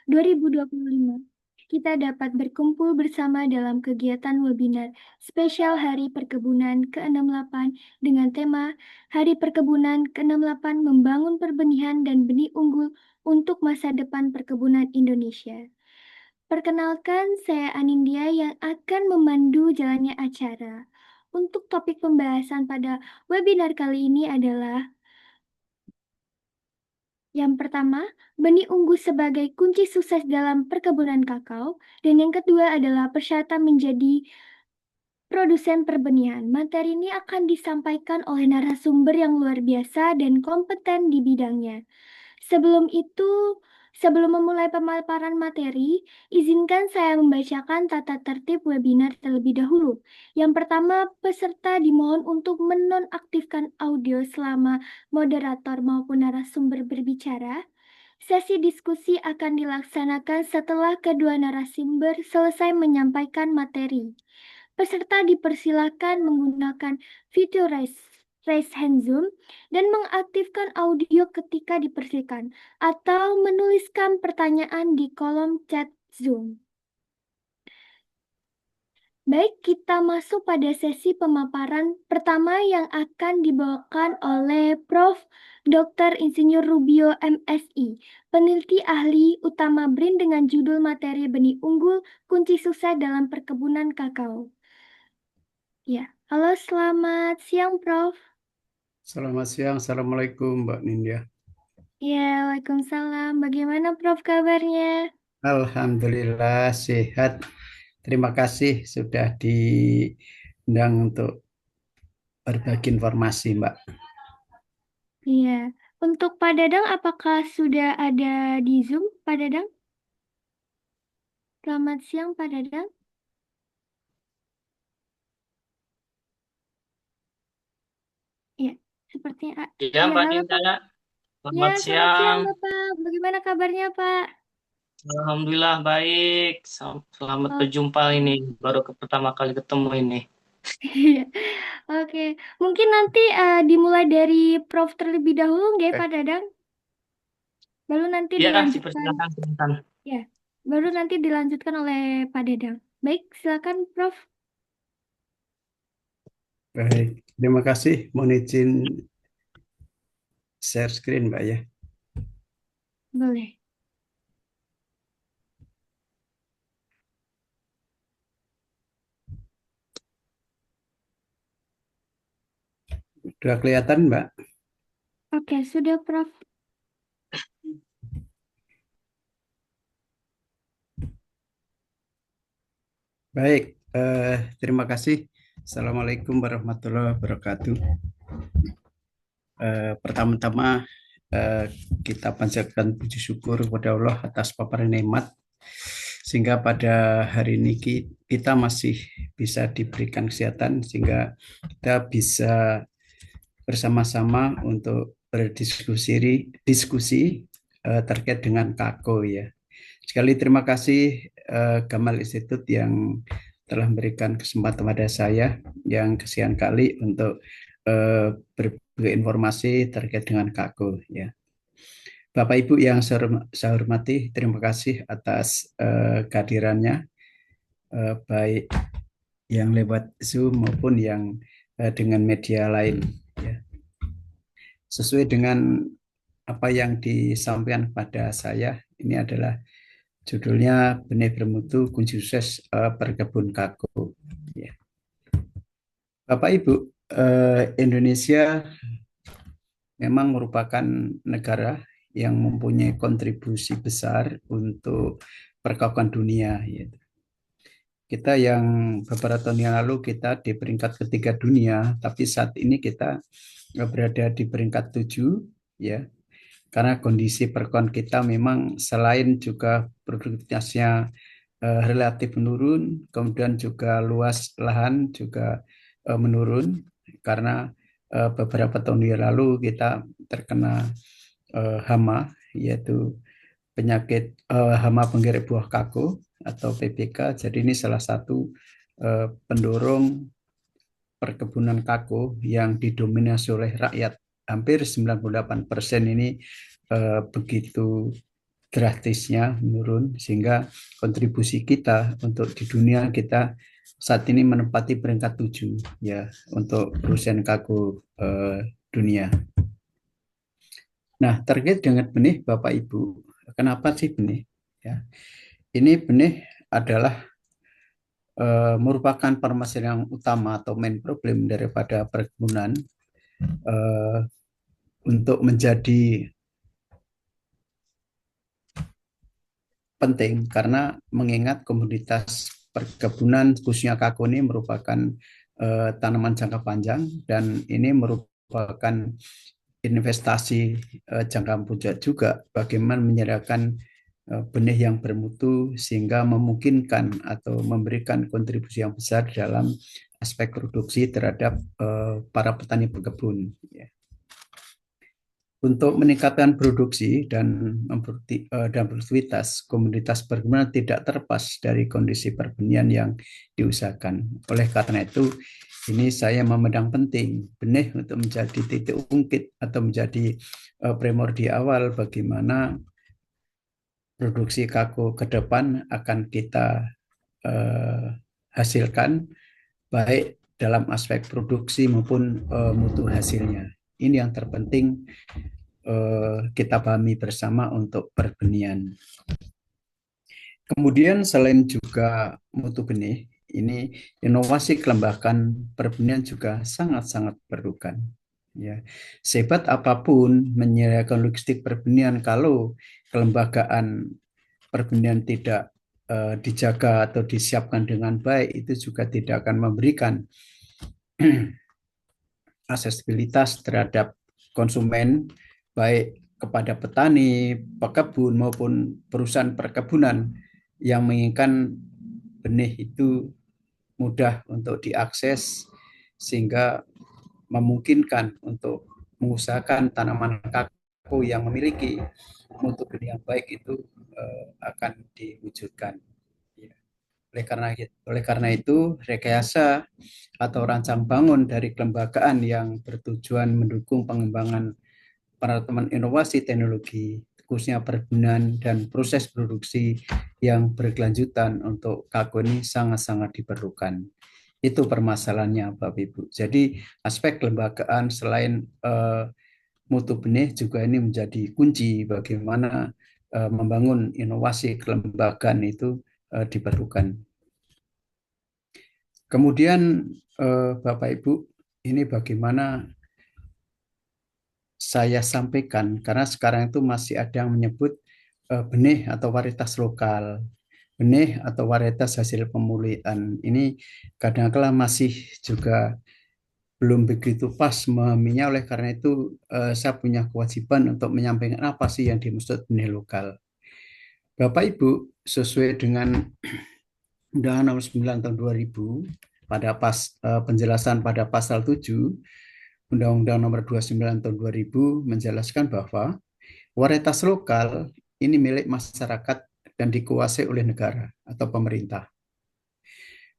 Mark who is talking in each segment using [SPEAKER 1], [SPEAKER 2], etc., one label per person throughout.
[SPEAKER 1] 2025. Kita dapat berkumpul bersama dalam kegiatan webinar spesial Hari Perkebunan ke-68 dengan tema Hari Perkebunan ke-68 Membangun Perbenihan dan Benih Unggul untuk Masa Depan Perkebunan Indonesia. Perkenalkan, saya Anindya yang akan memandu jalannya acara. Untuk topik pembahasan pada webinar kali ini adalah yang pertama, benih unggul sebagai kunci sukses dalam perkebunan kakao. Dan yang kedua adalah persyaratan menjadi produsen perbenihan. Materi ini akan disampaikan oleh narasumber yang luar biasa dan kompeten di bidangnya. Sebelum memulai pemaparan materi, izinkan saya membacakan tata tertib webinar terlebih dahulu. Yang pertama, peserta dimohon untuk menonaktifkan audio selama moderator maupun narasumber berbicara. Sesi diskusi akan dilaksanakan setelah kedua narasumber selesai menyampaikan materi. Peserta dipersilakan menggunakan fitur raise hand Zoom dan mengaktifkan audio ketika dipersilakan atau menuliskan pertanyaan di kolom chat Zoom. Baik, kita masuk pada sesi pemaparan pertama yang akan dibawakan oleh Prof. Dr. Insinyur Rubio MSI, peneliti ahli utama BRIN dengan judul materi benih unggul, kunci sukses dalam perkebunan kakao. Ya, halo selamat siang Prof.
[SPEAKER 2] Selamat siang, Assalamualaikum Mbak Nindya.
[SPEAKER 1] Ya, Waalaikumsalam. Bagaimana Prof kabarnya?
[SPEAKER 2] Alhamdulillah sehat. Terima kasih sudah diundang untuk berbagi informasi, Mbak.
[SPEAKER 1] Iya, untuk Pak Dadang apakah sudah ada di Zoom, Pak Dadang? Selamat siang Pak Dadang. Iya, sepertinya.
[SPEAKER 3] Iya,
[SPEAKER 1] Iya,
[SPEAKER 3] Mbak
[SPEAKER 1] halo
[SPEAKER 3] Dinda.
[SPEAKER 1] Pak. Ya,
[SPEAKER 3] Selamat
[SPEAKER 1] selamat siang
[SPEAKER 3] siang.
[SPEAKER 1] Bapak. Bagaimana kabarnya Pak?
[SPEAKER 3] Alhamdulillah baik. Selamat
[SPEAKER 1] Oke.
[SPEAKER 3] berjumpa ini. Baru pertama kali ketemu ini.
[SPEAKER 1] Iya. Oke, mungkin nanti dimulai dari Prof terlebih dahulu, nggak Pak Dadang? Baru nanti
[SPEAKER 3] Ya,
[SPEAKER 1] dilanjutkan.
[SPEAKER 3] silakan, silakan.
[SPEAKER 1] Ya, baru nanti dilanjutkan oleh Pak Dadang. Baik, silakan Prof.
[SPEAKER 2] Baik, terima kasih. Mohon izin share screen, Mbak ya.
[SPEAKER 1] Boleh.
[SPEAKER 2] Sudah kelihatan, Mbak?
[SPEAKER 1] Oke, sudah Prof.
[SPEAKER 2] Baik, terima kasih. Assalamualaikum warahmatullahi wabarakatuh. Pertama-tama kita panjatkan puji syukur kepada Allah atas paparan nikmat sehingga pada hari ini kita masih bisa diberikan kesehatan sehingga kita bisa bersama-sama untuk diskusi terkait dengan KAKO ya. Sekali terima kasih Gamal Institute yang telah memberikan kesempatan pada saya yang kesekian kali untuk berbagi informasi terkait dengan KAKO ya. Bapak Ibu yang saya hormati, terima kasih atas kehadirannya baik yang lewat Zoom maupun yang dengan media lain ya. Sesuai dengan apa yang disampaikan pada saya, ini adalah judulnya Benih Bermutu Kunci Sukses Perkebun Kakao ya. Bapak Ibu, Indonesia memang merupakan negara yang mempunyai kontribusi besar untuk perkabuan dunia. Gitu. Kita yang beberapa tahun yang lalu kita di peringkat ketiga dunia, tapi saat ini kita berada di peringkat 7, ya. Karena kondisi perkabuan kita memang selain juga produktivitasnya relatif menurun, kemudian juga luas lahan juga menurun karena beberapa tahun yang lalu kita terkena hama, yaitu penyakit hama penggeret buah kako atau PBK. Jadi ini salah satu pendorong perkebunan kako yang didominasi oleh rakyat. Hampir 98% ini begitu drastisnya menurun, sehingga kontribusi kita untuk di dunia kita saat ini menempati peringkat 7 ya untuk produsen kakao dunia. Nah, terkait dengan benih Bapak Ibu, kenapa sih benih? Ya, ini benih adalah merupakan permasalahan yang utama atau main problem daripada perkebunan eh, untuk menjadi penting karena mengingat komoditas perkebunan khususnya kakao ini merupakan tanaman jangka panjang dan ini merupakan investasi jangka panjang juga bagaimana menyediakan benih yang bermutu sehingga memungkinkan atau memberikan kontribusi yang besar dalam aspek produksi terhadap para petani pekebun. Ya. Untuk meningkatkan produksi dan produktivitas komoditas perkebunan tidak terlepas dari kondisi perbenihan yang diusahakan. Oleh karena itu, ini saya memandang penting benih untuk menjadi titik ungkit atau menjadi primordi awal bagaimana produksi kakao ke depan akan kita hasilkan baik dalam aspek produksi maupun mutu hasilnya. Ini yang terpenting kita pahami bersama untuk perbenihan. Kemudian selain juga mutu benih, ini inovasi kelembagaan perbenihan juga sangat-sangat diperlukan. Ya, sehebat apapun menyediakan logistik perbenihan kalau kelembagaan perbenihan tidak dijaga atau disiapkan dengan baik, itu juga tidak akan memberikan aksesibilitas terhadap konsumen, baik kepada petani, pekebun maupun perusahaan perkebunan yang menginginkan benih itu mudah untuk diakses sehingga memungkinkan untuk mengusahakan tanaman kakao yang memiliki mutu benih yang baik itu akan diwujudkan. Oleh karena itu, rekayasa atau rancang bangun dari kelembagaan yang bertujuan mendukung pengembangan penerapan inovasi teknologi, khususnya perkebunan dan proses produksi yang berkelanjutan untuk kakao ini sangat-sangat diperlukan. Itu permasalahannya, Bapak Ibu. Jadi aspek kelembagaan selain mutu benih juga ini menjadi kunci bagaimana membangun inovasi kelembagaan itu diperlukan. Kemudian Bapak Ibu, ini bagaimana saya sampaikan karena sekarang itu masih ada yang menyebut benih atau varietas lokal, benih atau varietas hasil pemulihan. Ini kadang-kala masih juga belum begitu pas memahaminya, oleh karena itu saya punya kewajiban untuk menyampaikan apa sih yang dimaksud benih lokal. Bapak Ibu, sesuai dengan Undang-Undang Nomor 9 Tahun 2000 pada penjelasan pada pasal 7 Undang-Undang Nomor 29 Tahun 2000 menjelaskan bahwa varietas lokal ini milik masyarakat dan dikuasai oleh negara atau pemerintah.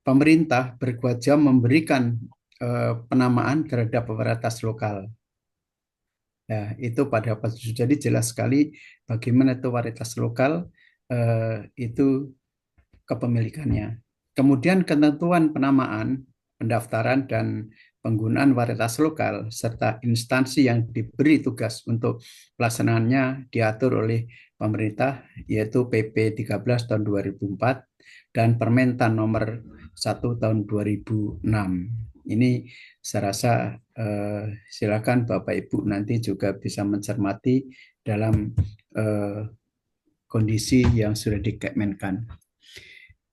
[SPEAKER 2] Pemerintah berkewajiban memberikan penamaan terhadap varietas lokal. Ya, itu pada pasal 7. Jadi jelas sekali bagaimana itu varietas lokal itu kepemilikannya. Kemudian ketentuan penamaan, pendaftaran, dan penggunaan varietas lokal, serta instansi yang diberi tugas untuk pelaksanaannya diatur oleh pemerintah, yaitu PP 13 tahun 2004 dan Permentan nomor 1 tahun 2006. Ini saya rasa silakan Bapak Ibu nanti juga bisa mencermati dalam kondisi yang sudah dikemenkan.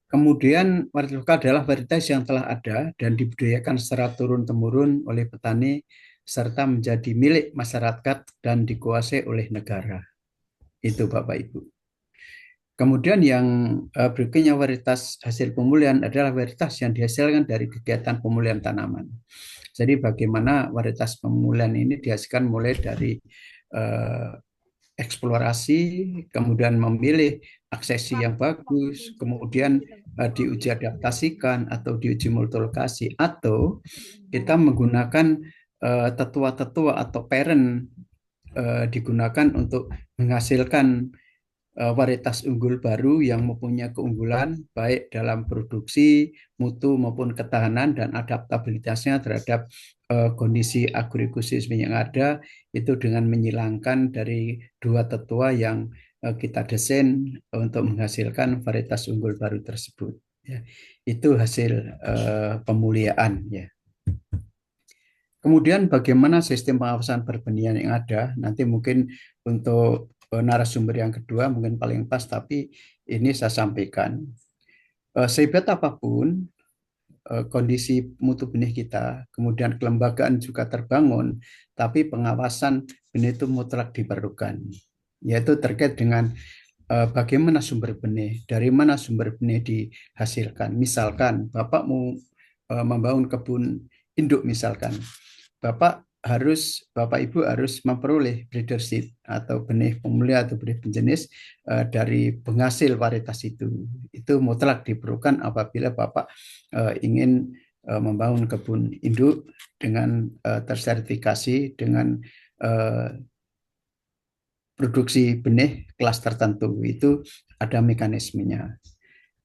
[SPEAKER 2] Kemudian varietas lokal adalah varietas yang telah ada dan dibudidayakan secara turun-temurun oleh petani serta menjadi milik masyarakat dan dikuasai oleh negara. Itu Bapak Ibu. Kemudian yang berikutnya varietas hasil pemulihan adalah varietas yang dihasilkan dari kegiatan pemulihan tanaman. Jadi bagaimana varietas pemulihan ini dihasilkan mulai dari eksplorasi, kemudian memilih aksesi yang bagus, kemudian diuji adaptasikan atau diuji multilokasi, atau kita menggunakan tetua-tetua atau parent digunakan untuk menghasilkan varietas unggul baru yang mempunyai keunggulan baik dalam produksi, mutu maupun ketahanan dan adaptabilitasnya terhadap kondisi agroekosistem yang ada, itu dengan menyilangkan dari dua tetua yang kita desain untuk menghasilkan varietas unggul baru tersebut. Ya, itu hasil pemuliaan ya. Kemudian bagaimana sistem pengawasan perbenihan yang ada? Nanti mungkin untuk narasumber yang kedua mungkin paling pas, tapi ini saya sampaikan. Sehebat apapun kondisi mutu benih kita, kemudian kelembagaan juga terbangun, tapi pengawasan benih itu mutlak diperlukan. Yaitu terkait dengan bagaimana sumber benih, dari mana sumber benih dihasilkan. Misalkan Bapak mau membangun kebun induk misalkan, Bapak Ibu harus memperoleh breeder seed atau benih pemulia atau benih penjenis dari penghasil varietas itu. Itu mutlak diperlukan apabila Bapak ingin membangun kebun induk dengan tersertifikasi dengan produksi benih kelas tertentu. Itu ada mekanismenya.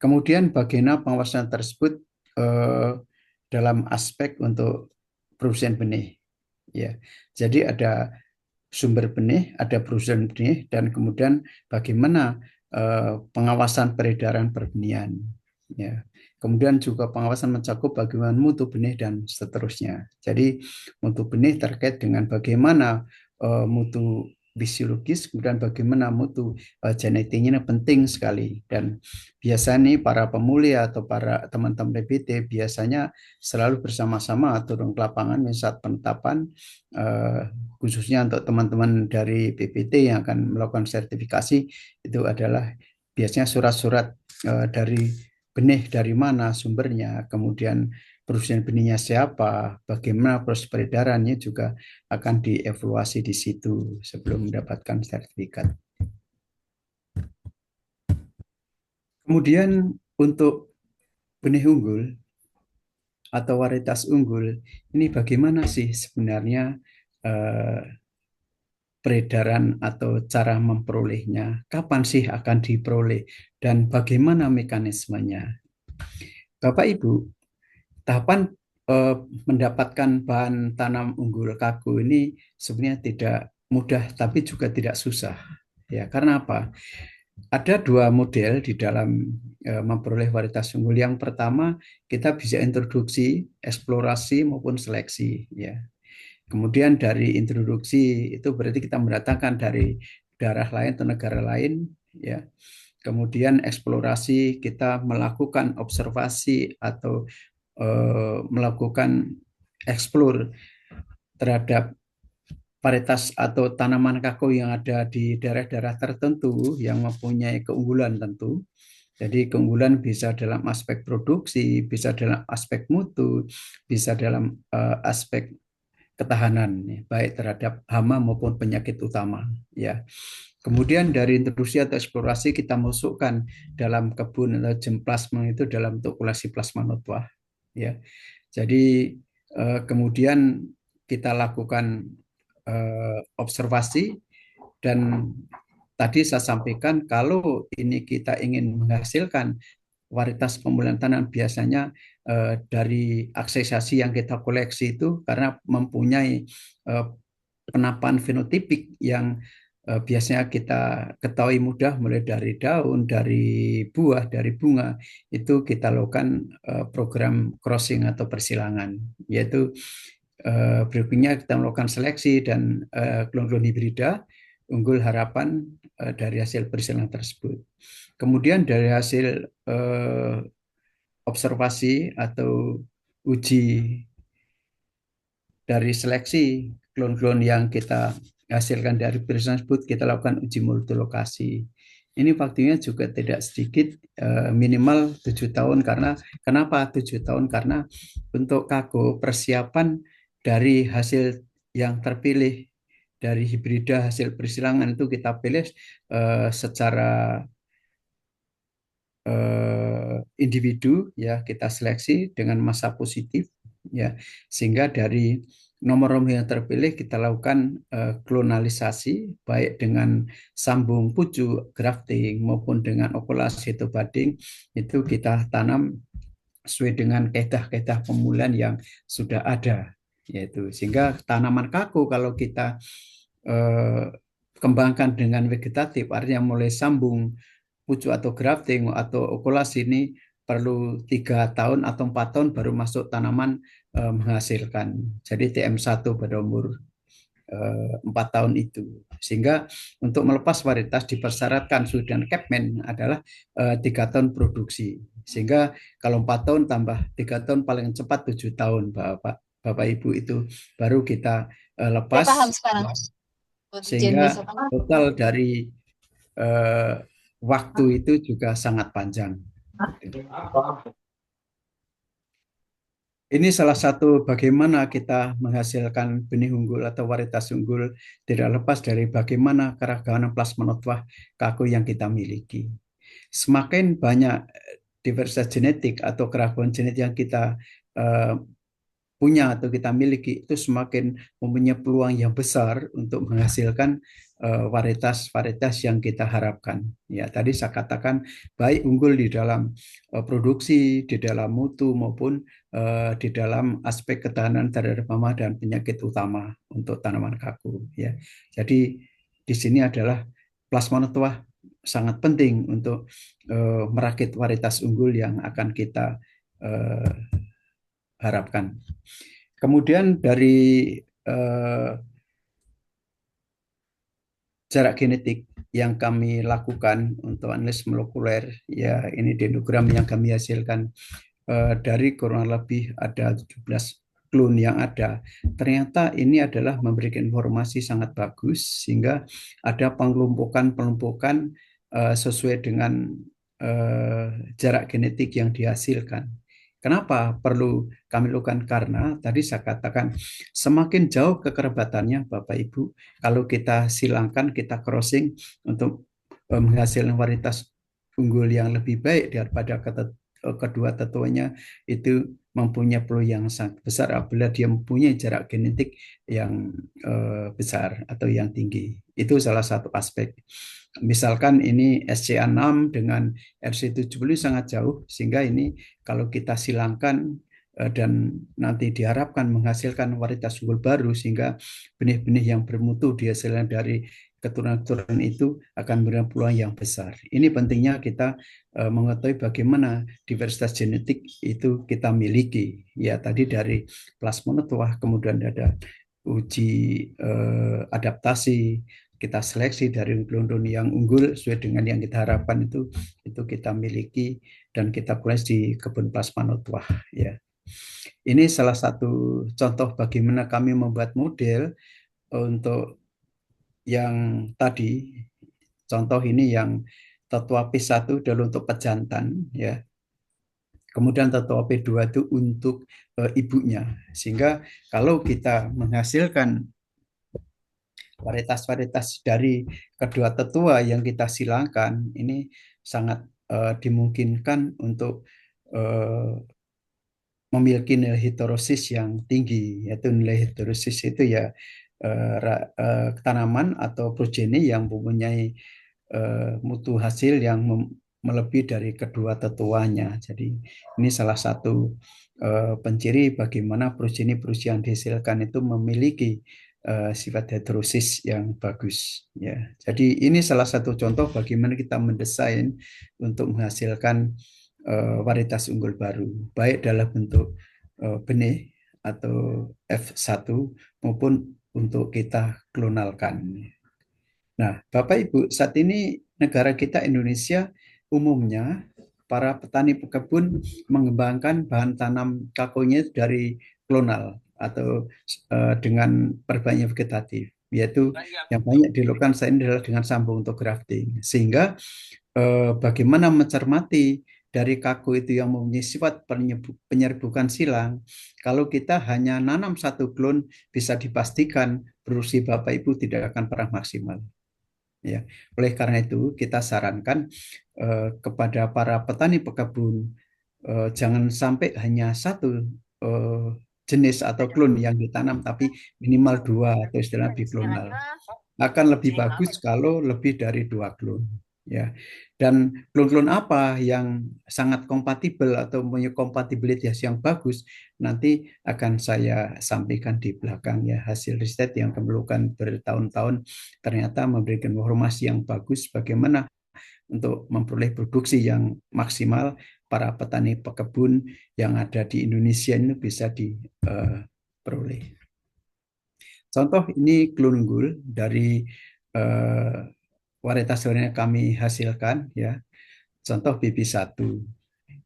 [SPEAKER 2] Kemudian bagaimana pengawasan tersebut dalam aspek untuk produsen benih. Ya, jadi ada sumber benih, ada produsen benih, dan kemudian bagaimana pengawasan peredaran perbenihan. Ya, kemudian juga pengawasan mencakup bagaimana mutu benih dan seterusnya. Jadi mutu benih terkait dengan bagaimana mutu fisiologis, kemudian bagaimana mutu genetiknya penting sekali. Dan biasanya nih para pemulia atau para teman-teman PBT biasanya selalu bersama-sama turun ke lapangan saat penetapan, khususnya untuk teman-teman dari PPT yang akan melakukan sertifikasi, itu adalah biasanya surat-surat dari benih dari mana sumbernya, kemudian produsen benihnya siapa, bagaimana proses peredarannya juga akan dievaluasi di situ sebelum mendapatkan sertifikat. Kemudian untuk benih unggul atau varietas unggul, ini bagaimana sih sebenarnya peredaran atau cara memperolehnya? Kapan sih akan diperoleh dan bagaimana mekanismenya? Bapak Ibu, tahapan eh, mendapatkan bahan tanam unggul kagu ini sebenarnya tidak mudah tapi juga tidak susah. Ya, karena apa? Ada dua model di dalam memperoleh varietas unggul. Yang pertama, kita bisa introduksi, eksplorasi maupun seleksi. Ya, kemudian dari introduksi itu berarti kita mendatangkan dari daerah lain atau negara lain, ya. Kemudian eksplorasi kita melakukan observasi atau melakukan eksplor terhadap varietas atau tanaman kakao yang ada di daerah-daerah tertentu yang mempunyai keunggulan tentu. Jadi keunggulan bisa dalam aspek produksi, bisa dalam aspek mutu, bisa dalam aspek ketahanan, baik terhadap hama maupun penyakit utama. Ya. Kemudian dari introduksi atau eksplorasi kita masukkan dalam kebun atau jemplasma itu dalam bentuk kolasi plasma notwah. Ya. Jadi kemudian kita lakukan observasi, dan tadi saya sampaikan kalau ini kita ingin menghasilkan varietas pemulihan tanam biasanya dari aksesasi yang kita koleksi itu karena mempunyai penampakan fenotipik yang biasanya kita ketahui mudah mulai dari daun, dari buah, dari bunga, itu kita lakukan program crossing atau persilangan, yaitu berikutnya kita melakukan seleksi dan klon-klon hibrida unggul harapan dari hasil persilangan tersebut. Kemudian dari hasil observasi atau uji dari seleksi klon-klon yang kita hasilkan dari persilangan tersebut, kita lakukan uji multilokasi. Ini waktunya juga tidak sedikit, minimal 7 tahun. Karena kenapa 7 tahun? Karena untuk kago persiapan dari hasil yang terpilih dari hibrida hasil persilangan itu kita pilih secara individu, ya, kita seleksi dengan massa positif, ya, sehingga dari nomor-nomor yang terpilih kita lakukan klonalisasi baik dengan sambung pucuk, grafting maupun dengan okulasi atau budding, itu kita tanam sesuai dengan kaedah-kaedah pemulihan yang sudah ada, yaitu sehingga tanaman kaku kalau kita eh, kembangkan dengan vegetatif, artinya mulai sambung pucuk atau grafting atau okulasi, ini perlu 3 tahun atau 4 tahun baru masuk tanaman menghasilkan. Jadi TM1 pada umur 4 tahun itu. Sehingga untuk melepas varietas dipersyaratkan sudah Capman adalah 3 tahun produksi. Sehingga kalau 4 tahun tambah 3 tahun paling cepat 7 tahun, Bapak Ibu, itu baru kita
[SPEAKER 4] Saya
[SPEAKER 2] lepas.
[SPEAKER 4] paham sekarang.
[SPEAKER 2] Sehingga total dari waktu itu juga sangat panjang. Ini salah satu bagaimana kita menghasilkan benih unggul atau varietas unggul, tidak lepas dari bagaimana keragaman plasmanotvah kaku yang kita miliki. Semakin banyak diversitas genetik atau keragaman genetik yang kita punya atau kita miliki, itu semakin mempunyai peluang yang besar untuk menghasilkan varietas-varietas yang kita harapkan. Ya, tadi saya katakan baik unggul di dalam produksi, di dalam mutu maupun di dalam aspek ketahanan terhadap hama dan penyakit utama untuk tanaman kaku. Ya, jadi di sini adalah plasmanotvah sangat penting untuk merakit varietas unggul yang akan kita harapkan. Kemudian dari jarak genetik yang kami lakukan untuk analisis molekuler, ya ini dendrogram yang kami hasilkan dari kurang lebih ada 17 klon yang ada. Ternyata ini adalah memberikan informasi sangat bagus sehingga ada pengelompokan sesuai dengan jarak genetik yang dihasilkan. Kenapa perlu kami lakukan? Karena tadi saya katakan semakin jauh kekerabatannya Bapak Ibu, kalau kita silangkan, kita crossing untuk menghasilkan varietas unggul yang lebih baik daripada kedua tetuanya, itu mempunyai peluang yang sangat besar apabila dia mempunyai jarak genetik yang besar atau yang tinggi. Itu salah satu aspek. Misalkan ini SCA6 dengan RC70 sangat jauh, sehingga ini kalau kita silangkan dan nanti diharapkan menghasilkan varietas unggul baru, sehingga benih-benih yang bermutu dihasilkan dari keturunan-keturunan itu akan memberikan peluang yang besar. Ini pentingnya kita mengetahui bagaimana diversitas genetik itu kita miliki. Ya, tadi dari plasmanotvah, kemudian ada uji adaptasi, kita seleksi dari klon yang unggul sesuai dengan yang kita harapkan, itu kita miliki dan kita proses di kebun plasmanotvah. Ya, ini salah satu contoh bagaimana kami membuat model untuk yang tadi. Contoh ini yang tetua P1 adalah untuk pejantan, ya. Kemudian tetua P2 itu untuk ibunya. Sehingga kalau kita menghasilkan varietas-varietas dari kedua tetua yang kita silangkan, ini sangat dimungkinkan untuk memiliki nilai heterosis yang tinggi, yaitu nilai heterosis itu ya tanaman atau progeni yang mempunyai mutu hasil yang melebihi dari kedua tetuanya. Jadi ini salah satu penciri bagaimana progeni-progeni yang dihasilkan itu memiliki sifat heterosis yang bagus. Ya, jadi ini salah satu contoh bagaimana kita mendesain untuk menghasilkan varietas unggul baru, baik dalam bentuk benih atau F1 maupun untuk kita klonalkan. Nah, Bapak Ibu, saat ini negara kita Indonesia umumnya para petani pekebun mengembangkan bahan tanam kakonya dari klonal atau dengan perbanyak vegetatif, yaitu yang banyak dilakukan saat ini adalah dengan sambung untuk grafting. Sehingga bagaimana mencermati dari kaku itu yang mempunyai sifat penyerbukan silang, kalau kita hanya nanam satu klon, bisa dipastikan produksi Bapak Ibu tidak akan pernah maksimal. Ya, oleh karena itu kita sarankan kepada para petani pekebun jangan sampai hanya satu jenis atau klon yang ditanam, tapi minimal 2 atau istilahnya biklonal. Akan lebih bagus kalau lebih dari 2 klon. Ya. Dan klon-klon apa yang sangat kompatibel atau punya kompatibilitas yang bagus nanti akan saya sampaikan di belakang ya, hasil riset yang kemelukan bertahun-tahun ternyata memberikan informasi yang bagus bagaimana untuk memperoleh produksi yang maksimal para petani pekebun yang ada di Indonesia ini bisa diperoleh. Contoh ini klon unggul dari varietas yang kami hasilkan ya. Contoh BB1.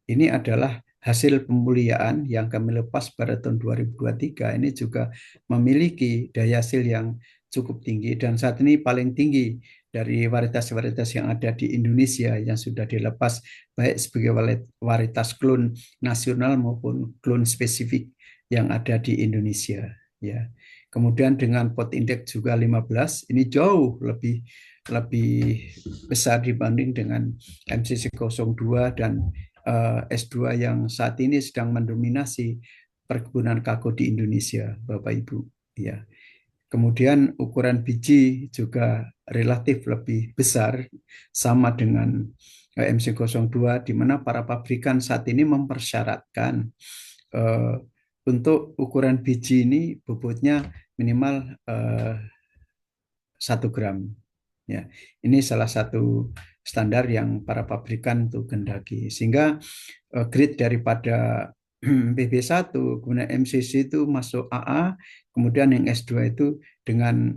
[SPEAKER 2] Ini adalah hasil pemuliaan yang kami lepas pada tahun 2023. Ini juga memiliki daya hasil yang cukup tinggi dan saat ini paling tinggi dari varietas-varietas yang ada di Indonesia yang sudah dilepas baik sebagai varietas klon nasional maupun klon spesifik yang ada di Indonesia ya. Kemudian dengan pot index juga 15, ini jauh lebih besar dibanding dengan MCC02 dan S2 yang saat ini sedang mendominasi perkebunan kakao di Indonesia, Bapak Ibu. Ya. Kemudian ukuran biji juga relatif lebih besar, sama dengan MC02, di mana para pabrikan saat ini mempersyaratkan untuk ukuran biji ini bobotnya minimal 1 gram. Ya, ini salah satu standar yang para pabrikan tuh kendaki. Sehingga grade daripada BB1, kemudian MCC itu masuk AA, kemudian yang S2 itu dengan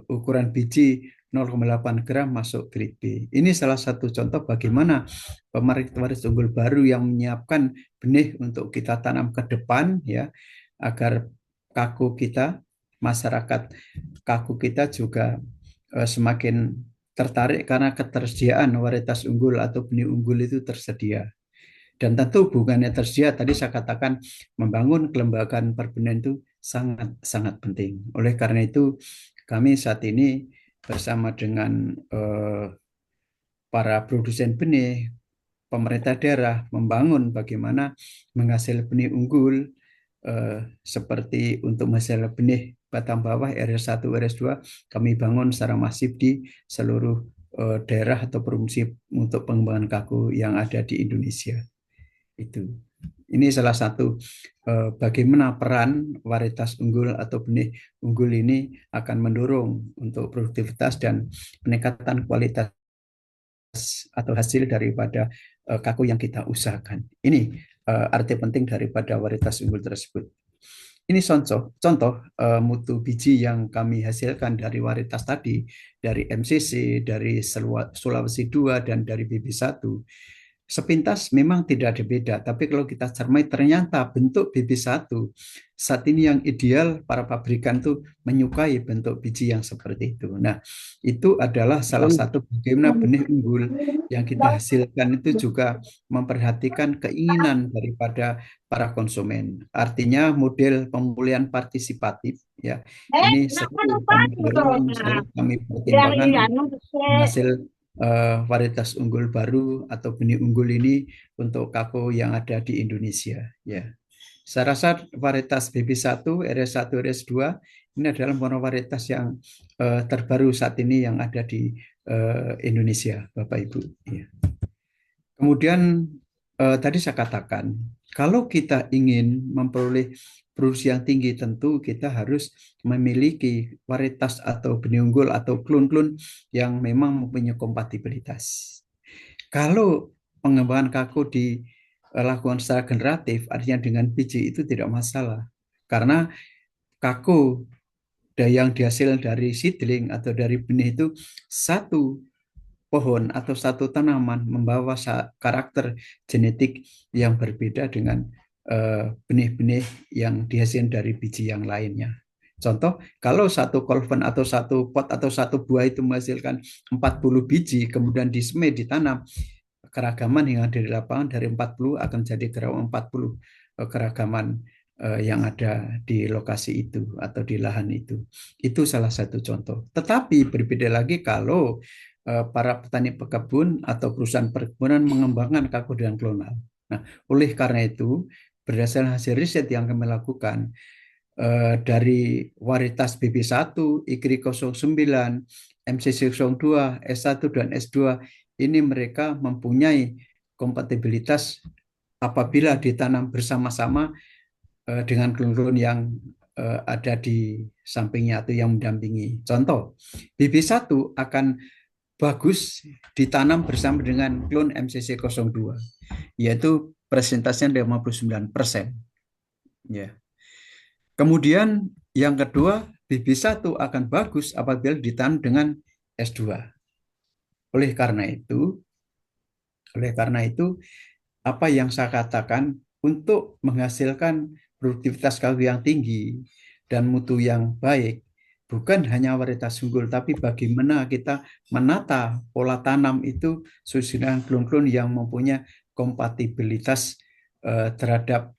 [SPEAKER 2] ukuran biji 0,8 gram masuk grade B. Ini salah satu contoh bagaimana pemerintah unggul baru yang menyiapkan benih untuk kita tanam ke depan ya, agar kakao kita, masyarakat kakao kita juga semakin tertarik karena ketersediaan varietas unggul atau benih unggul itu tersedia. Dan tentu bukannya tersedia, tadi saya katakan membangun kelembagaan perbenihan itu sangat penting. Oleh karena itu kami saat ini bersama dengan para produsen benih, pemerintah daerah membangun bagaimana menghasil benih unggul seperti untuk menghasil benih batang bawah RS1, RS2 kami bangun secara masif di seluruh daerah atau provinsi untuk pengembangan kakao yang ada di Indonesia. Itu. Ini salah satu bagaimana peran varietas unggul atau benih unggul ini akan mendorong untuk produktivitas dan peningkatan kualitas atau hasil daripada kakao yang kita usahakan. Ini arti penting daripada varietas unggul tersebut. Ini contoh mutu biji yang kami hasilkan dari varietas tadi, dari MCC, dari Sulawesi 2, dan dari BB1. Sepintas memang tidak ada beda, tapi kalau kita cermati ternyata bentuk BB1 saat ini yang ideal para pabrikan tuh menyukai bentuk biji yang seperti itu. Nah, itu adalah salah satu bagaimana benih unggul yang kita hasilkan itu juga memperhatikan keinginan daripada para konsumen. Artinya model pemulihan partisipatif ya. Ini selalu kami dorong, selalu kami pertimbangkan hasil varietas unggul baru atau benih unggul ini untuk kakao yang ada di Indonesia ya. Saya rasa varietas BB1, RS1, RS2 ini adalah monovarietas yang terbaru saat ini yang ada di Indonesia, Bapak Ibu ya. Kemudian tadi saya katakan kalau kita ingin memperoleh produksi yang tinggi, tentu kita harus memiliki varietas atau benih unggul atau klon-klon yang memang mempunyai kompatibilitas. Kalau pengembangan kakao dilakukan secara generatif, artinya dengan biji itu tidak masalah. Karena kakao yang dihasil dari seedling atau dari benih itu satu pohon atau satu tanaman membawa karakter genetik yang berbeda dengan benih-benih yang dihasilkan dari biji yang lainnya. Contoh, kalau satu kolven atau satu pot atau satu buah itu menghasilkan 40 biji, kemudian disemai, ditanam, keragaman yang ada di lapangan dari 40 akan jadi 40 keragaman yang ada di lokasi itu atau di lahan itu. Itu salah satu contoh. Tetapi berbeda lagi kalau para petani pekebun atau perusahaan perkebunan mengembangkan kakao dengan klonal. Nah, oleh karena itu berdasarkan hasil riset yang kami lakukan dari varietas BB1, IKRI 09, MC02, S1 dan S2 ini mereka mempunyai kompatibilitas apabila ditanam bersama-sama dengan klon-klon yang ada di sampingnya atau yang mendampingi. Contoh, BB1 akan bagus ditanam bersama dengan klon MCC02, yaitu persentasenya 59%. Ya. Kemudian yang kedua, BB1 akan bagus apabila ditanam dengan S2. Oleh karena itu, apa yang saya katakan, untuk menghasilkan produktivitas kayu yang tinggi dan mutu yang baik, bukan hanya varietas unggul, tapi bagaimana kita menata pola tanam itu sesuai dengan klon-klon yang mempunyai kompatibilitas terhadap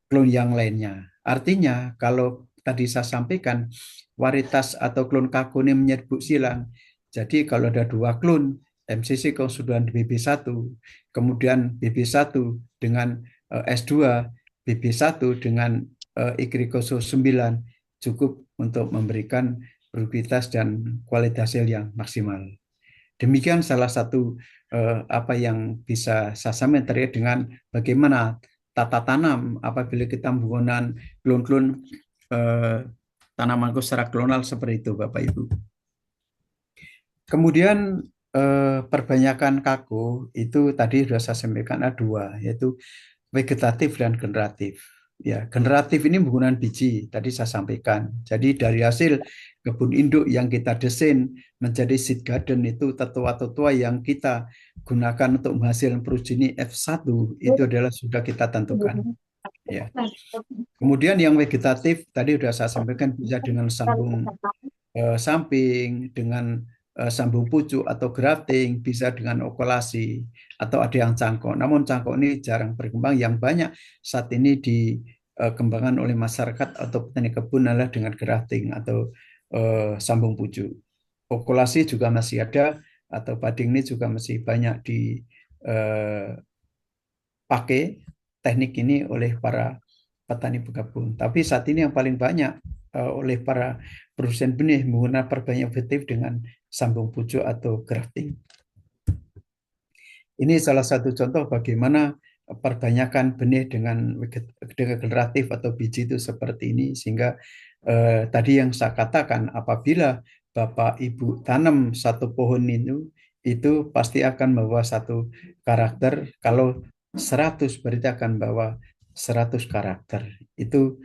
[SPEAKER 2] klon yang lainnya. Artinya, kalau tadi saya sampaikan, varietas atau klon kako ini menyerbu silang. Jadi kalau ada dua klon, MCC konstituen BB1, kemudian BB1 dengan S2, BB1 dengan IKRI 09, cukup untuk memberikan produktivitas dan kualitas hasil yang maksimal. Demikian salah satu apa yang bisa saya sampaikan terkait dengan bagaimana tata tanam apabila kita menggunakan klon-klon tanaman secara klonal seperti itu, Bapak Ibu. Kemudian perbanyakan kako itu tadi sudah saya sampaikan ada dua, yaitu vegetatif dan generatif. Ya, generatif ini menggunakan biji, tadi saya sampaikan. Jadi dari hasil kebun induk yang kita desain menjadi seed garden itu tetua-tetua yang kita gunakan untuk menghasilkan progeni F1 itu adalah sudah kita tentukan. Ya. Kemudian yang vegetatif tadi sudah saya sampaikan bisa dengan sambung samping, dengan sambung pucuk atau grafting, bisa dengan okulasi atau ada yang cangkok. Namun cangkok ini jarang berkembang. Yang banyak saat ini dikembangkan oleh masyarakat atau petani kebun adalah dengan grafting atau sambung pucuk. Okulasi juga masih ada atau budding ini juga masih banyak dipakai teknik ini oleh para petani pekebun. Tapi saat ini yang paling banyak oleh para produsen benih menggunakan perbanyak vegetatif dengan sambung pucuk atau grafting. Ini salah satu contoh bagaimana perbanyakan benih dengan generatif atau biji itu seperti ini, sehingga tadi yang saya katakan, apabila Bapak Ibu tanam satu pohon itu pasti akan membawa satu karakter. Kalau 100 berarti akan bawa 100 karakter. Itu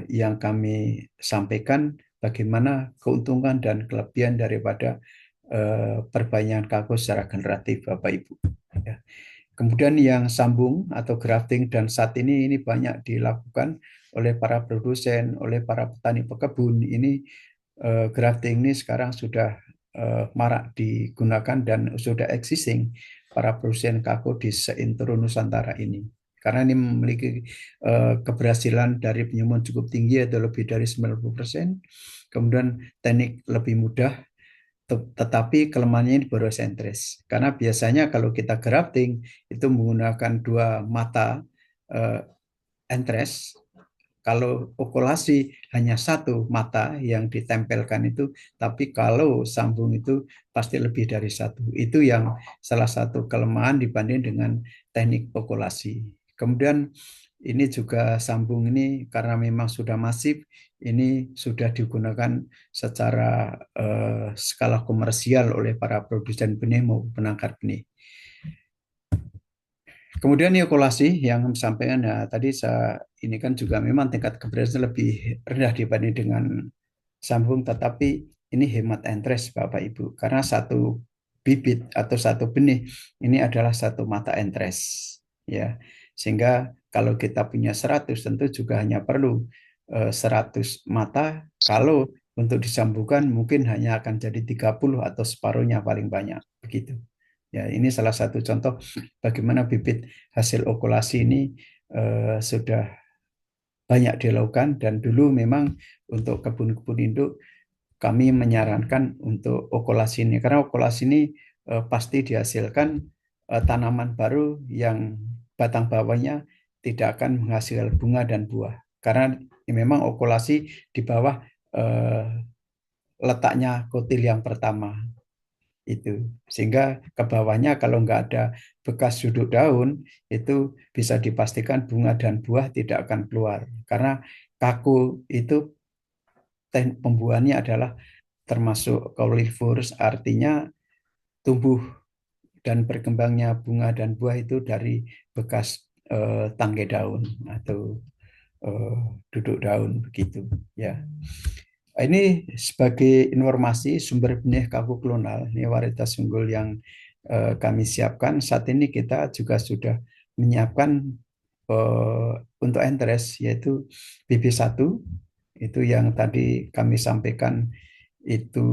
[SPEAKER 2] yang kami sampaikan bagaimana keuntungan dan kelebihan daripada perbanyakan kako secara generatif, Bapak Ibu. Ya. Kemudian yang sambung atau grafting dan saat ini banyak dilakukan oleh para produsen, oleh para petani pekebun. Ini grafting ini sekarang sudah marak digunakan dan sudah existing para produsen kako di seintero Nusantara ini. Karena ini memiliki keberhasilan dari penyembuhan cukup tinggi atau lebih dari 90%. Kemudian teknik lebih mudah, tetapi kelemahannya di borosentris. Karena biasanya kalau kita grafting itu menggunakan dua mata entres. Kalau okulasi hanya satu mata yang ditempelkan itu, tapi kalau sambung itu pasti lebih dari satu. Itu yang salah satu kelemahan dibanding dengan teknik okulasi. Kemudian ini juga sambung ini karena memang sudah masif, ini sudah digunakan secara skala komersial oleh para produsen benih maupun penangkar benih. Kemudian okulasi yang disampaikan tadi ini kan juga memang tingkat keberhasilan lebih rendah dibanding dengan sambung, tetapi ini hemat entres Bapak Ibu, karena satu bibit atau satu benih ini adalah satu mata entres, ya. Sehingga kalau kita punya 100 tentu juga hanya perlu 100 mata. Kalau untuk disambungkan mungkin hanya akan jadi 30 atau separuhnya paling banyak, begitu. Ya, ini salah satu contoh bagaimana bibit hasil okulasi ini sudah banyak dilakukan, dan dulu memang untuk kebun-kebun induk kami menyarankan untuk okulasi ini karena okulasi ini pasti dihasilkan tanaman baru yang batang bawahnya tidak akan menghasilkan bunga dan buah karena memang okulasi di bawah letaknya kotil yang pertama itu, sehingga ke bawahnya kalau nggak ada bekas duduk daun itu bisa dipastikan bunga dan buah tidak akan keluar karena kaku itu pembuahannya adalah termasuk cauliflorus, artinya tumbuh dan berkembangnya bunga dan buah itu dari bekas tangkai daun atau eh, duduk daun begitu ya. Ini sebagai informasi sumber benih kaku klonal, ini varietas unggul yang kami siapkan. Saat ini kita juga sudah menyiapkan untuk entres yaitu BB1 itu yang tadi kami sampaikan itu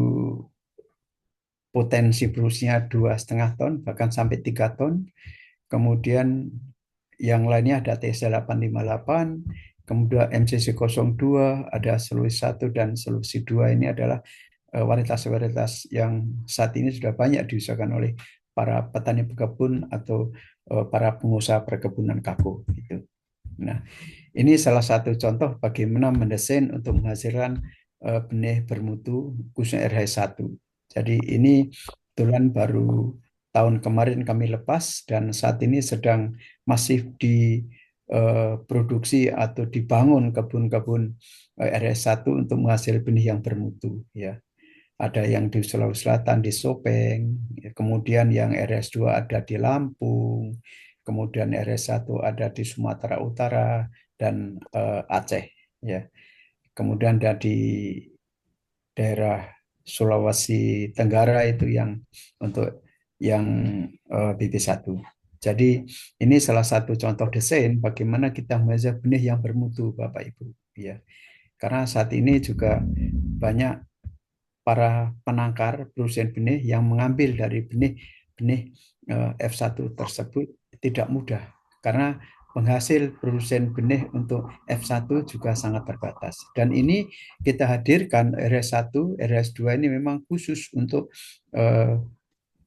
[SPEAKER 2] potensi produksinya 2,5 ton bahkan sampai 3 ton. Kemudian yang lainnya ada TS858, kemudian MCC02, ada solusi 1 dan solusi 2. Ini adalah varietas-varietas yang saat ini sudah banyak diusahakan oleh para petani pekebun atau para pengusaha perkebunan kakao gitu. Nah, ini salah satu contoh bagaimana mendesain untuk menghasilkan benih bermutu khususnya RH1. Jadi ini kebetulan baru tahun kemarin kami lepas dan saat ini sedang masif diproduksi atau dibangun kebun-kebun RH1 untuk menghasilkan benih yang bermutu ya. Ada yang di Sulawesi Selatan di Sopeng, kemudian yang RS2 ada di Lampung, kemudian RS1 ada di Sumatera Utara dan Aceh ya. Kemudian ada di daerah Sulawesi Tenggara itu yang untuk yang BB1. Jadi ini salah satu contoh desain bagaimana kita menghasilkan benih yang bermutu Bapak Ibu ya. Karena saat ini juga banyak para penangkar produsen benih yang mengambil dari benih F1 tersebut tidak mudah karena penghasil produsen benih untuk F1 juga sangat terbatas. Dan ini kita hadirkan RS1, RS2 ini memang khusus untuk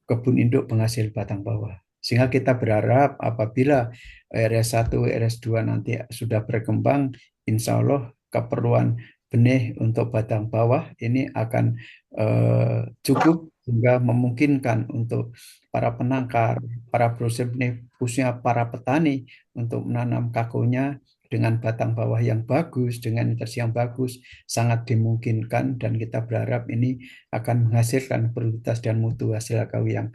[SPEAKER 2] kebun induk penghasil batang bawah. Sehingga kita berharap apabila RS1, RS2 nanti sudah berkembang, insya Allah keperluan benih untuk batang bawah ini akan cukup sehingga memungkinkan untuk para penangkar, para produsen benih, khususnya para petani untuk menanam kakonya dengan batang bawah yang bagus, dengan nutrisi yang bagus, sangat dimungkinkan dan kita berharap ini akan menghasilkan produktivitas dan mutu hasil kakao yang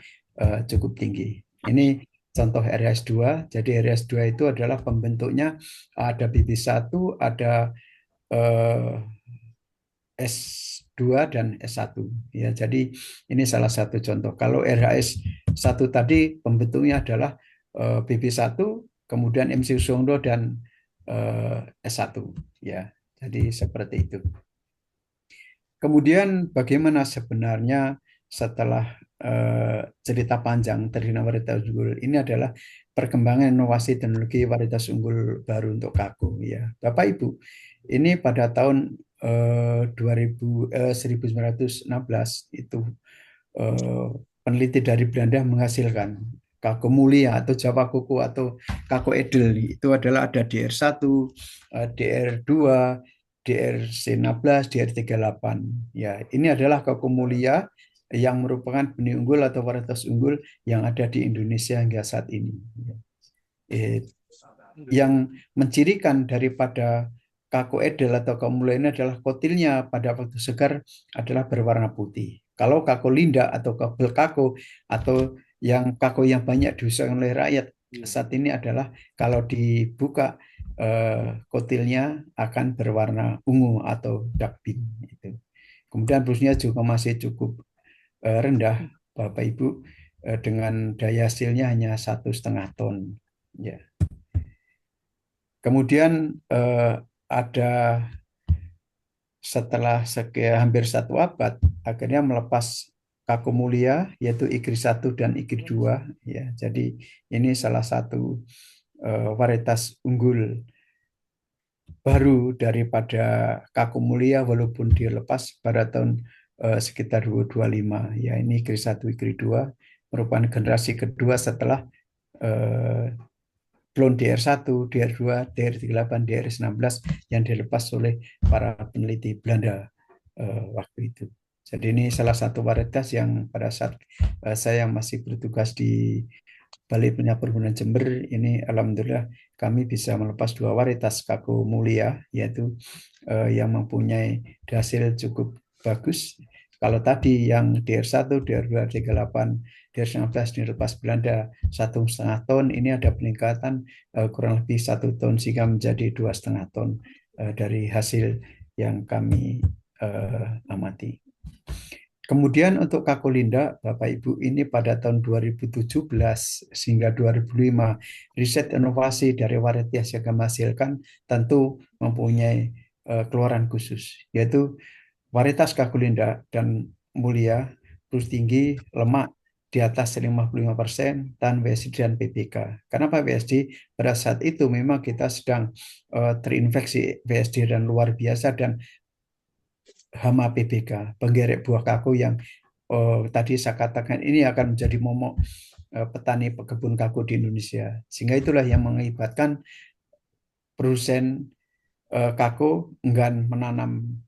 [SPEAKER 2] cukup tinggi. Ini contoh RS2. Jadi RS2 itu adalah pembentuknya ada BB1, ada S2 dan S1 ya. Jadi ini salah satu contoh. Kalau RHS1 tadi pembentuknya adalah BB1, kemudian MC Songdo dan S1 ya. Jadi seperti itu. Kemudian bagaimana sebenarnya setelah cerita panjang tentang varietas unggul ini adalah perkembangan inovasi teknologi varietas unggul baru untuk kakao ya. Bapak Ibu, ini pada tahun 1916 itu peneliti dari Belanda menghasilkan kakao mulia atau Jawa Kuku atau kakao edel. Itu adalah ada DR1, DR2, DRC16, DR38. Ya, ini adalah kakao mulia yang merupakan benih unggul atau varietas unggul yang ada di Indonesia hingga saat ini. Yang mencirikan daripada kakao edel atau kakao mulia ini adalah kotilnya pada waktu segar adalah berwarna putih. Kalau kakao linda atau kabel kakao atau yang kakao yang banyak diusahakan oleh rakyat saat ini adalah kalau dibuka kotilnya akan berwarna ungu atau dark pink itu. Kemudian produksinya juga masih cukup rendah, Bapak Ibu, dengan daya hasilnya hanya 1,5 ton. Ya. Kemudian ada setelah hampir 1 abad, akhirnya melepas kakao mulia yaitu IGRI 1 dan IGRI 2. Ya. Jadi ini salah satu varietas unggul baru daripada kakao mulia walaupun dilepas pada tahun sekitar 2025. Ya, ini IGRI 1, IGRI 2 merupakan generasi kedua setelah klon DR1, DR2, DR38, DR16 yang dilepas oleh para peneliti Belanda waktu itu. Jadi ini salah satu varietas yang pada saat saya masih bertugas di Balai Penelitian Perkebunan Jember, ini alhamdulillah kami bisa melepas dua varietas Kako Mulia, yaitu yang mempunyai hasil cukup bagus. Kalau tadi yang DR1, DR2, DR38, DR19 dilepas Belanda 1,5 ton, ini ada peningkatan kurang lebih 1 ton sehingga menjadi 2,5 ton dari hasil yang kami amati. Kemudian untuk Kakolinda, Bapak Ibu, ini pada tahun 2017 hingga 2005, riset inovasi dari varietas yang kami hasilkan tentu mempunyai keluaran khusus, yaitu varietas Kakolinda dan Mulia, terus tinggi, lemak di atas 55%, dan WSD dan PPK. Kenapa WSD? Pada saat itu memang kita sedang terinfeksi WSD dan luar biasa dan hama PBK, penggerek buah kako yang tadi saya katakan ini akan menjadi momok petani pekebun kako di Indonesia. Sehingga itulah yang mengakibatkan produsen kako enggan menanam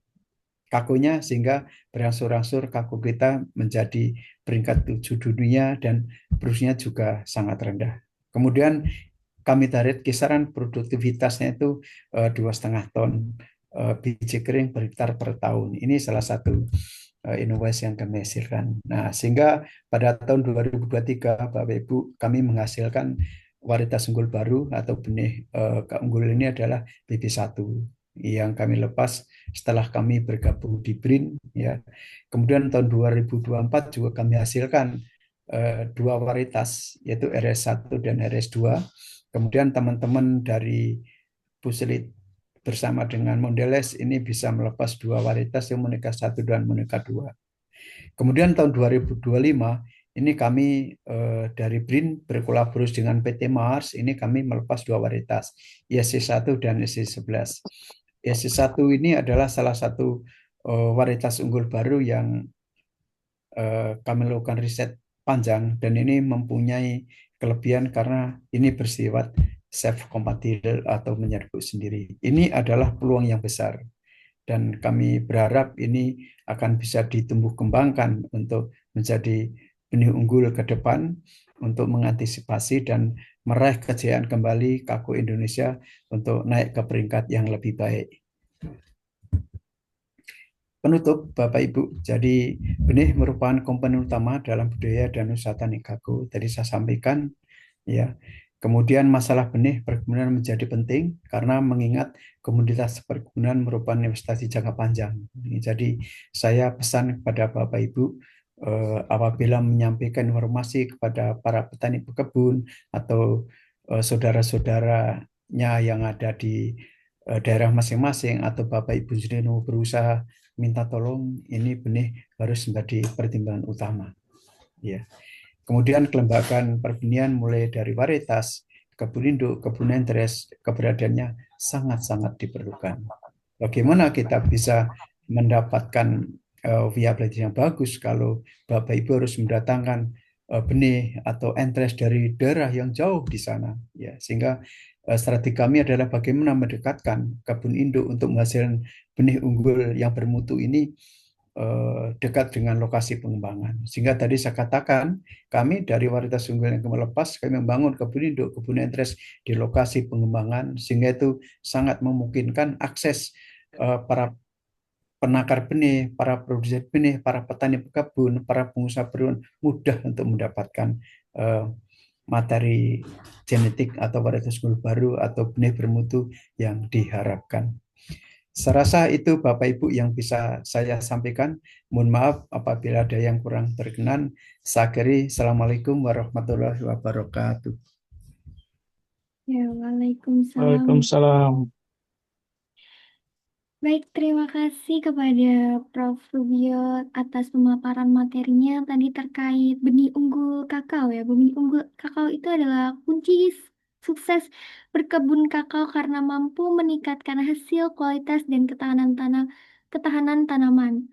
[SPEAKER 2] kakonya sehingga berangsur-angsur kako kita menjadi peringkat 7 dunia dan produksinya juga sangat rendah. Kemudian kami tarik kisaran produktivitasnya itu 2,5 ton biji kering per hektar per tahun. Ini salah satu inovasi yang kami hasilkan. Nah, sehingga pada tahun 2023, Bapak Ibu, kami menghasilkan varietas unggul baru atau benih unggul ini adalah BB1 yang kami lepas setelah kami bergabung di BRIN, ya. Kemudian tahun 2024 juga kami hasilkan dua varietas yaitu RS1 dan RS2. Kemudian teman-teman dari Puselit bersama dengan Mondelez ini bisa melepas dua varietas yang Monica 1 dan Monica 2. Kemudian tahun 2025 ini kami dari BRIN berkolaborasi dengan PT Mars, ini kami melepas dua varietas, ISC1 dan ISC11. ISC1 ini adalah salah satu varietas unggul baru yang kami lakukan riset panjang dan ini mempunyai kelebihan karena ini bersifat self compatible atau menyerbu sendiri. Ini adalah peluang yang besar dan kami berharap ini akan bisa ditumbuh kembangkan untuk menjadi benih unggul ke depan untuk mengantisipasi dan meraih kejayaan kembali Kako Indonesia untuk naik ke peringkat yang lebih baik. Penutup, Bapak Ibu, jadi benih merupakan komponen utama dalam budaya dan usaha tani Kako. Tadi saya sampaikan, ya. Kemudian masalah benih perkebunan menjadi penting karena mengingat komoditas perkebunan merupakan investasi jangka panjang. Jadi saya pesan kepada Bapak Ibu apabila menyampaikan informasi kepada para petani pekebun atau saudara-saudaranya yang ada di daerah masing-masing atau Bapak Ibu sendiri mau berusaha minta tolong, ini benih harus menjadi pertimbangan utama. Ya. Kemudian kelembagaan perbenihan mulai dari varietas, kebun induk, kebun interest, keberadaannya sangat-sangat diperlukan. Bagaimana kita bisa mendapatkan viability yang bagus kalau Bapak Ibu harus mendatangkan benih atau interest dari daerah yang jauh di sana, ya, sehingga strategi kami adalah bagaimana mendekatkan kebun induk untuk menghasilkan benih unggul yang bermutu ini dekat dengan lokasi pengembangan. Sehingga tadi saya katakan, kami dari varietas unggul yang kami lepas, kami membangun kebun induk, kebun interest di lokasi pengembangan, sehingga itu sangat memungkinkan akses para penakar benih, para produsen benih, para petani pekebun, para pengusaha berun mudah untuk mendapatkan materi genetik atau varietas unggul baru atau benih bermutu yang diharapkan. Saya rasa itu Bapak Ibu yang bisa saya sampaikan. Mohon maaf apabila ada yang kurang berkenan. Saya akhiri. Assalamualaikum warahmatullahi wabarakatuh.
[SPEAKER 1] Ya, Waalaikumsalam.
[SPEAKER 3] Waalaikumsalam.
[SPEAKER 1] Baik, terima kasih kepada Prof. Rubio atas pemaparan materinya tadi terkait benih unggul kakao ya. Benih unggul kakao itu adalah kunci sukses berkebun kakao karena mampu meningkatkan hasil, kualitas, dan ketahanan tanaman.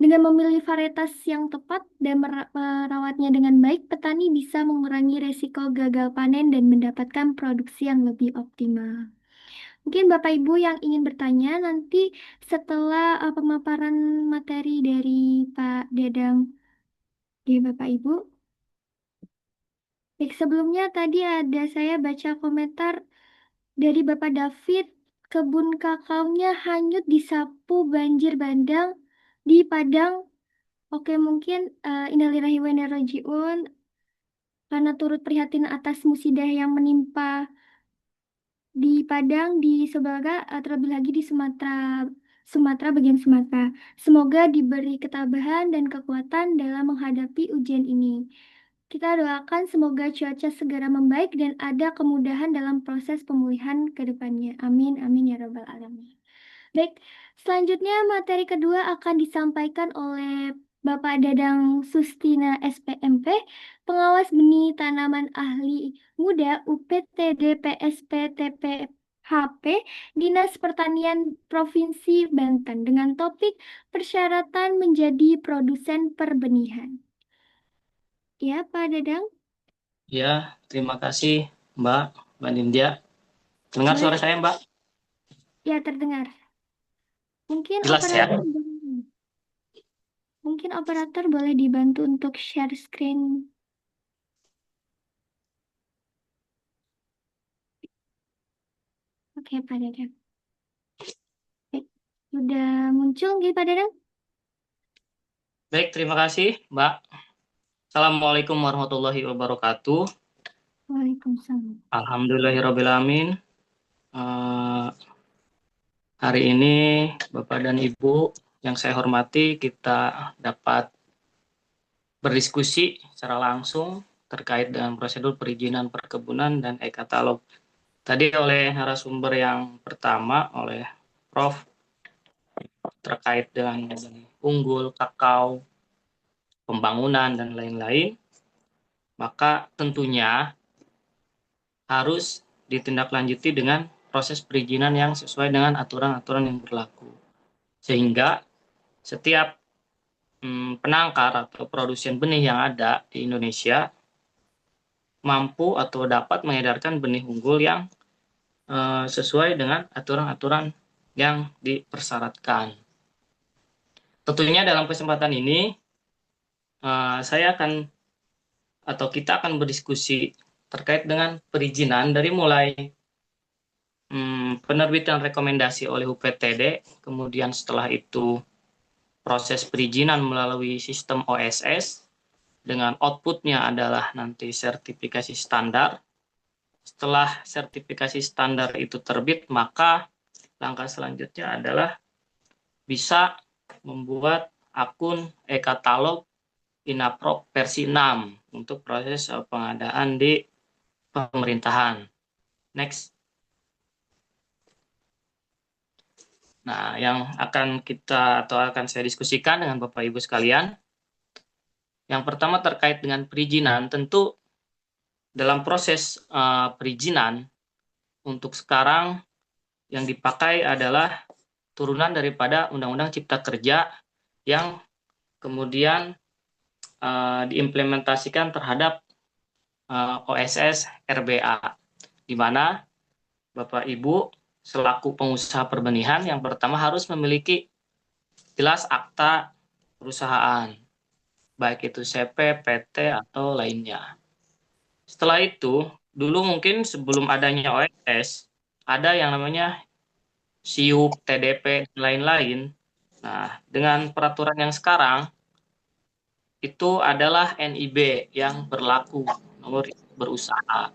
[SPEAKER 1] Dengan memilih varietas yang tepat dan merawatnya dengan baik, petani bisa mengurangi resiko gagal panen dan mendapatkan produksi yang lebih optimal. Mungkin Bapak Ibu yang ingin bertanya nanti setelah pemaparan materi dari Pak Dedang. Ya, Bapak Ibu. Baik, sebelumnya tadi saya baca komentar dari Bapak David, kebun kakaonya hanyut disapu banjir bandang di Padang. Oke, mungkin innalillahi wa inna roji'un, karena turut prihatin atas musibah yang menimpa di Padang, di Sebaga, terlebih lagi di Sumatera bagian Sumatera. Semoga diberi ketabahan dan kekuatan dalam menghadapi ujian ini. Kita doakan semoga cuaca segera membaik dan ada kemudahan dalam proses pemulihan ke depannya. Amin, amin ya Rabbal Alamin. Baik, selanjutnya materi kedua akan disampaikan oleh Bapak Dadang Sustina SPMP, pengawas benih tanaman ahli muda UPTD PSP TPHP Dinas Pertanian Provinsi Banten dengan topik persyaratan menjadi produsen perbenihan. Ya, Pak Dadang.
[SPEAKER 3] Ya, terima kasih Mbak Nindya. Dengar
[SPEAKER 1] Boleh,
[SPEAKER 3] suara saya Mbak?
[SPEAKER 1] ya terdengar. Mungkin
[SPEAKER 3] Jelas ya?
[SPEAKER 1] operator boleh dibantu untuk share screen. Oke, Pak Dadang. Baik, sudah muncul nggih Pak Dadang?
[SPEAKER 3] Baik, terima kasih Mbak. Assalamualaikum warahmatullahi wabarakatuh.
[SPEAKER 1] Waalaikumsalam.
[SPEAKER 3] Alhamdulillahirrabbilalamin. Hari ini Bapak dan Ibu yang saya hormati, kita dapat berdiskusi secara langsung terkait dengan prosedur perizinan perkebunan dan e-katalog. Tadi oleh narasumber yang pertama, oleh Prof, terkait dengan unggul, kakao, pembangunan, dan lain-lain, maka tentunya harus ditindaklanjuti dengan proses perizinan yang sesuai dengan aturan-aturan yang berlaku. Sehingga setiap penangkar atau produsen benih yang ada di Indonesia mampu atau dapat mengedarkan benih unggul yang sesuai dengan aturan-aturan yang dipersyaratkan. Tentunya dalam kesempatan ini saya akan atau kita akan berdiskusi terkait dengan perizinan dari mulai penerbitan rekomendasi oleh UPTD, kemudian setelah itu proses perizinan melalui sistem OSS, dengan outputnya adalah nanti sertifikasi standar. Setelah sertifikasi standar itu terbit, maka langkah selanjutnya adalah bisa membuat akun e-katalog Inaprok versi 6 untuk proses pengadaan di pemerintahan. Next. Nah, yang akan saya diskusikan dengan Bapak Ibu sekalian, yang pertama terkait dengan perizinan, tentu dalam proses perizinan untuk sekarang yang dipakai adalah turunan daripada Undang-Undang Cipta Kerja yang kemudian diimplementasikan terhadap OSS RBA, di mana Bapak Ibu selaku pengusaha perbenihan yang pertama harus memiliki jelas akta perusahaan, baik itu CP, PT, atau lainnya. Setelah itu, dulu mungkin sebelum adanya OSS, ada yang namanya SIUP, TDP, dan lain-lain. Nah, dengan peraturan yang sekarang, itu adalah NIB yang berlaku, nomor berusaha.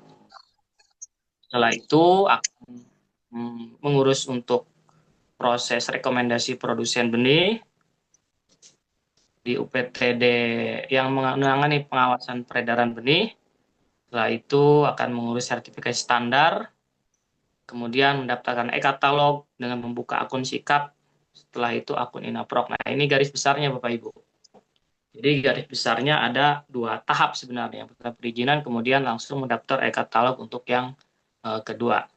[SPEAKER 3] Setelah itu akan mengurus untuk proses rekomendasi produsen benih di UPTD yang menangani pengawasan peredaran benih. Setelah itu akan mengurus sertifikasi standar, kemudian mendaftarkan e-katalog dengan membuka akun sikap, setelah itu akun Inaprok. Nah, ini garis besarnya Bapak Ibu. Jadi garis besarnya ada 2 tahap sebenarnya. Yang pertama perizinan, kemudian langsung mendaftar e-katalog untuk yang kedua.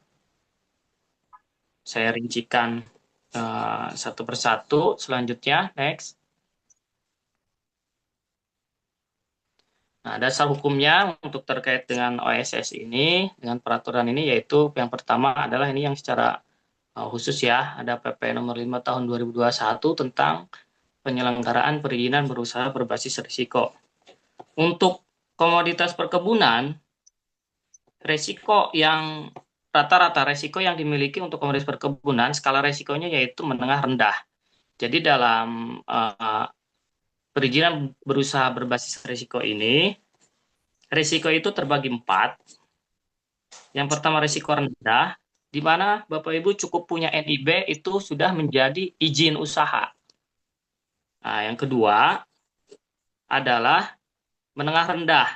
[SPEAKER 3] Saya rincikan satu persatu. Selanjutnya, next. Nah, dasar hukumnya untuk terkait dengan OSS ini, dengan peraturan ini, yaitu yang pertama adalah ini yang secara khusus ya, ada PP nomor 5 tahun 2021 tentang penyelenggaraan perizinan berusaha berbasis risiko. Untuk komoditas perkebunan, rata-rata resiko yang dimiliki untuk komoditas perkebunan, skala resikonya yaitu menengah rendah. Jadi dalam perizinan berusaha berbasis risiko ini, risiko itu terbagi 4. Yang pertama risiko rendah, di mana Bapak Ibu cukup punya NIB itu sudah menjadi izin usaha. Nah, yang kedua adalah menengah rendah,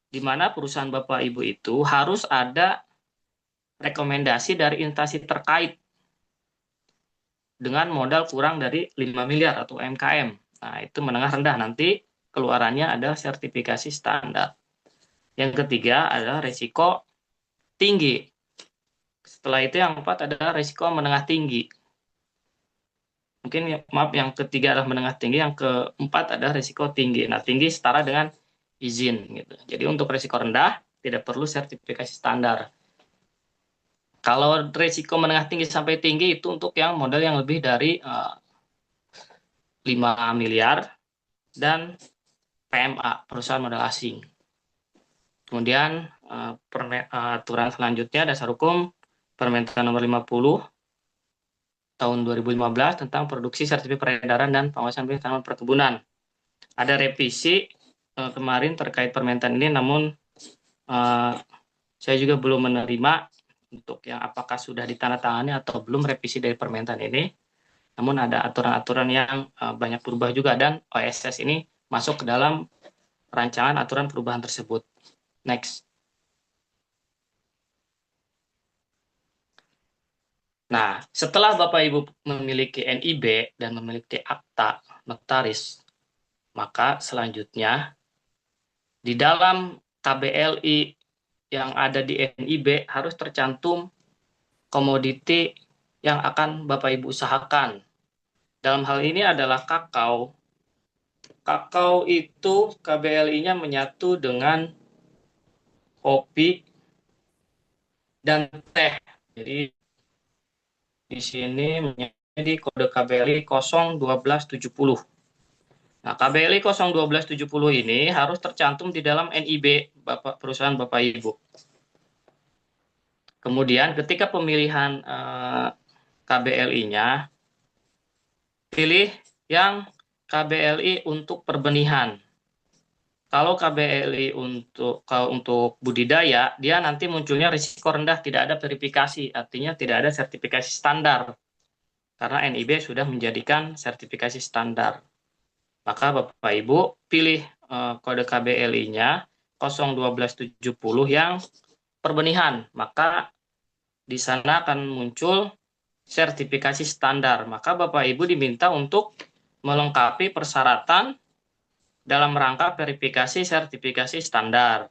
[SPEAKER 3] di mana perusahaan Bapak Ibu itu harus ada rekomendasi dari instansi terkait dengan modal kurang dari 5 miliar atau UMKM. Nah, itu menengah rendah, nanti keluarannya adalah sertifikasi standar. Yang ketiga adalah risiko tinggi. Setelah itu yang keempat adalah risiko menengah tinggi. Mungkin maaf, yang ketiga adalah menengah tinggi, yang keempat adalah risiko tinggi. Nah, tinggi setara dengan izin gitu. Jadi untuk risiko rendah tidak perlu sertifikasi standar. Kalau risiko menengah tinggi sampai tinggi itu untuk yang modal yang lebih dari 5 miliar dan PMA, perusahaan modal asing. Kemudian aturan selanjutnya dasar hukum Permentan nomor 50 tahun 2015 tentang produksi sertifikat peredaran dan pengawasan tanaman perkebunan. Ada revisi kemarin terkait permentan ini, namun saya juga belum menerima untuk yang apakah sudah ditandatangani atau belum revisi dari permentan ini. Namun ada aturan-aturan yang banyak berubah juga, dan OSS ini masuk ke dalam rancangan aturan perubahan tersebut. Next. Nah, setelah Bapak Ibu memiliki NIB dan memiliki akta notaris, maka selanjutnya di dalam KBLI yang ada di NIB harus tercantum komoditi yang akan Bapak Ibu usahakan. Dalam hal ini adalah kakao. Kakao itu KBLI-nya menyatu dengan kopi dan teh. Jadi di sini menjadi kode KBLI 01270. Nah, KBLI 01270 ini harus tercantum di dalam NIB perusahaan Bapak Ibu. Kemudian ketika pemilihan KBLI-nya, pilih yang KBLI untuk perbenihan. Kalau KBLI untuk budidaya, dia nanti munculnya risiko rendah, tidak ada verifikasi, artinya tidak ada sertifikasi standar. Karena NIB sudah menjadikan sertifikasi standar. Maka Bapak Ibu pilih kode KBLI-nya 01270 yang perbenihan. Maka di sana akan muncul sertifikasi standar. Maka Bapak Ibu diminta untuk melengkapi persyaratan dalam rangka verifikasi sertifikasi standar.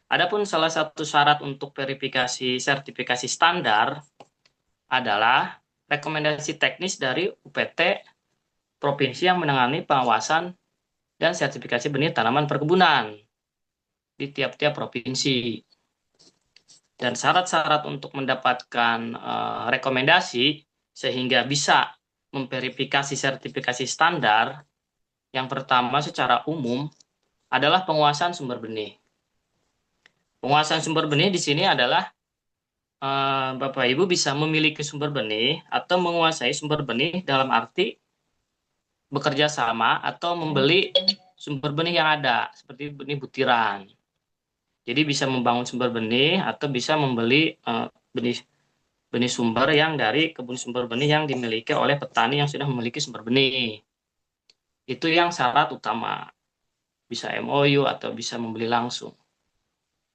[SPEAKER 3] Adapun salah satu syarat untuk verifikasi sertifikasi standar adalah rekomendasi teknis dari UPT provinsi yang menangani pengawasan dan sertifikasi benih tanaman perkebunan di tiap-tiap provinsi. Dan syarat-syarat untuk mendapatkan rekomendasi sehingga bisa memverifikasi sertifikasi standar, yang pertama secara umum adalah penguasaan sumber benih. Penguasaan sumber benih di sini adalah Bapak Ibu bisa memiliki sumber benih atau menguasai sumber benih dalam arti bekerja sama atau membeli sumber benih yang ada, seperti benih butiran. Jadi bisa membangun sumber benih atau bisa membeli benih sumber yang dari kebun sumber benih yang dimiliki oleh petani yang sudah memiliki sumber benih. Itu yang syarat utama. Bisa MOU atau bisa membeli langsung.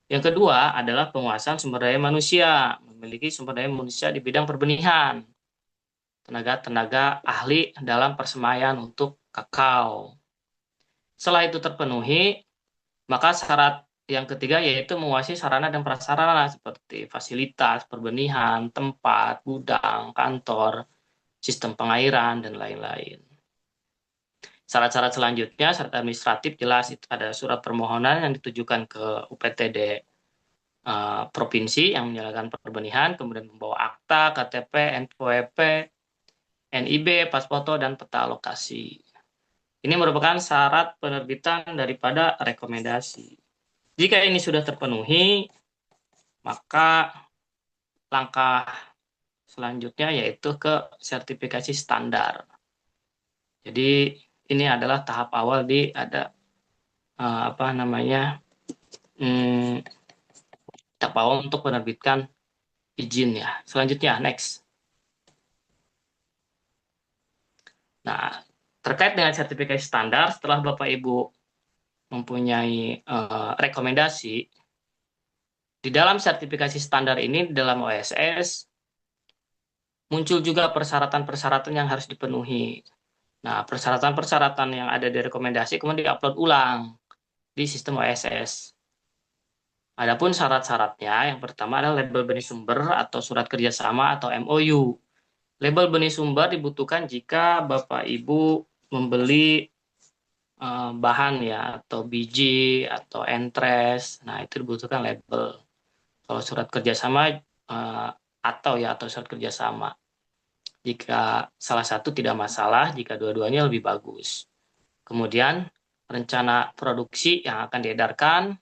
[SPEAKER 3] Yang kedua adalah penguasaan sumber daya manusia, memiliki sumber daya manusia di bidang perbenihan, tenaga-tenaga ahli dalam persemaian untuk kakao. Setelah itu terpenuhi, maka syarat yang ketiga yaitu menguasai sarana dan prasarana seperti fasilitas, perbenihan, tempat, gudang, kantor, sistem pengairan, dan lain-lain. Syarat-syarat selanjutnya, syarat administratif jelas itu ada surat permohonan yang ditujukan ke UPTD provinsi yang menjalankan perbenihan, kemudian membawa akta, KTP, NPWP, NIB, pas foto, dan peta lokasi. Ini merupakan syarat penerbitan daripada rekomendasi. Jika ini sudah terpenuhi, maka langkah selanjutnya yaitu ke sertifikasi standar. Jadi ini adalah tahap awal di ada tahap awal untuk menerbitkan izin ya. Selanjutnya next. Nah, terkait dengan sertifikasi standar, setelah Bapak Ibu mempunyai rekomendasi, di dalam sertifikasi standar ini, di dalam OSS, muncul juga persyaratan-persyaratan yang harus dipenuhi. Nah, persyaratan-persyaratan yang ada di rekomendasi kemudian diupload ulang di sistem OSS. Adapun syarat-syaratnya, yang pertama adalah label benih sumber atau surat kerjasama atau MOU. Label benih sumber dibutuhkan jika Bapak Ibu membeli bahan ya, atau biji, atau entres. Nah, itu dibutuhkan label. Kalau surat kerjasama atau surat kerjasama. Jika salah satu tidak masalah, jika dua-duanya lebih bagus. Kemudian rencana produksi yang akan diedarkan,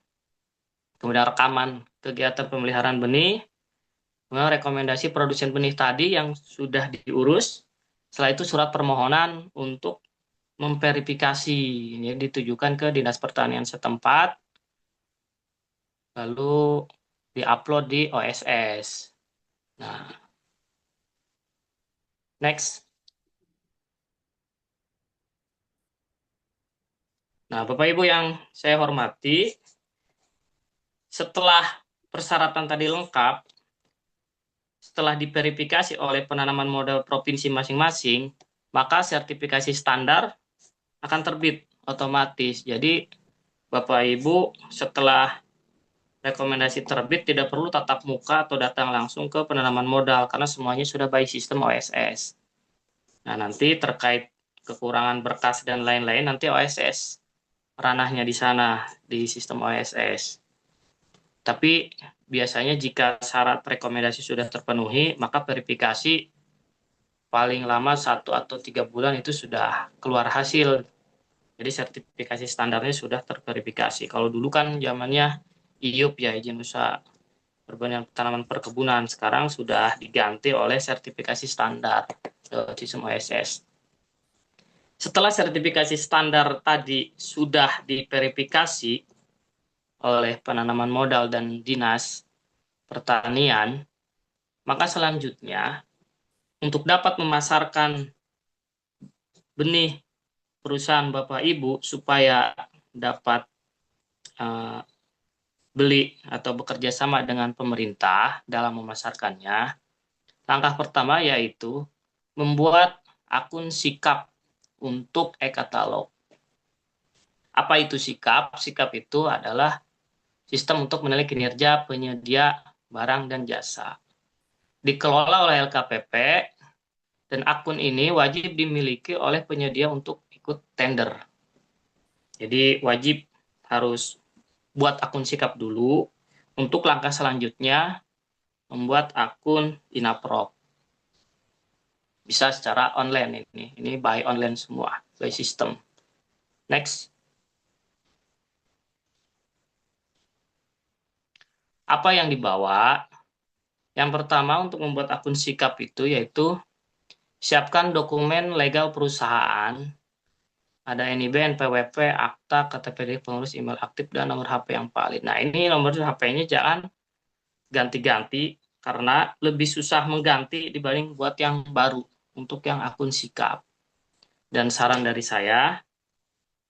[SPEAKER 3] kemudian rekaman kegiatan pemeliharaan benih, kemudian rekomendasi produsen benih tadi yang sudah diurus. Setelah itu surat permohonan untuk memverifikasi, ini ditujukan ke Dinas Pertanian setempat, lalu diupload di OSS. Nah, next. Nah, Bapak Ibu yang saya hormati, setelah persyaratan tadi lengkap, setelah diverifikasi oleh penanaman modal provinsi masing-masing, maka sertifikasi standar akan terbit otomatis. Jadi, Bapak Ibu setelah rekomendasi terbit tidak perlu tatap muka atau datang langsung ke penanaman modal karena semuanya sudah by sistem OSS. Nah, nanti terkait kekurangan berkas dan lain-lain nanti OSS ranahnya di sana di sistem OSS. Tapi biasanya jika syarat rekomendasi sudah terpenuhi, maka verifikasi paling lama 1 atau 3 bulan itu sudah keluar hasil. Jadi sertifikasi standarnya sudah terverifikasi. Kalau dulu kan zamannya IUP ya, izin usaha perbenihan tanaman perkebunan, sekarang sudah diganti oleh sertifikasi standar sistem OSS. Setelah sertifikasi standar tadi sudah diverifikasi oleh penanaman modal dan dinas pertanian, maka selanjutnya untuk dapat memasarkan benih perusahaan Bapak Ibu supaya dapat beli atau bekerja sama dengan pemerintah dalam memasarkannya, langkah pertama yaitu membuat akun sikap untuk e-katalog. Apa itu sikap? Sikap itu adalah sistem untuk menilai kinerja penyedia barang dan jasa. Dikelola oleh LKPP dan akun ini wajib dimiliki oleh penyedia untuk ikut tender. Jadi wajib harus buat akun sikap dulu. Untuk langkah selanjutnya membuat akun Inaprop. Bisa secara online ini. Ini by online semua, by system. Next. Apa yang dibawa? Yang pertama untuk membuat akun sikap itu yaitu siapkan dokumen legal perusahaan. Ada NIB, NPWP, akta, KTP pengurus, email aktif, dan nomor HP yang valid. Nah, ini nomor HP-nya jangan ganti-ganti karena lebih susah mengganti dibanding buat yang baru untuk yang akun sikap. Dan saran dari saya,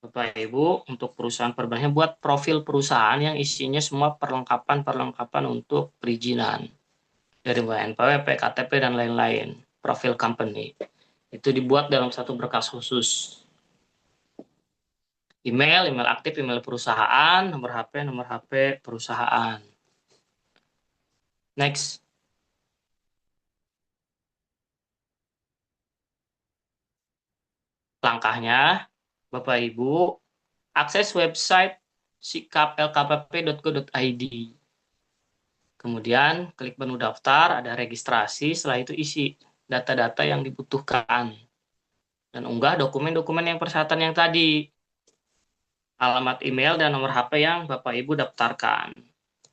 [SPEAKER 3] Bapak Ibu, untuk perusahaan perbanihan buat profil perusahaan yang isinya semua perlengkapan untuk perizinan. Dari mulai NPWP, KTP, dan lain-lain. Profil company. Itu dibuat dalam satu berkas khusus. Email aktif, email perusahaan, nomor HP perusahaan. Next. Langkahnya, Bapak Ibu akses website sikaplkpp.go.id. Kemudian klik menu daftar, ada registrasi, setelah itu isi data-data yang dibutuhkan. Dan unggah dokumen-dokumen yang persyaratan yang tadi. Alamat email dan nomor HP yang Bapak Ibu daftarkan.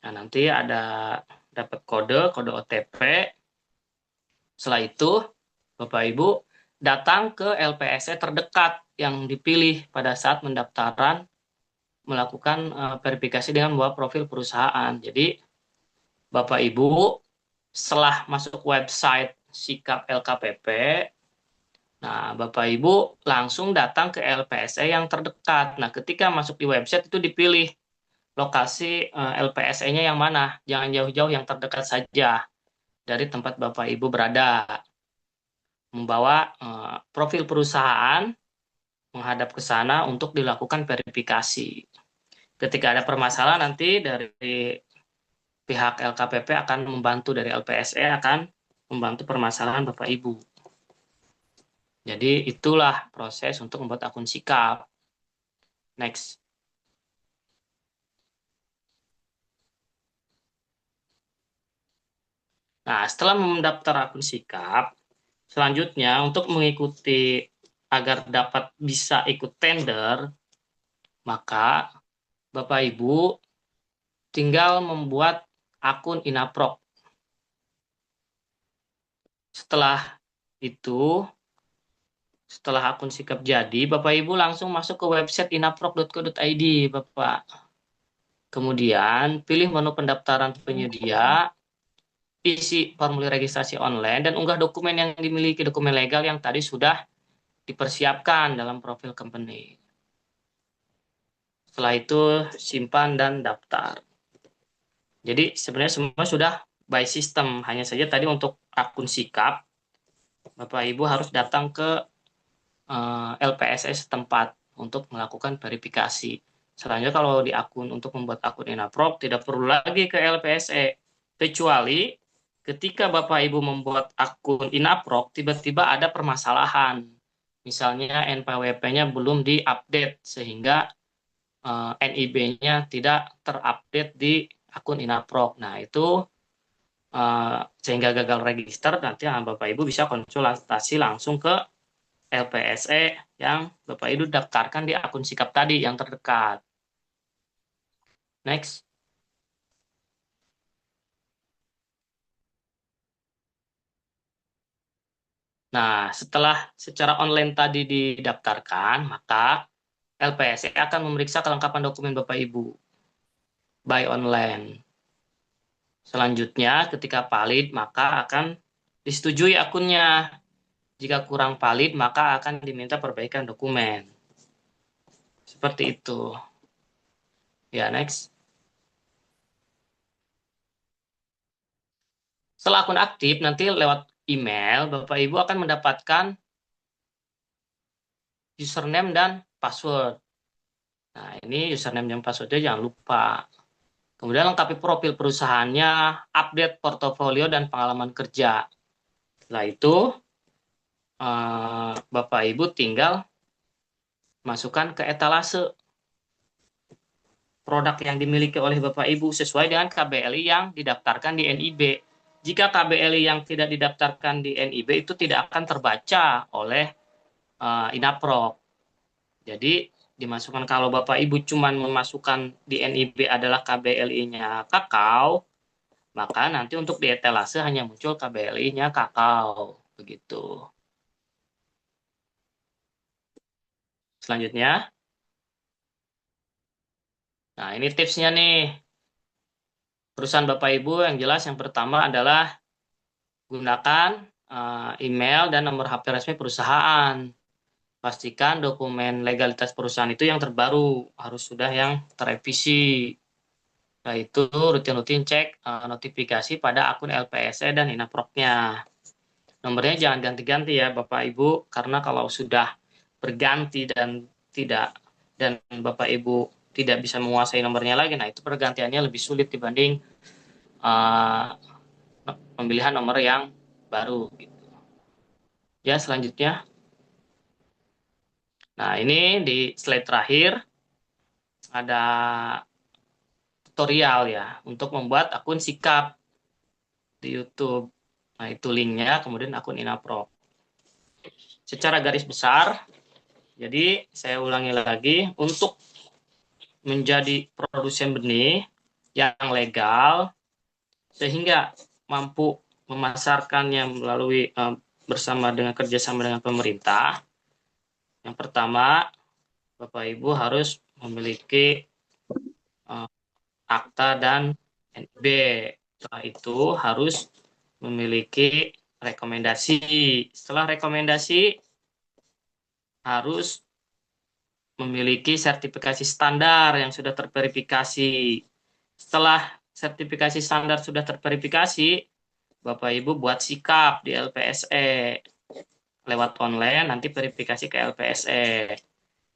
[SPEAKER 3] Nah, nanti ada dapat kode OTP. Setelah itu, Bapak Ibu datang ke LPSE terdekat yang dipilih pada saat mendaftaran melakukan verifikasi dengan membawa profil perusahaan. Jadi, Bapak Ibu setelah masuk website Sikap LKPP, nah Bapak Ibu langsung datang ke LPSE yang terdekat. Nah, ketika masuk di website itu dipilih lokasi LPSE-nya yang mana. Jangan jauh-jauh, yang terdekat saja dari tempat Bapak Ibu berada. Membawa profil perusahaan menghadap ke sana untuk dilakukan verifikasi. Ketika ada permasalahan nanti dari pihak LKPP akan membantu, dari LPSE akan membantu permasalahan Bapak Ibu. Jadi itulah proses untuk membuat akun Sikap. Next. Nah, setelah mendaftar akun Sikap, selanjutnya untuk mengikuti agar dapat bisa ikut tender, maka Bapak Ibu tinggal membuat akun Inaprok. Setelah itu, setelah akun Sikap jadi, Bapak Ibu langsung masuk ke website inaprok.co.id, Bapak. Kemudian pilih menu pendaftaran penyedia, isi formulir registrasi online, dan unggah dokumen yang dimiliki, dokumen legal yang tadi sudah dipersiapkan dalam profil company. Setelah itu simpan dan daftar. Jadi sebenarnya semua sudah by system, hanya saja tadi untuk akun Sikap, Bapak Ibu harus datang ke LPSS tempat untuk melakukan verifikasi. Selanjutnya kalau di akun, untuk membuat akun Inaprok tidak perlu lagi ke LPSE, kecuali ketika Bapak Ibu membuat akun Inaprok tiba-tiba ada permasalahan. Misalnya NPWP-nya belum diupdate sehingga NIB-nya tidak terupdate di akun Inaprok. Nah, itu sehingga gagal register, nanti Bapak Ibu bisa konsultasi langsung ke LPSE yang Bapak Ibu daftarkan di akun Sikap tadi yang terdekat. Next. Nah, setelah secara online tadi didaftarkan, maka LPSE akan memeriksa kelengkapan dokumen Bapak Ibu by online. Selanjutnya, ketika valid, maka akan disetujui akunnya. Jika kurang valid, maka akan diminta perbaikan dokumen. Seperti itu. Ya, next. Setelah akun aktif, nanti lewat email, Bapak Ibu akan mendapatkan username dan password. Nah, ini username dan passwordnya jangan lupa. Kemudian lengkapi profil perusahaannya, update portofolio dan pengalaman kerja. Setelah itu, Bapak Ibu tinggal masukkan ke etalase produk yang dimiliki oleh Bapak Ibu sesuai dengan KBLI yang didaftarkan di NIB. Jika KBLI yang tidak didaftarkan di NIB itu tidak akan terbaca oleh Inaprok. Jadi dimasukkan, kalau Bapak Ibu cuma memasukkan di NIB adalah KBLI-nya kakao, maka nanti untuk di etalase hanya muncul KBLI-nya kakao. Begitu. Selanjutnya, nah ini tipsnya nih. Perusahaan Bapak Ibu yang jelas yang pertama adalah gunakan email dan nomor HP resmi perusahaan. Pastikan dokumen legalitas perusahaan itu yang terbaru, harus sudah yang terrevisi. Nah, itu rutin-rutin cek notifikasi pada akun LPSE dan Inaproknya. Nomornya jangan ganti-ganti ya Bapak Ibu, karena kalau sudah berganti dan Bapak Ibu tidak bisa menguasai nomornya lagi, nah itu pergantiannya lebih sulit dibanding pemilihan nomor yang baru gitu. Ya, selanjutnya. Nah, ini di slide terakhir ada tutorial ya untuk membuat akun sikap di YouTube. Nah, itu linknya, kemudian akun Inaprok. Secara garis besar, jadi saya ulangi lagi, untuk menjadi produsen benih yang legal, sehingga mampu memasarkannya melalui bersama dengan kerjasama dengan pemerintah. Yang pertama, Bapak Ibu harus memiliki akta dan NIB. Setelah itu harus memiliki rekomendasi. Setelah rekomendasi harus memiliki sertifikasi standar yang sudah terverifikasi. Setelah sertifikasi standar sudah terverifikasi, Bapak Ibu buat sikap di LPSE. Lewat online nanti verifikasi ke LPSE.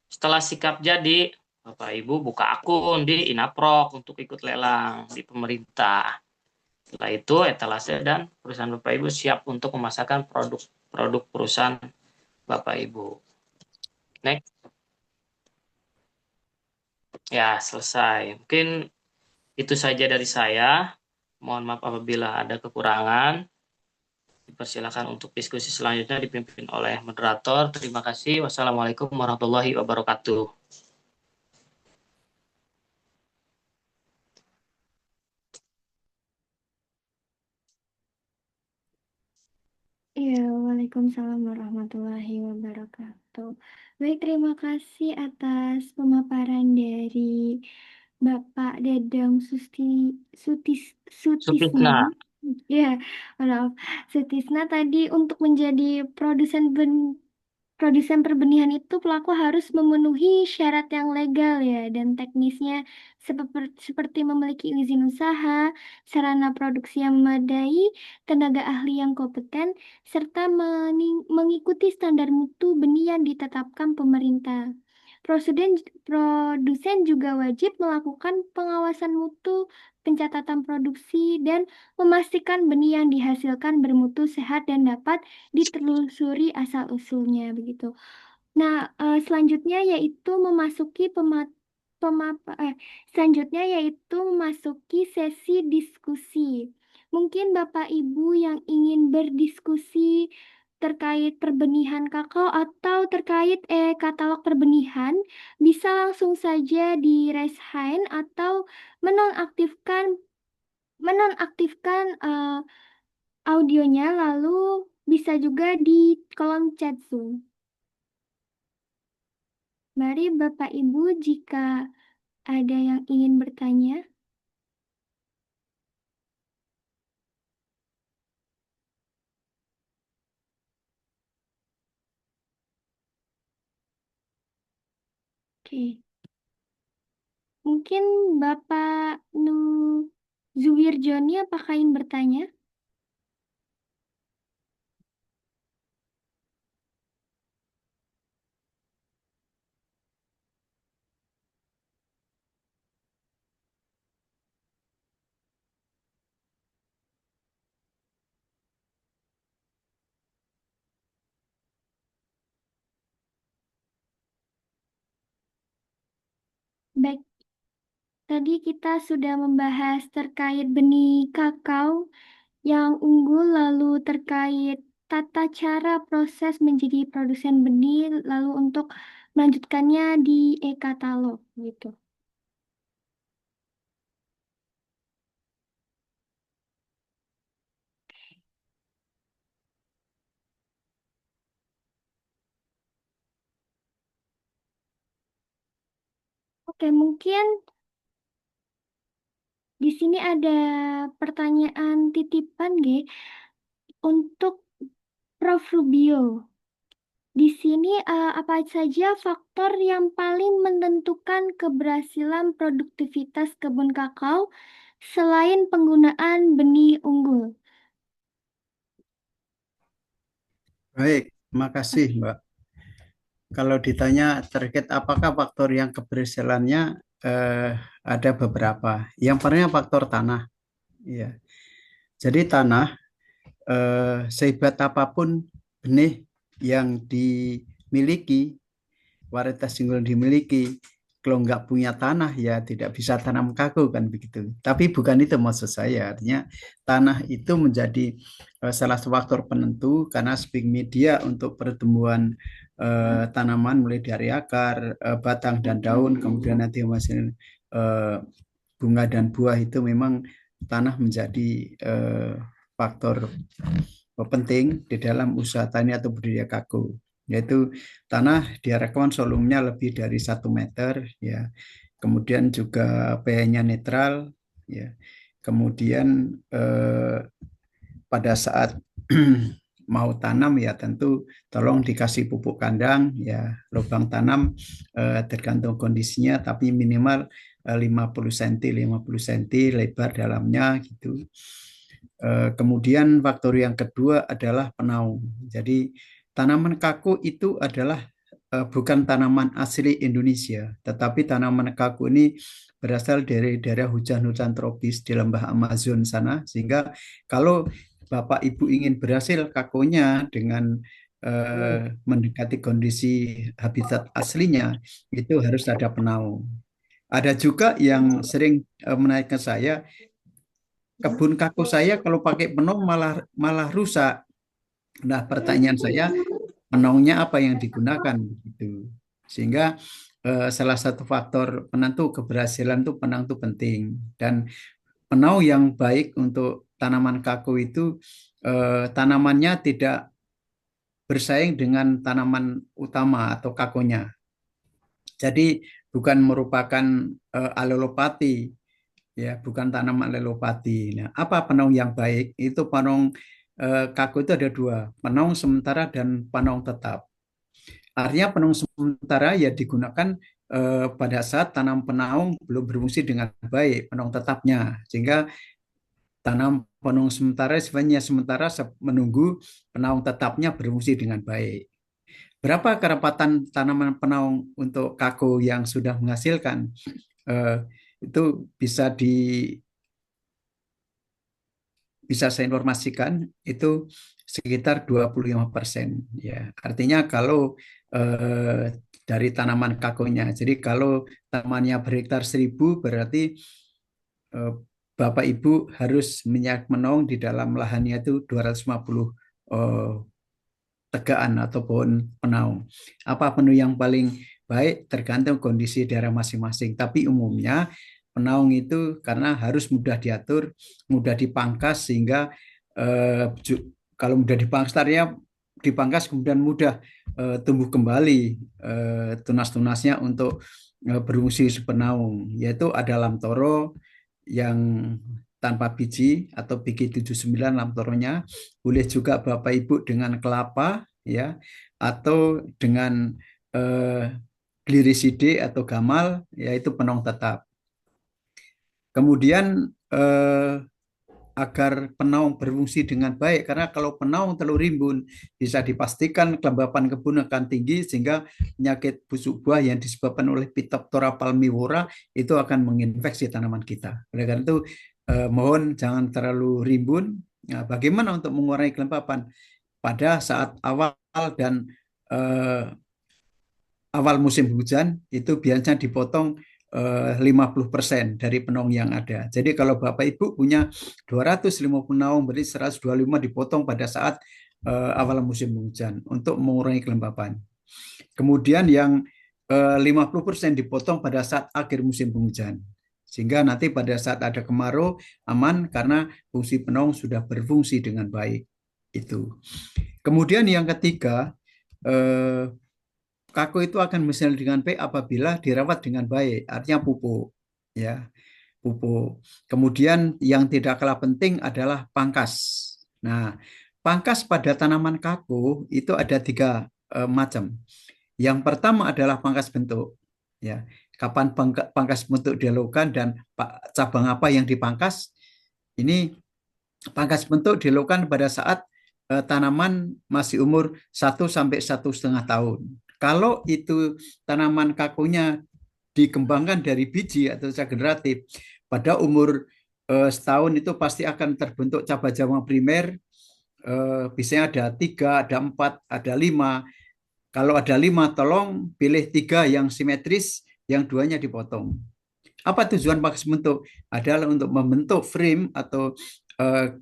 [SPEAKER 3] Setelah sikap jadi, Bapak Ibu buka akun di Inaprok untuk ikut lelang di pemerintah. Setelah itu etalase dan perusahaan Bapak Ibu siap untuk memasarkan produk perusahaan Bapak Ibu. Next. Ya, selesai. Mungkin itu saja dari saya. Mohon maaf apabila ada kekurangan. Dipersilakan untuk diskusi selanjutnya dipimpin oleh moderator. Terima kasih. Wassalamualaikum warahmatullahi wabarakatuh.
[SPEAKER 1] Iya, Waalaikumsalam warahmatullahi wabarakatuh. Baik, terima kasih atas pemaparan dari Bapak Dedang Sutisna.
[SPEAKER 3] Sutisna.
[SPEAKER 1] Ya, maaf. Sutisna tadi untuk menjadi produsen perbenihan itu pelaku harus memenuhi syarat yang legal ya dan teknisnya seperti memiliki izin usaha, sarana produksi yang memadai, tenaga ahli yang kompeten, serta mengikuti standar mutu benih yang ditetapkan pemerintah. Produsen, produsen juga wajib melakukan pengawasan mutu, pencatatan produksi, dan memastikan benih yang dihasilkan bermutu sehat dan dapat ditelusuri asal-usulnya begitu. Nah, selanjutnya yaitu selanjutnya yaitu memasuki sesi diskusi. Mungkin Bapak Ibu yang ingin berdiskusi terkait perbenihan kakao atau terkait katalog perbenihan bisa langsung saja di raise hand atau menonaktifkan menonaktifkan audionya lalu bisa juga di kolom chat Zoom. Mari Bapak Ibu jika ada yang ingin bertanya. Oke. Mungkin Bapak Zuwirjoni apakah ingin bertanya? Baik, tadi kita sudah membahas terkait benih kakao yang unggul, lalu terkait tata cara proses menjadi produsen benih, lalu untuk melanjutkannya di e-katalog gitu. Oke, mungkin di sini ada pertanyaan titipan, untuk Prof. Rubio. Di sini apa saja faktor yang paling menentukan keberhasilan produktivitas kebun kakao selain penggunaan benih unggul?
[SPEAKER 2] Baik, terima kasih Mbak. Kalau ditanya terkait apakah faktor yang keberhasilannya, ada beberapa. Yang pertama faktor tanah. Ya. Jadi tanah, sehebat apapun benih yang dimiliki, varietas unggul dimiliki. Kalau nggak punya tanah ya tidak bisa tanam kakao kan begitu. Tapi bukan itu maksud saya. Artinya tanah itu menjadi salah satu faktor penentu karena sebagai media untuk pertumbuhan tanaman mulai dari akar, batang dan daun, kemudian nanti hasil bunga dan buah itu memang tanah menjadi faktor penting di dalam usaha tani atau budidaya kakao, yaitu tanah diharapkan volumenya lebih dari 1 meter, ya. Kemudian juga pH-nya netral, ya. Kemudian pada saat mau tanam ya tentu tolong dikasih pupuk kandang, ya, lubang tanam tergantung kondisinya tapi minimal 50 cm lebar dalamnya gitu. Kemudian faktor yang kedua adalah penaung. Jadi tanaman kakao itu adalah bukan tanaman asli Indonesia, tetapi tanaman kakao ini berasal dari daerah hujan-hujan tropis di lembah Amazon sana, sehingga kalau Bapak Ibu ingin berhasil kakonya dengan mendekati kondisi habitat aslinya, itu harus ada penaung. Ada juga yang sering menaikkan saya, kebun kakao saya kalau pakai penaung malah malah rusak. Nah, pertanyaan saya, penaungnya apa yang digunakan gitu. Sehingga salah satu faktor penentu keberhasilan itu penaung itu penting, dan penaung yang baik untuk tanaman kakao itu tanamannya tidak bersaing dengan tanaman utama atau kakonya. Jadi bukan merupakan alelopati, ya, bukan tanaman alelopati. Nah, apa penaung yang baik? Itu penaung kakao itu ada dua, penaung sementara dan penaung tetap. Artinya penaung sementara ya digunakan pada saat tanam penaung belum berfungsi dengan baik, penaung tetapnya, sehingga tanam penaung sementara sifatnya sementara menunggu penaung tetapnya berfungsi dengan baik. Berapa kerapatan tanaman penaung untuk kakao yang sudah menghasilkan? Eh, itu bisa saya informasikan itu sekitar 25%, ya. Artinya kalau dari tanaman kakonya, jadi kalau tanamannya berhektar 1.000 berarti eh, Bapak Ibu harus minyak menaung di dalam lahannya itu 250 eh, tegaan atau pohon penaung. Apa penaung yang paling baik tergantung kondisi daerah masing-masing. Tapi umumnya penaung itu karena harus mudah diatur, mudah dipangkas sehingga kalau mudah dipangkas artinya dipangkas kemudian mudah tumbuh kembali tunas-tunasnya untuk berfungsi penaung, yaitu ada lamtoro yang tanpa biji atau biji 79 lamtoronya, boleh juga Bapak Ibu dengan kelapa, ya, atau dengan eh, gliriside atau gamal, yaitu penaung tetap. Kemudian agar penaung berfungsi dengan baik, karena kalau penaung terlalu rimbun bisa dipastikan kelembapan kebun akan tinggi sehingga penyakit busuk buah yang disebabkan oleh Phytophthora palmivora itu akan menginfeksi tanaman kita. Oleh karena itu mohon jangan terlalu rimbun. Nah, bagaimana untuk mengurangi kelembapan? Pada saat awal dan awal musim hujan itu biasanya dipotong 50% dari penaung yang ada. Jadi kalau Bapak Ibu punya 250 penaung, berarti 125 dipotong pada saat awal musim hujan untuk mengurangi kelembapan. Kemudian yang 50% dipotong pada saat akhir musim hujan. Sehingga nanti pada saat ada kemarau aman karena fungsi penaung sudah berfungsi dengan baik. Itu. Kemudian yang ketiga, kakao itu akan berhasil dengan baik apabila dirawat dengan baik, artinya pupuk, ya, pupuk. Kemudian yang tidak kalah penting adalah pangkas. Nah, pangkas pada tanaman kakao itu ada 3 macam. Yang pertama adalah pangkas bentuk, ya. Kapan pangkas bentuk dilakukan dan cabang apa yang dipangkas? Ini pangkas bentuk dilakukan pada saat tanaman masih umur 1 sampai 1,5 tahun. Kalau itu tanaman kakunya dikembangkan dari biji atau secara generatif, pada umur setahun itu pasti akan terbentuk cabang-cabang primer. Biasanya ada 3, ada 4, ada 5. Kalau ada 5, tolong pilih 3 yang simetris, yang 2-nya dipotong. Apa tujuan pangkas bentuk? Adalah untuk membentuk frame atau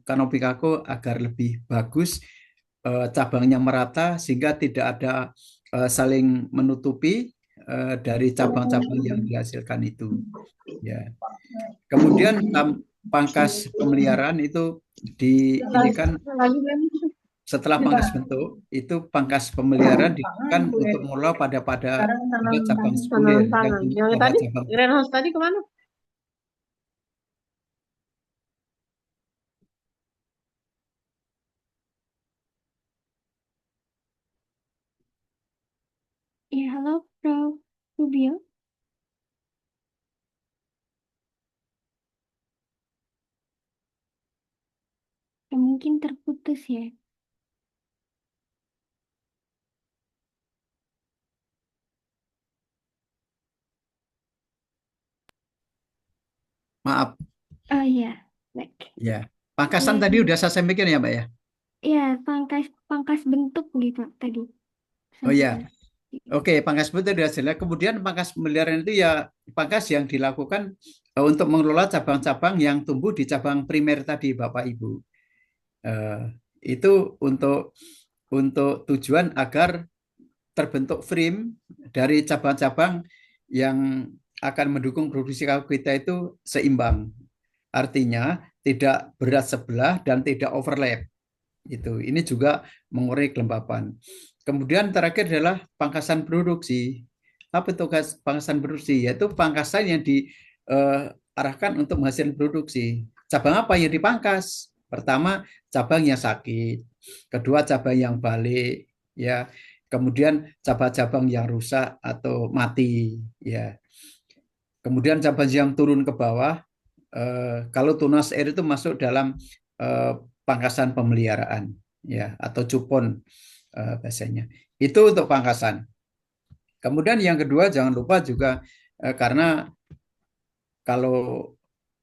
[SPEAKER 2] kanopi kako agar lebih bagus, cabangnya merata sehingga tidak ada saling menutupi dari cabang-cabang yang dihasilkan itu. Ya. Kemudian pangkas pemeliharaan itu ini kan setelah pangkas bentuk itu pangkas pemeliharaan digunakan untuk mula pada cabang sekunder yang pada cabang.
[SPEAKER 4] Greenhouse tadi kemana?
[SPEAKER 1] Ya, halo, Prof. Rubio. Ya, mungkin terputus ya.
[SPEAKER 2] Maaf.
[SPEAKER 1] Oh iya, baik.
[SPEAKER 2] Ya. Pangkasan
[SPEAKER 1] Ya,
[SPEAKER 2] tadi udah saya sampaikan ya, Mbak ya?
[SPEAKER 1] ya, pangkas bentuk gitu tadi.
[SPEAKER 2] Oh ya.
[SPEAKER 1] Sampaikan.
[SPEAKER 2] Oke, pangkas bentuk sudah jelas. Kemudian pangkas pemeliharaan itu ya pangkas yang dilakukan untuk mengelola cabang-cabang yang tumbuh di cabang primer tadi, Bapak Ibu. Eh, itu untuk tujuan agar terbentuk frame dari cabang-cabang yang akan mendukung produksi kakao kita itu seimbang. Artinya tidak berat sebelah dan tidak overlap. Ini juga mengurangi kelembapan. Kemudian terakhir adalah pangkasan produksi. Apa itu pangkasan produksi? Yaitu pangkasan yang diarahkan untuk menghasilkan produksi. Cabang apa yang dipangkas? Pertama, cabang yang sakit. Kedua, cabang yang balik. Ya. Kemudian cabang-cabang yang rusak atau mati. Ya. Kemudian cabang yang turun ke bawah. Kalau tunas air itu masuk dalam pangkasan pemeliharaan, ya, atau cupon bahasanya. Itu untuk pangkasan. Kemudian yang kedua jangan lupa juga karena kalau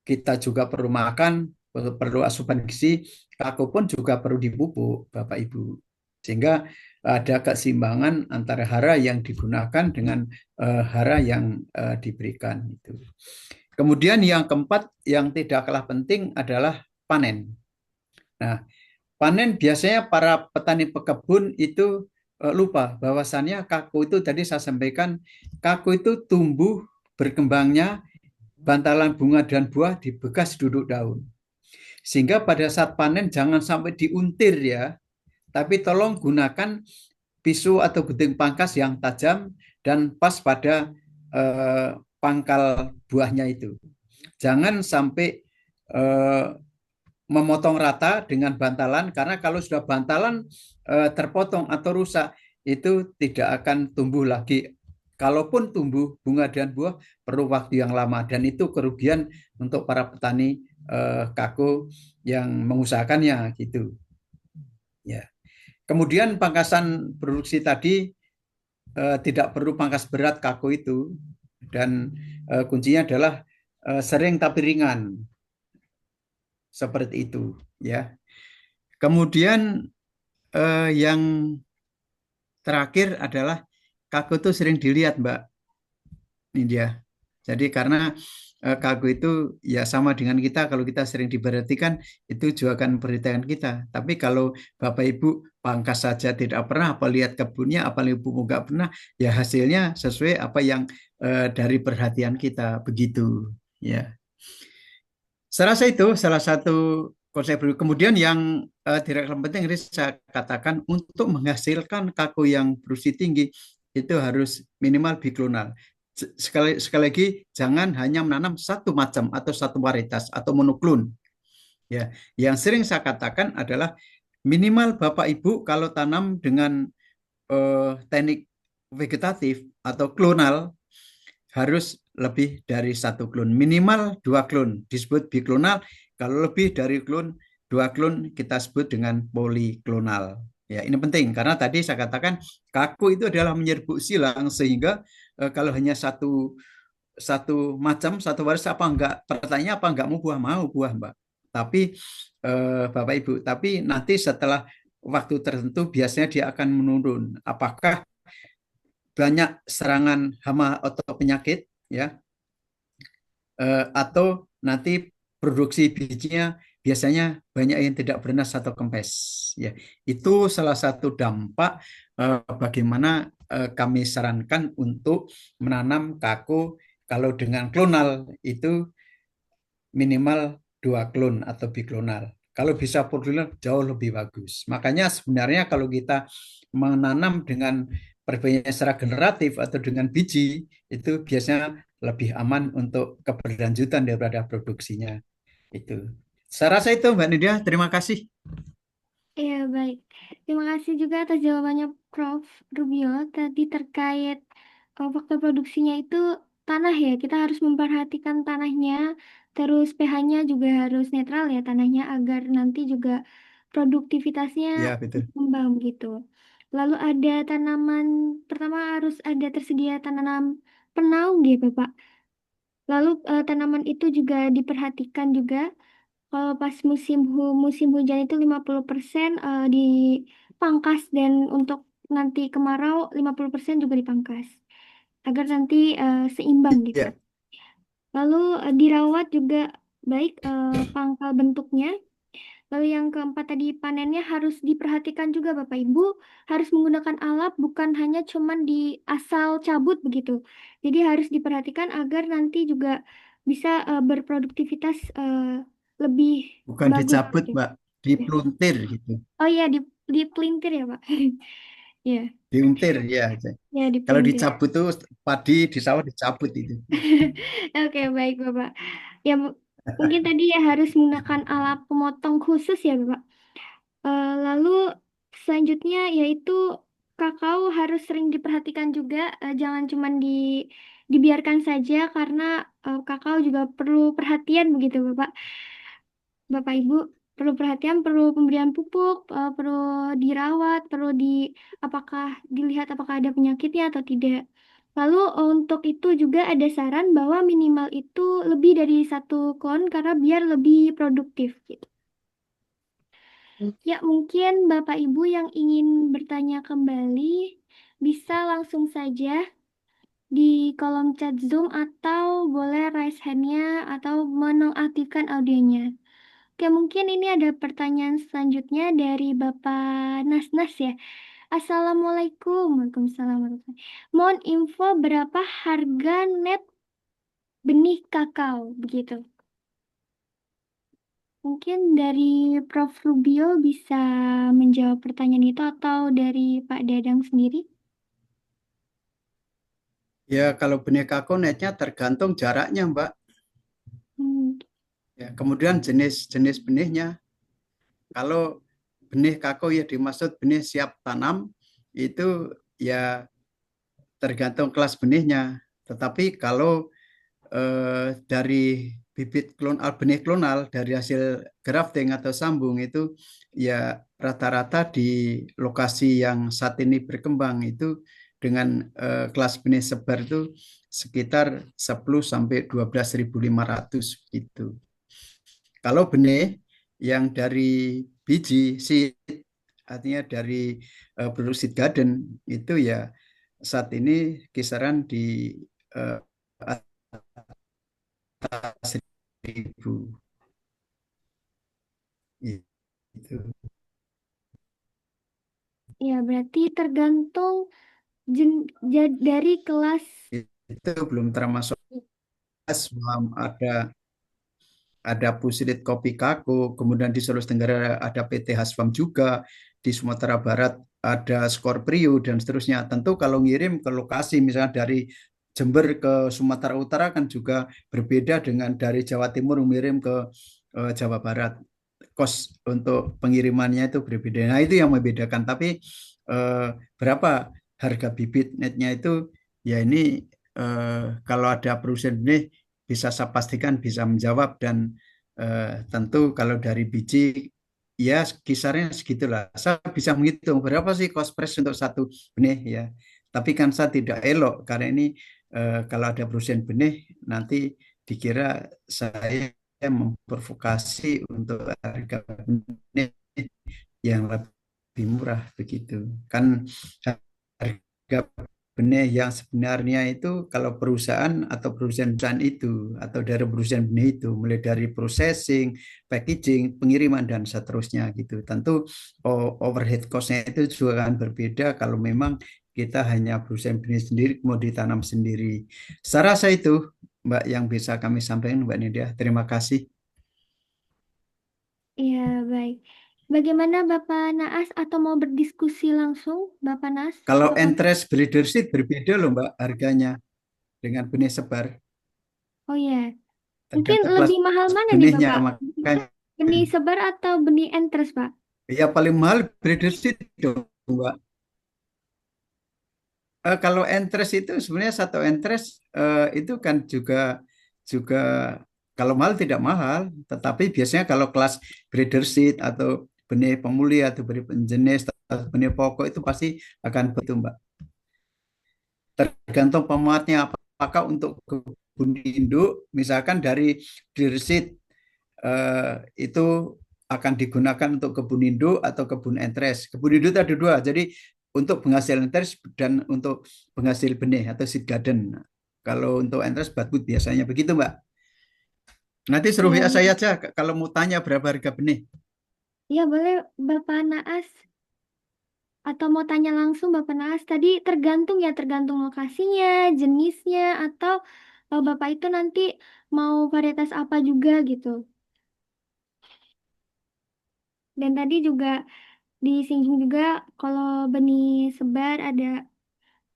[SPEAKER 2] kita juga perlu makan, perlu asupan gizi, kakao pun juga perlu dipupuk, Bapak Ibu. Sehingga ada keseimbangan antara hara yang digunakan dengan hara yang diberikan itu. Kemudian yang keempat yang tidak kalah penting adalah panen. Nah, panen biasanya para petani pekebun itu lupa bahwasannya kakao itu tadi saya sampaikan, kakao itu tumbuh berkembangnya bantalan bunga dan buah di bekas duduk daun. Sehingga pada saat panen jangan sampai diuntir ya, tapi tolong gunakan pisau atau gunting pangkas yang tajam dan pas pada pangkal buahnya itu. Jangan sampai memotong rata dengan bantalan, karena kalau sudah bantalan terpotong atau rusak, itu tidak akan tumbuh lagi. Kalaupun tumbuh bunga dan buah perlu waktu yang lama, dan itu kerugian untuk para petani kakao yang mengusahakannya gitu. Ya. Kemudian pangkasan produksi tadi tidak perlu pangkas berat kakao itu, dan kuncinya adalah sering tapi ringan. Seperti itu ya. Kemudian yang terakhir adalah kakao itu sering dilihat, Mbak Nindya. Jadi karena kakao itu ya sama dengan kita, kalau kita sering diperhatikan itu juga akan memperhatikan kita. Tapi kalau Bapak Ibu pangkas saja tidak pernah, apa lihat kebunnya, apa ibu nggak pernah, ya hasilnya sesuai apa yang dari perhatian kita begitu ya. Saya rasa itu salah satu konsep. Kemudian yang tidak kalah penting ini saya katakan, untuk menghasilkan kakao yang produksi tinggi itu harus minimal biklonal. Sekali lagi, jangan hanya menanam satu macam atau satu varietas atau monoklon. Ya, yang sering saya katakan adalah minimal Bapak Ibu kalau tanam dengan teknik vegetatif atau klonal harus lebih dari satu klon, minimal 2 klon disebut biklonal. Kalau lebih dari klon, 2 klon kita sebut dengan poliklonal. Ya, ini penting karena tadi saya katakan kakao itu adalah menyerbuk silang, sehingga kalau hanya satu macam, satu waris, apa enggak, pertanyaannya apa enggak mau buah, mau buah, Mbak. Tapi Bapak Ibu, tapi nanti setelah waktu tertentu biasanya dia akan menurun. Apakah banyak serangan hama atau penyakit ya, atau nanti produksi bijinya biasanya banyak yang tidak beranas atau kempes ya. Itu salah satu dampak bagaimana kami sarankan untuk menanam kako kalau dengan klonal itu minimal 2 klon atau biklonal. Kalau bisa poliklonal jauh lebih bagus. Makanya sebenarnya kalau kita menanam dengan perbanyak secara generatif atau dengan biji itu biasanya lebih aman untuk keberlanjutan daripada produksinya itu. Saya rasa itu Mbak Nidia, terima kasih.
[SPEAKER 1] Iya, baik. Terima kasih juga atas jawabannya Prof. Rubio tadi terkait faktor produksinya itu tanah ya. Kita harus memperhatikan tanahnya, terus pH-nya juga harus netral ya tanahnya agar nanti juga produktivitasnya
[SPEAKER 2] Ya, betul.
[SPEAKER 1] berkembang gitu. Lalu ada tanaman, pertama harus ada tersedia tanaman penaung ya Bapak. Lalu tanaman itu juga diperhatikan juga kalau pas musim hujan itu 50% dipangkas dan untuk nanti kemarau 50% juga dipangkas agar nanti seimbang gitu.
[SPEAKER 2] Ya,
[SPEAKER 1] Lalu dirawat juga baik pangkal bentuknya. Lalu yang keempat tadi panennya harus diperhatikan juga Bapak Ibu harus menggunakan alat bukan hanya cuman di asal cabut begitu. Jadi harus diperhatikan agar nanti juga bisa berproduktivitas lebih
[SPEAKER 2] bukan
[SPEAKER 1] bagus
[SPEAKER 2] dicabut,
[SPEAKER 1] gitu.
[SPEAKER 2] Mbak,
[SPEAKER 1] Ya.
[SPEAKER 2] dipluntir gitu.
[SPEAKER 1] Oh iya di pelintir ya Pak. Ya,
[SPEAKER 2] Diuntir ya.
[SPEAKER 1] ya di
[SPEAKER 2] Kalau
[SPEAKER 1] pelintir.
[SPEAKER 2] dicabut tuh padi di sawah dicabut itu.
[SPEAKER 1] Oke baik Bapak. Ya mungkin tadi ya harus menggunakan alat pemotong khusus ya Bapak. Lalu selanjutnya yaitu kakao harus sering diperhatikan juga, jangan cuma dibiarkan saja karena kakao juga perlu perhatian begitu Bapak. Bapak Ibu perlu perhatian, perlu pemberian pupuk, perlu dirawat, perlu apakah dilihat apakah ada penyakitnya atau tidak. Lalu untuk itu juga ada saran bahwa minimal itu lebih dari 1 klon karena biar lebih produktif gitu. Ya, mungkin Bapak Ibu yang ingin bertanya kembali bisa langsung saja di kolom chat Zoom atau boleh raise hand-nya atau menonaktifkan audionya. Oke, mungkin ini ada pertanyaan selanjutnya dari Bapak Nasnas ya. Assalamualaikum. Waalaikumsalam warahmatullahi wabarakatuh. Mohon info berapa harga net benih kakao begitu. Mungkin dari Prof. Rubio bisa menjawab pertanyaan itu atau dari Pak Dadang sendiri?
[SPEAKER 2] Ya, kalau benih kakao netnya tergantung jaraknya, Mbak.
[SPEAKER 1] Hmm,
[SPEAKER 2] Ya, kemudian jenis-jenis benihnya. Kalau benih kakao ya dimaksud benih siap tanam, itu ya tergantung kelas benihnya. Tetapi kalau dari bibit benih klonal dari hasil grafting atau sambung itu ya rata-rata di lokasi yang saat ini berkembang itu dengan kelas benih sebar itu sekitar 10 sampai 12.500 gitu. Kalau benih yang dari biji seed artinya dari produksi garden itu ya saat ini kisaran di eh, 1.000 itu.
[SPEAKER 1] ya berarti tergantung dari kelas.
[SPEAKER 2] Itu belum termasuk ada Pusilit Kopi Kako, kemudian di Sulawesi Tenggara ada PT Hasfam juga, di Sumatera Barat ada Scorpio dan seterusnya. Tentu kalau ngirim ke lokasi misalnya dari Jember ke Sumatera Utara kan juga berbeda dengan dari Jawa Timur mengirim ke Jawa Barat. Kos untuk pengirimannya itu berbeda. Nah, itu yang membedakan. Tapi berapa harga bibit netnya itu ya ini kalau ada perusahaan benih bisa saya pastikan bisa menjawab dan tentu kalau dari biji ya kisarnya segitulah. Saya bisa menghitung berapa sih cost price untuk satu benih ya. Tapi kan saya tidak elok karena ini kalau ada perusahaan benih nanti dikira saya memprovokasi untuk harga benih yang lebih murah begitu. Kan harga benih yang sebenarnya itu kalau perusahaan atau perusahaan-perusahaan itu atau dari perusahaan benih itu mulai dari processing, packaging, pengiriman dan seterusnya gitu. Tentu overhead cost-nya itu juga akan berbeda kalau memang kita hanya perusahaan benih sendiri mau ditanam sendiri. Saya rasa itu Mbak yang bisa kami sampaikan Mbak Nidia. Terima kasih.
[SPEAKER 1] Iya, baik. Bagaimana Bapak Naas atau mau berdiskusi langsung Bapak Naas
[SPEAKER 2] Kalau
[SPEAKER 1] atau kami?
[SPEAKER 2] interest breeder seed berbeda loh Mbak harganya dengan benih sebar.
[SPEAKER 1] Oh ya, mungkin
[SPEAKER 2] Tergantung kelas
[SPEAKER 1] lebih mahal mana nih
[SPEAKER 2] benihnya
[SPEAKER 1] Bapak?
[SPEAKER 2] makanya.
[SPEAKER 1] Benih sebar atau benih entres, Pak?
[SPEAKER 2] Ya paling mahal breeder seed dong Mbak. Kalau entres itu sebenarnya satu entres itu kan juga juga kalau mahal tidak mahal, tetapi biasanya kalau kelas breeder seed atau benih pemulih atau benih penjenis atau benih pokok itu pasti akan betul Mbak. Tergantung pemuatnya apakah untuk kebun induk misalkan dari breeder seed itu akan digunakan untuk kebun induk atau kebun entres. Kebun induk itu ada dua, jadi untuk penghasil entres dan untuk penghasil benih atau seed garden. Kalau untuk entres batwood biasanya begitu, Mbak. Nanti suruh
[SPEAKER 1] Oh,
[SPEAKER 2] WA saya aja kalau mau tanya berapa harga benih.
[SPEAKER 1] iya boleh Bapak Naas atau mau tanya langsung Bapak Naas. Tadi tergantung ya, tergantung lokasinya, jenisnya, atau Bapak itu nanti mau varietas apa juga gitu. Dan tadi juga disinggung juga kalau benih sebar ada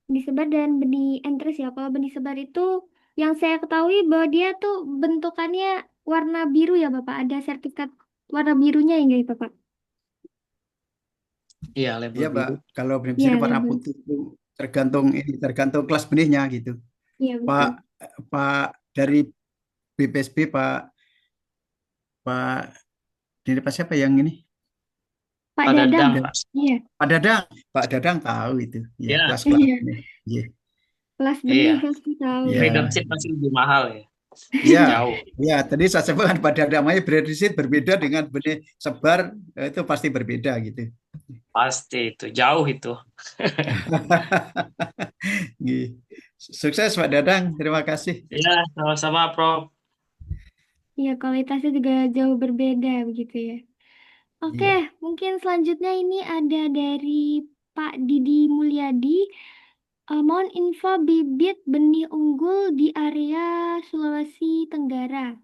[SPEAKER 1] benih sebar dan benih entres ya. Kalau benih sebar itu yang saya ketahui bahwa dia tuh bentukannya warna biru ya Bapak. Ada sertifikat warna birunya ya nggak ya Bapak?
[SPEAKER 3] Iya, label
[SPEAKER 2] Iya, Mbak.
[SPEAKER 3] biru.
[SPEAKER 2] Kalau benih
[SPEAKER 1] Iya
[SPEAKER 2] sini warna
[SPEAKER 1] label.
[SPEAKER 2] putih itu tergantung kelas benihnya gitu.
[SPEAKER 1] Iya
[SPEAKER 2] Pak
[SPEAKER 1] betul.
[SPEAKER 2] Pak dari BPSB Pak dari Pak siapa yang ini?
[SPEAKER 1] Pak
[SPEAKER 3] Pak
[SPEAKER 1] Dadang.
[SPEAKER 3] Dadang,
[SPEAKER 2] Dan
[SPEAKER 3] Pak.
[SPEAKER 1] Iya.
[SPEAKER 2] Pak Dadang, Pak Dadang tahu itu. Ya,
[SPEAKER 3] Iya,
[SPEAKER 2] kelas-kelas
[SPEAKER 1] Iya.
[SPEAKER 2] benih. Iya.
[SPEAKER 1] Kelas benih
[SPEAKER 3] iya.
[SPEAKER 1] pasti tahu.
[SPEAKER 3] Freedom
[SPEAKER 2] Ya,
[SPEAKER 3] seat masih lebih mahal ya.
[SPEAKER 2] ya,
[SPEAKER 3] Jauh.
[SPEAKER 2] ya. Tadi saya sebutkan pada namanya beredisit berbeda dengan benih sebar itu pasti berbeda gitu.
[SPEAKER 3] Pasti itu, jauh itu.
[SPEAKER 2] Gitu. Sukses Pak Dadang, terima kasih.
[SPEAKER 3] Iya, sama-sama, Prof.
[SPEAKER 1] Iya kualitasnya juga jauh berbeda begitu ya. Oke,
[SPEAKER 2] Iya,
[SPEAKER 1] mungkin selanjutnya ini ada dari Pak Didi Mulyadi. Mohon info bibit benih unggul di area Sulawesi Tenggara.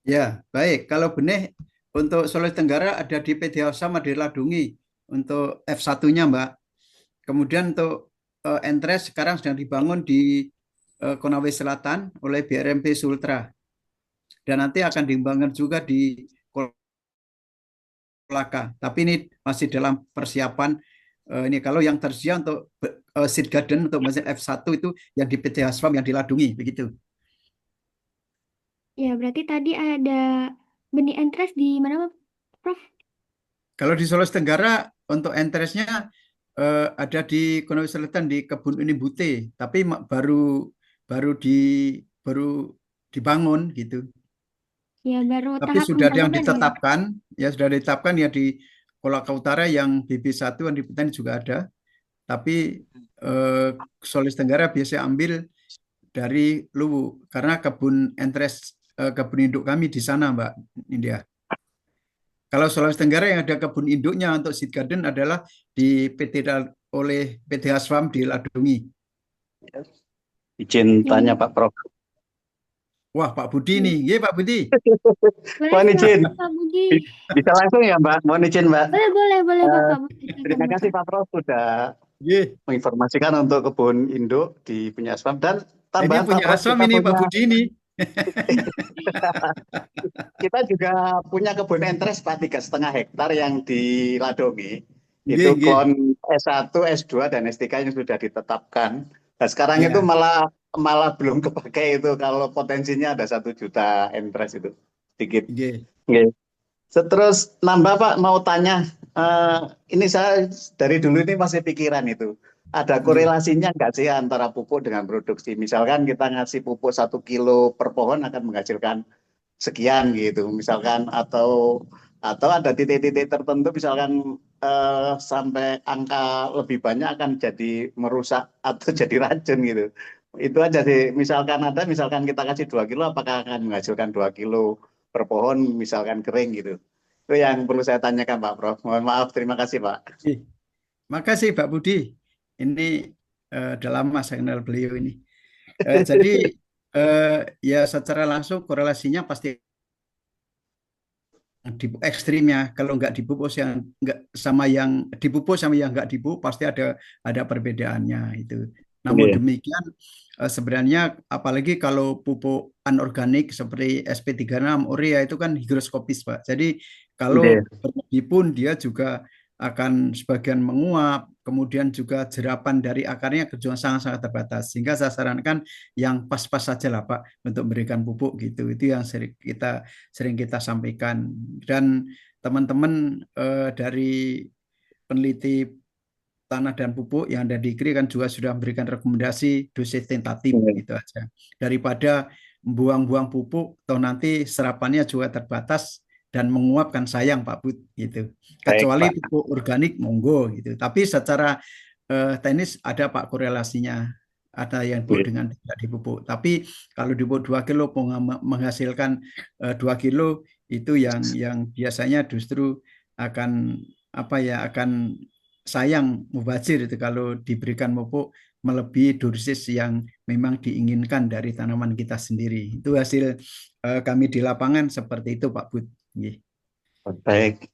[SPEAKER 2] ya, baik. Kalau benih untuk Sulawesi Tenggara ada di PD sama di Ladungi untuk F1-nya, Mbak. Kemudian untuk Entres sekarang sedang dibangun di Konawe Selatan oleh BRMP Sultra. Dan nanti akan dibangun juga di Kolaka. Tapi ini masih dalam persiapan. Ini kalau yang tersedia untuk seed garden untuk mesin F1 itu yang di PT Hasfam yang diladungi begitu.
[SPEAKER 1] Ya, berarti tadi ada benih entres di mana, Prof?
[SPEAKER 2] Kalau di Sulawesi Tenggara untuk entresnya ada di Konawe Selatan di Kebun Unibute, tapi baru baru di baru dibangun gitu.
[SPEAKER 1] Ya, baru
[SPEAKER 2] Tapi
[SPEAKER 1] tahap
[SPEAKER 2] sudah ada yang
[SPEAKER 1] pembangunan ya.
[SPEAKER 2] ditetapkan, ya sudah ditetapkan ya di Kolaka Utara yang BB1 yang di Petani juga ada. Tapi eh, Sulawesi Tenggara biasa ambil dari Luwu karena kebun entres kebun induk kami di sana Mbak India. Kalau Sulawesi Tenggara yang ada kebun induknya untuk seed garden adalah di oleh PT Hasfam di Ladungi.
[SPEAKER 4] Izin tanya
[SPEAKER 1] Jadi,
[SPEAKER 4] Pak Prof.
[SPEAKER 2] Wah Pak Budi nih, iya Pak Budi.
[SPEAKER 1] boleh
[SPEAKER 4] Mohon izin.
[SPEAKER 1] Pak Budi.
[SPEAKER 4] Bisa langsung ya Mbak? Mohon izin Mbak.
[SPEAKER 1] Boleh
[SPEAKER 4] Eh,
[SPEAKER 1] Bapak. Boleh, silakan
[SPEAKER 4] terima kasih
[SPEAKER 1] Bapak.
[SPEAKER 4] Pak Prof sudah
[SPEAKER 2] Iya,
[SPEAKER 4] menginformasikan untuk kebun induk di punya Asfam dan
[SPEAKER 2] ini
[SPEAKER 4] tambahan Pak
[SPEAKER 2] punya
[SPEAKER 4] Prof
[SPEAKER 2] Hasfam
[SPEAKER 4] kita
[SPEAKER 2] ini Pak
[SPEAKER 4] punya
[SPEAKER 2] Budi ini.
[SPEAKER 4] kita juga punya kebun entres Pak 3,5 hektar yang di Ladongi.
[SPEAKER 2] Iya,
[SPEAKER 4] Itu
[SPEAKER 2] iya.
[SPEAKER 4] klon S1, S2 dan S3 yang sudah ditetapkan. Nah, sekarang itu
[SPEAKER 2] Ya,
[SPEAKER 4] malah belum kepakai itu kalau potensinya ada 1 juta entres itu sedikit.
[SPEAKER 2] iya.
[SPEAKER 4] Oke. Terus nambah Pak mau tanya, ini saya dari dulu ini masih pikiran itu. Ada
[SPEAKER 2] Iya.
[SPEAKER 4] korelasinya nggak sih antara pupuk dengan produksi? Misalkan kita ngasih pupuk 1 kilo per pohon akan menghasilkan sekian gitu, misalkan atau ada titik-titik tertentu, misalkan sampai angka lebih banyak akan jadi merusak atau jadi racun gitu. Itu aja sih. Misalkan kita kasih 2 kilo, apakah akan menghasilkan 2 kilo per pohon misalkan kering gitu. Itu yang perlu saya tanyakan Pak Prof. Mohon maaf, terima kasih Pak.
[SPEAKER 2] Makasih Pak Budi. Ini udah lama saya kenal beliau ini. Jadi ya secara langsung korelasinya pasti di ekstrimnya. Kalau nggak dipupuk yang nggak sama yang dipupuk sama yang nggak dipupuk pasti ada perbedaannya itu. Namun
[SPEAKER 4] Oke,
[SPEAKER 2] demikian sebenarnya apalagi kalau pupuk anorganik seperti SP36 urea itu kan higroskopis Pak. Jadi
[SPEAKER 4] oke,
[SPEAKER 2] kalau berlebih pun dia juga akan sebagian menguap, kemudian juga jerapan dari akarnya juga sangat-sangat terbatas. Sehingga saya sarankan yang pas-pas saja lah Pak untuk memberikan pupuk gitu. Itu yang sering kita sampaikan. Dan teman-teman dari peneliti tanah dan pupuk yang ada di IGRI kan juga sudah memberikan rekomendasi dosis tentatif
[SPEAKER 4] oke.
[SPEAKER 2] gitu aja. Daripada buang-buang pupuk atau nanti serapannya juga terbatas dan menguapkan sayang Pak Bud gitu.
[SPEAKER 4] Baik
[SPEAKER 2] Kecuali
[SPEAKER 4] Pak.
[SPEAKER 2] pupuk organik monggo gitu. Tapi secara teknis ada Pak korelasinya. Ada yang disebut
[SPEAKER 4] Oke.
[SPEAKER 2] dengan tidak dipupuk. Tapi kalau dipupuk 2 kilo menghasilkan 2 kilo itu yang biasanya justru akan apa ya akan sayang mubazir itu kalau diberikan pupuk melebihi dosis yang memang diinginkan dari tanaman kita sendiri. Itu hasil kami di lapangan seperti itu Pak Bud. Nggih.
[SPEAKER 4] Baik.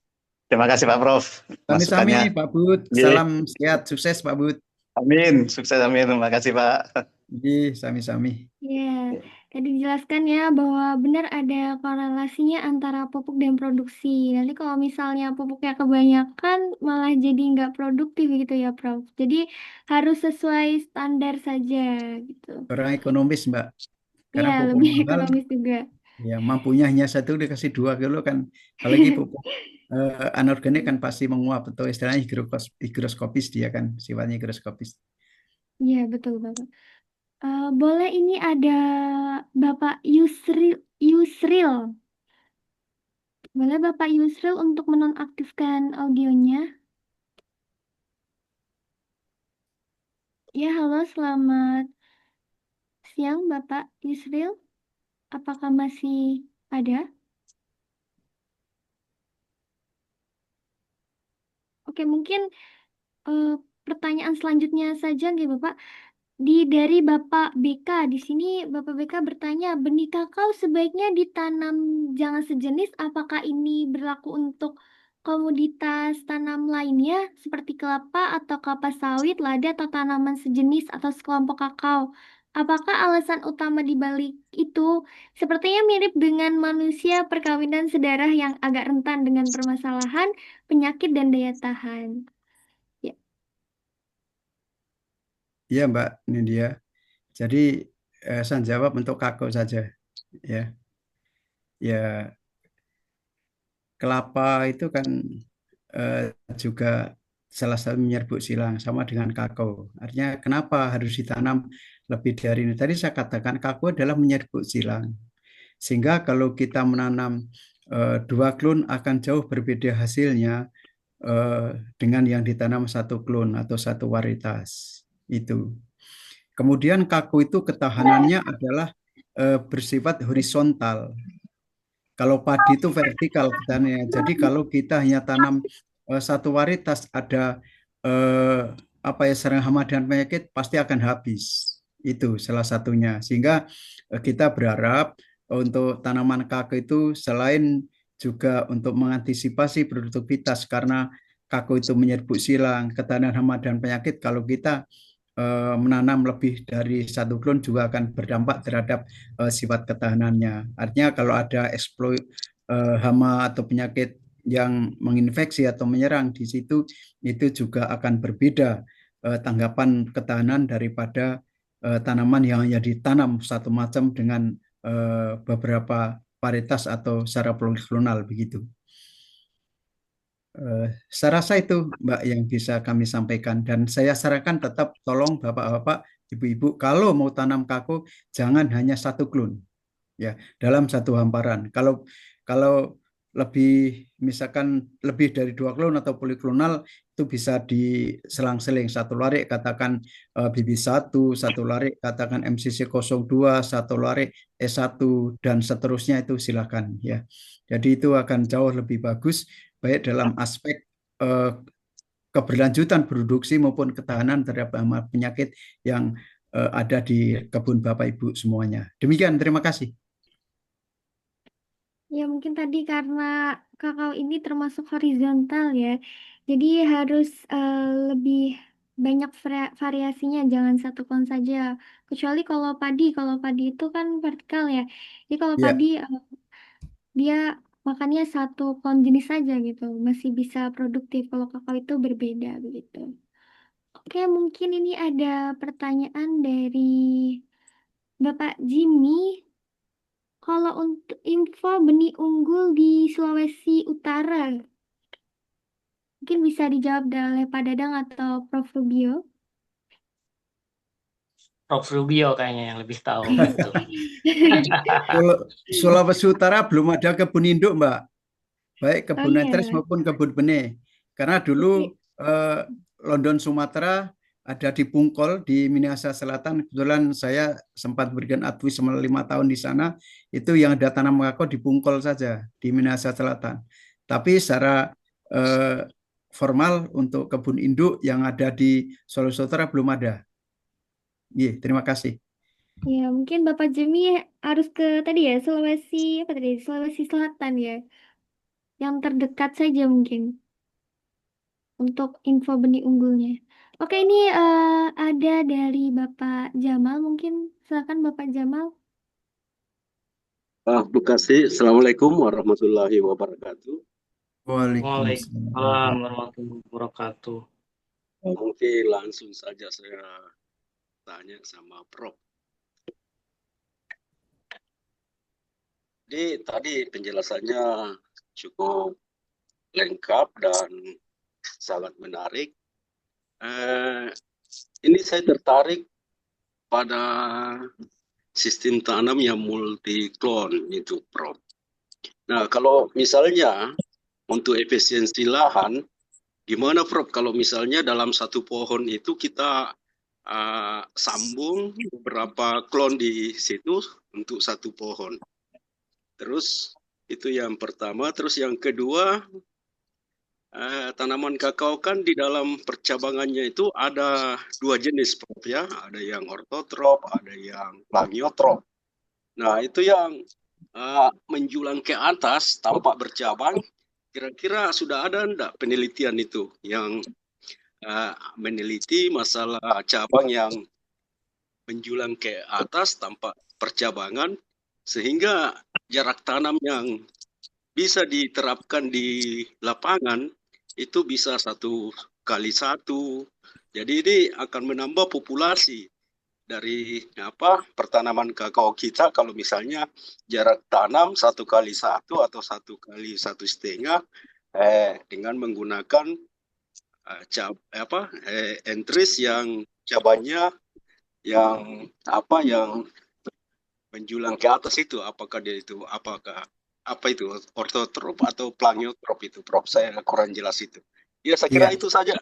[SPEAKER 4] Terima kasih Pak Prof.
[SPEAKER 2] Sami-sami
[SPEAKER 4] Masukannya.
[SPEAKER 2] Pak Bud.
[SPEAKER 4] Nggih.
[SPEAKER 2] Salam sehat, sukses Pak Bud.
[SPEAKER 4] Amin. Sukses amin. Terima kasih Pak.
[SPEAKER 2] Nggih, sami-sami.
[SPEAKER 1] Ya, tadi dijelaskan ya bahwa benar ada korelasinya antara pupuk dan produksi. Nanti kalau misalnya pupuknya kebanyakan malah jadi nggak produktif gitu ya, Prof. Jadi harus sesuai standar saja gitu.
[SPEAKER 2] Kurang ekonomis Mbak.
[SPEAKER 1] Ya,
[SPEAKER 2] Karena pupuk
[SPEAKER 1] lebih
[SPEAKER 2] mahal,
[SPEAKER 1] ekonomis juga.
[SPEAKER 2] ya mampunya hanya satu dikasih 2 kilo kan. Apalagi pupuk anorganik kan pasti menguap atau istilahnya higroskopis dia kan sifatnya higroskopis.
[SPEAKER 1] Iya, betul, Bapak. Boleh ini ada Bapak Yusril. Boleh Bapak Yusril untuk menonaktifkan audionya? Ya, halo, selamat siang Bapak Yusril. Apakah masih ada? Oke, mungkin eh, pertanyaan selanjutnya saja nih Bapak. Dari Bapak BK, di sini Bapak BK bertanya, benih kakao sebaiknya ditanam jangan sejenis, apakah ini berlaku untuk komoditas tanam lainnya seperti kelapa atau kelapa sawit, lada atau tanaman sejenis atau sekelompok kakao? Apakah alasan utama di balik itu sepertinya mirip dengan manusia perkawinan sedarah yang agak rentan dengan permasalahan, penyakit dan daya tahan? Ya.
[SPEAKER 2] Iya Mbak, ini dia. Jadi saya jawab untuk kakao saja. Ya, ya kelapa itu kan eh, juga salah satu menyerbuk silang sama dengan kakao. Artinya kenapa harus ditanam lebih dari ini? Tadi saya katakan kakao adalah menyerbuk silang. Sehingga kalau kita menanam 2 klon akan jauh berbeda hasilnya eh, dengan yang ditanam 1 klon atau 1 varietas. Itu. Kemudian kakao itu ketahanannya adalah bersifat horizontal. Kalau padi itu vertikal ketahanannya. Jadi kalau kita hanya tanam 1 varietas ada eh, apa ya serang hama dan penyakit pasti akan habis. Itu salah satunya. Sehingga kita berharap untuk tanaman kakao itu selain juga untuk mengantisipasi produktivitas karena kakao itu menyerbuk silang, ketahanan hama dan penyakit. Kalau kita menanam lebih dari 1 klon juga akan berdampak terhadap sifat ketahanannya. Artinya kalau ada eksploit hama atau penyakit yang menginfeksi atau menyerang di situ, itu juga akan berbeda tanggapan ketahanan daripada tanaman yang hanya ditanam satu macam dengan beberapa varietas atau secara poliklonal begitu. Saya rasa itu Mbak yang bisa kami sampaikan dan saya sarankan tetap tolong Bapak-bapak, Ibu-ibu kalau mau tanam kakao jangan hanya 1 klon ya dalam satu hamparan. Kalau kalau lebih misalkan lebih dari 2 klon atau poliklonal itu bisa diselang-seling, satu larik katakan BB1, satu larik katakan MCC02, satu larik E1 dan seterusnya, itu silakan ya. Jadi itu akan jauh lebih bagus baik dalam aspek eh, keberlanjutan produksi maupun ketahanan terhadap hama penyakit yang ada di kebun Bapak Ibu semuanya. Demikian, terima kasih.
[SPEAKER 1] Ya mungkin tadi karena kakao ini termasuk horizontal ya, jadi harus lebih banyak variasinya, jangan satu pohon saja. Kecuali kalau padi itu kan vertikal ya. Jadi kalau padi
[SPEAKER 2] Ya,
[SPEAKER 1] dia makannya satu pohon jenis saja gitu, masih bisa produktif. Kalau kakao itu berbeda begitu. Oke, mungkin ini ada pertanyaan dari Bapak Jimmy. Kalau untuk info benih unggul di Sulawesi Utara, mungkin bisa dijawab oleh Pak Dadang atau Prof. Rubio.
[SPEAKER 3] Prof. Rubio kayaknya yang lebih tahu itu.
[SPEAKER 2] Sulawesi Utara belum ada kebun induk, Mbak. Baik
[SPEAKER 1] Oh
[SPEAKER 2] kebun netris
[SPEAKER 1] iya,
[SPEAKER 2] maupun kebun benih. Karena dulu
[SPEAKER 1] oke.
[SPEAKER 2] London Sumatera ada di Pungkol di Minahasa Selatan. Kebetulan saya sempat berikan advis selama 5 tahun di sana. Itu yang ada tanam kakao di Pungkol saja di Minahasa Selatan. Tapi secara eh, formal untuk kebun induk yang ada di Sulawesi Utara belum ada. Iya, terima kasih.
[SPEAKER 1] Ya, mungkin Bapak Jimmy harus ke tadi ya, Sulawesi, apa tadi? Sulawesi Selatan ya. Yang terdekat saja mungkin untuk info benih unggulnya. Oke, ini ada dari Bapak Jamal, mungkin silakan Bapak Jamal.
[SPEAKER 5] Terima kasih. Assalamualaikum warahmatullahi wabarakatuh.
[SPEAKER 2] Waalaikumsalam.
[SPEAKER 3] Waalaikumsalam warahmatullahi wabarakatuh.
[SPEAKER 5] Mungkin langsung saja saya tanya sama Prof. Jadi tadi penjelasannya cukup lengkap dan sangat menarik. Ini saya tertarik pada sistem tanam yang multi-klon itu, Prof. Nah, kalau misalnya untuk efisiensi lahan, gimana Prof kalau misalnya dalam satu pohon itu kita sambung beberapa klon di situ untuk satu pohon. Terus itu yang pertama. Terus yang kedua, tanaman kakao kan di dalam percabangannya itu ada 2 jenis Prof ya. Ada yang ortotrop, ada yang plagiotrop. Nah itu yang menjulang ke atas tampak bercabang. Kira-kira sudah ada enggak penelitian itu yang meneliti masalah cabang yang menjulang ke atas tanpa percabangan sehingga jarak tanam yang bisa diterapkan di lapangan itu bisa 1x1. Jadi ini akan menambah populasi dari pertanaman kakao kita kalau misalnya jarak tanam 1x1 atau 1x1,5 dengan menggunakan entris yang cabangnya yang menjulang ke atas itu, apakah itu ortotrop atau plagiotrop itu, Prof? Saya kurang jelas itu. Ya, saya kira
[SPEAKER 2] Iya.
[SPEAKER 5] itu saja.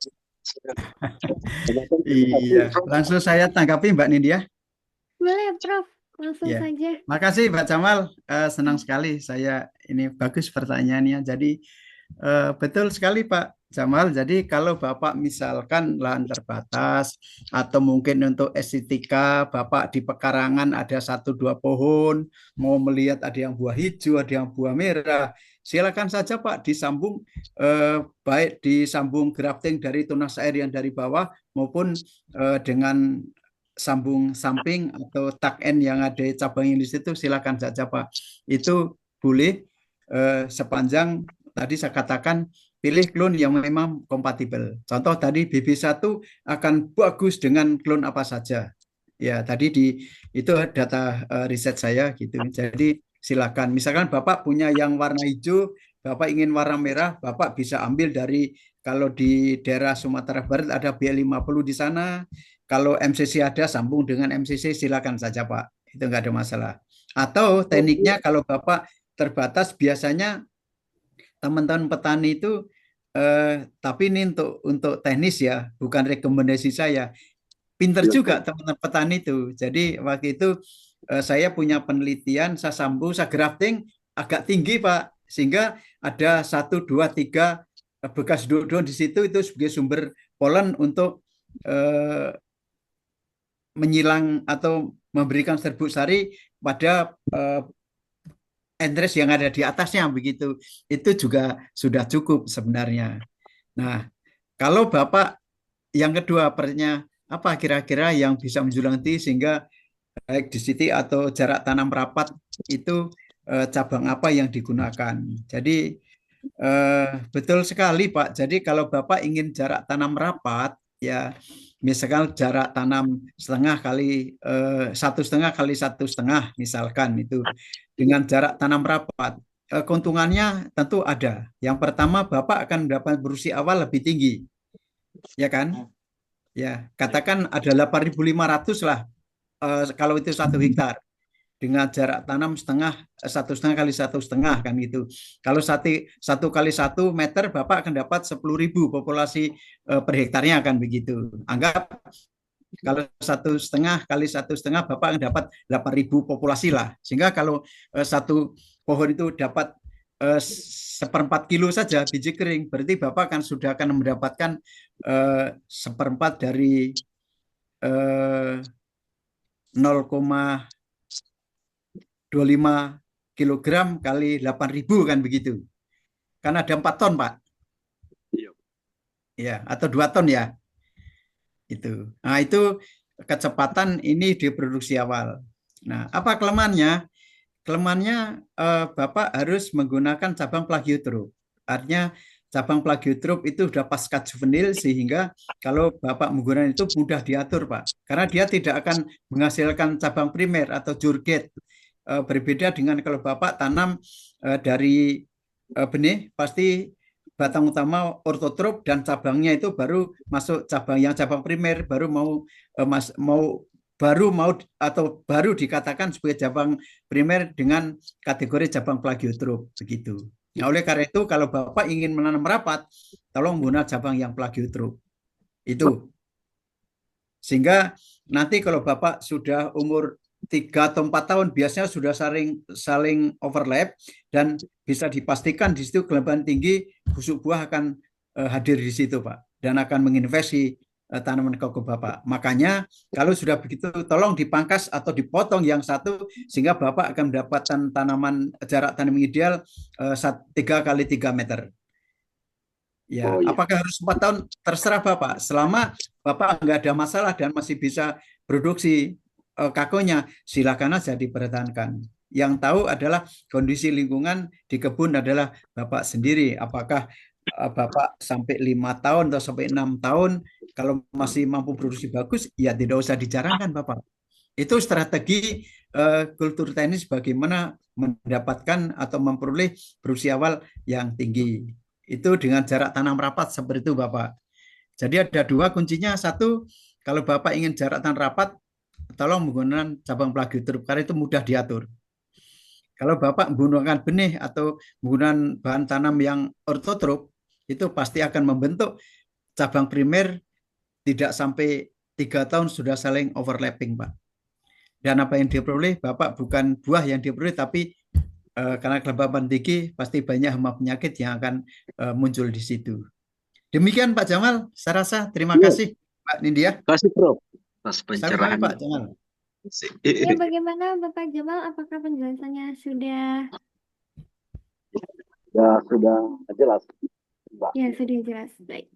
[SPEAKER 2] Iya, langsung saya tanggapi Mbak Nindya.
[SPEAKER 1] Boleh, Prof. Langsung
[SPEAKER 2] Ya,
[SPEAKER 1] saja.
[SPEAKER 2] makasih Mbak Jamal. Senang sekali saya ini bagus pertanyaannya. Jadi betul sekali Pak Jamal. Jadi kalau Bapak misalkan lahan terbatas atau mungkin untuk estetika Bapak di pekarangan ada 1-2 pohon, mau melihat ada yang buah hijau, ada yang buah merah, silakan saja Pak disambung baik disambung grafting dari tunas air yang dari bawah maupun dengan sambung samping atau tuck end yang ada cabang di situ, silakan saja Pak. Itu boleh sepanjang tadi saya katakan pilih klon yang memang kompatibel. Contoh tadi BB1 akan bagus dengan klon apa saja. Ya, tadi itu data riset saya gitu. Jadi silakan. Misalkan Bapak punya yang warna hijau, Bapak ingin warna merah, Bapak bisa ambil dari kalau di daerah Sumatera Barat ada B50 di sana. Kalau MCC ada sambung dengan MCC silakan saja Pak. Itu nggak ada masalah. Atau tekniknya kalau Bapak terbatas biasanya teman-teman petani itu tapi ini untuk teknis ya, bukan rekomendasi saya. Pinter
[SPEAKER 5] Iya,
[SPEAKER 2] juga
[SPEAKER 5] Prof.
[SPEAKER 2] teman-teman petani itu. Jadi waktu itu saya punya penelitian, saya sambung, saya grafting agak tinggi Pak, sehingga ada 1, 2, 3 bekas daun di situ itu sebagai sumber polen untuk eh, menyilang atau memberikan serbuk sari pada entres yang ada di atasnya begitu. Itu juga sudah cukup sebenarnya. Nah, kalau Bapak yang kedua pertanyaan apa kira-kira yang bisa menjulang tinggi sehingga baik di siti atau jarak tanam rapat itu cabang apa yang digunakan. Jadi betul sekali Pak. Jadi kalau Bapak ingin jarak tanam rapat, ya misalkan jarak tanam setengah kali 1,5 kali 1,5 misalkan itu dengan jarak tanam rapat. Keuntungannya tentu ada. Yang pertama Bapak akan mendapat produksi awal lebih tinggi, ya kan? Ya, katakan ada 8.500 lah kalau itu 1 hektar dengan jarak tanam 1,5 kali 1,5 kan gitu. Kalau 1 kali 1 meter Bapak akan dapat 10.000 populasi per hektarnya akan begitu. Anggap kalau 1,5 kali 1,5 Bapak akan dapat 8.000 populasi lah. Sehingga kalau satu pohon itu dapat 1/4 kilo saja biji kering, berarti Bapak sudah akan mendapatkan 1/4 dari 0,25 kilogram kali 8.000 kan begitu. Kan ada 4 ton Pak.
[SPEAKER 5] Iya.
[SPEAKER 2] Ya, atau 2 ton ya. Itu. Nah, itu kecepatan ini di produksi awal. Nah, apa kelemahannya? Kelemahannya Bapak harus menggunakan cabang plagiotrop. Artinya cabang plagiotrop itu sudah pasca juvenil sehingga kalau Bapak menggunakan itu mudah diatur Pak. Karena dia tidak akan menghasilkan cabang primer atau jurget. Berbeda dengan kalau Bapak tanam dari benih pasti batang utama ortotrop dan cabangnya itu baru masuk cabang primer baru mau atau baru dikatakan sebagai cabang primer dengan kategori cabang plagiotrop begitu. Nah, oleh karena itu kalau Bapak ingin menanam rapat, tolong menggunakan cabang yang plagiotrop. Itu. Sehingga nanti kalau Bapak sudah umur 3 atau 4 tahun biasanya sudah saling overlap dan bisa dipastikan di situ kelembaban tinggi busuk buah akan hadir di situ Pak dan akan menginvasi tanaman koko Bapak. Makanya kalau sudah begitu tolong dipangkas atau dipotong yang satu sehingga Bapak akan mendapatkan tanaman jarak tanam ideal 3 kali 3 meter. Ya,
[SPEAKER 5] Oh iya.
[SPEAKER 2] apakah harus 4 tahun? Terserah Bapak. Selama Bapak nggak ada masalah dan masih bisa produksi kakonya, silakan aja dipertahankan. Yang tahu adalah kondisi lingkungan di kebun adalah Bapak sendiri. Apakah Bapak sampai 5 tahun atau sampai 6 tahun, kalau masih mampu produksi bagus, ya tidak usah dijarangkan Bapak. Itu strategi kultur teknis bagaimana mendapatkan atau memperoleh produksi awal yang tinggi. Itu dengan jarak tanam rapat seperti itu Bapak. Jadi ada 2 kuncinya. Satu, kalau Bapak ingin jarak tanam rapat, tolong menggunakan cabang plagiotrop karena itu mudah diatur. Kalau Bapak menggunakan benih atau menggunakan bahan tanam yang ortotrop, itu pasti akan membentuk cabang primer tidak sampai 3 tahun sudah saling overlapping Pak. Dan apa yang diperoleh Bapak bukan buah yang diperoleh tapi karena kelembaban tinggi pasti banyak hama penyakit yang akan muncul di situ. Demikian Pak Jamal, saya rasa terima kasih Pak Nindya.
[SPEAKER 5] Terima kasih Prof atas
[SPEAKER 2] Sama-sama
[SPEAKER 5] pencerahan.
[SPEAKER 2] Pak Jamal.
[SPEAKER 1] Ya, bagaimana Bapak Jamal? Apakah penjelasannya sudah?
[SPEAKER 5] Ya, sudah jelas, Mbak.
[SPEAKER 1] Ya, sudah jelas. Baik.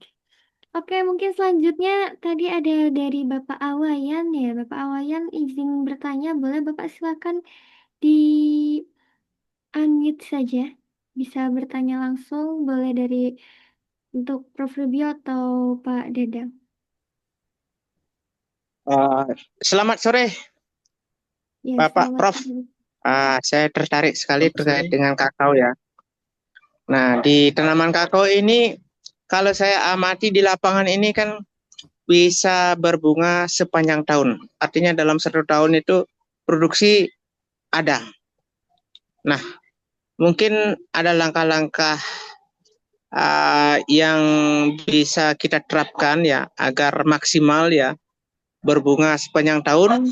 [SPEAKER 1] Oke, mungkin selanjutnya tadi ada dari Bapak Awayan ya. Bapak Awayan izin bertanya, boleh Bapak silakan di unmute saja. Bisa bertanya langsung, boleh dari untuk Prof. Rubio atau Pak Dadang.
[SPEAKER 6] Selamat sore,
[SPEAKER 1] Ya,
[SPEAKER 6] Bapak
[SPEAKER 1] selamat
[SPEAKER 6] Prof.
[SPEAKER 1] sore.
[SPEAKER 6] Saya tertarik sekali
[SPEAKER 2] Selamat
[SPEAKER 6] terkait
[SPEAKER 2] sore.
[SPEAKER 6] dengan kakao ya. Nah, di tanaman kakao ini, kalau saya amati di lapangan ini kan bisa berbunga sepanjang tahun. Artinya dalam 1 tahun itu produksi ada. Nah, mungkin ada langkah-langkah yang bisa kita terapkan ya agar maksimal ya berbunga sepanjang tahun.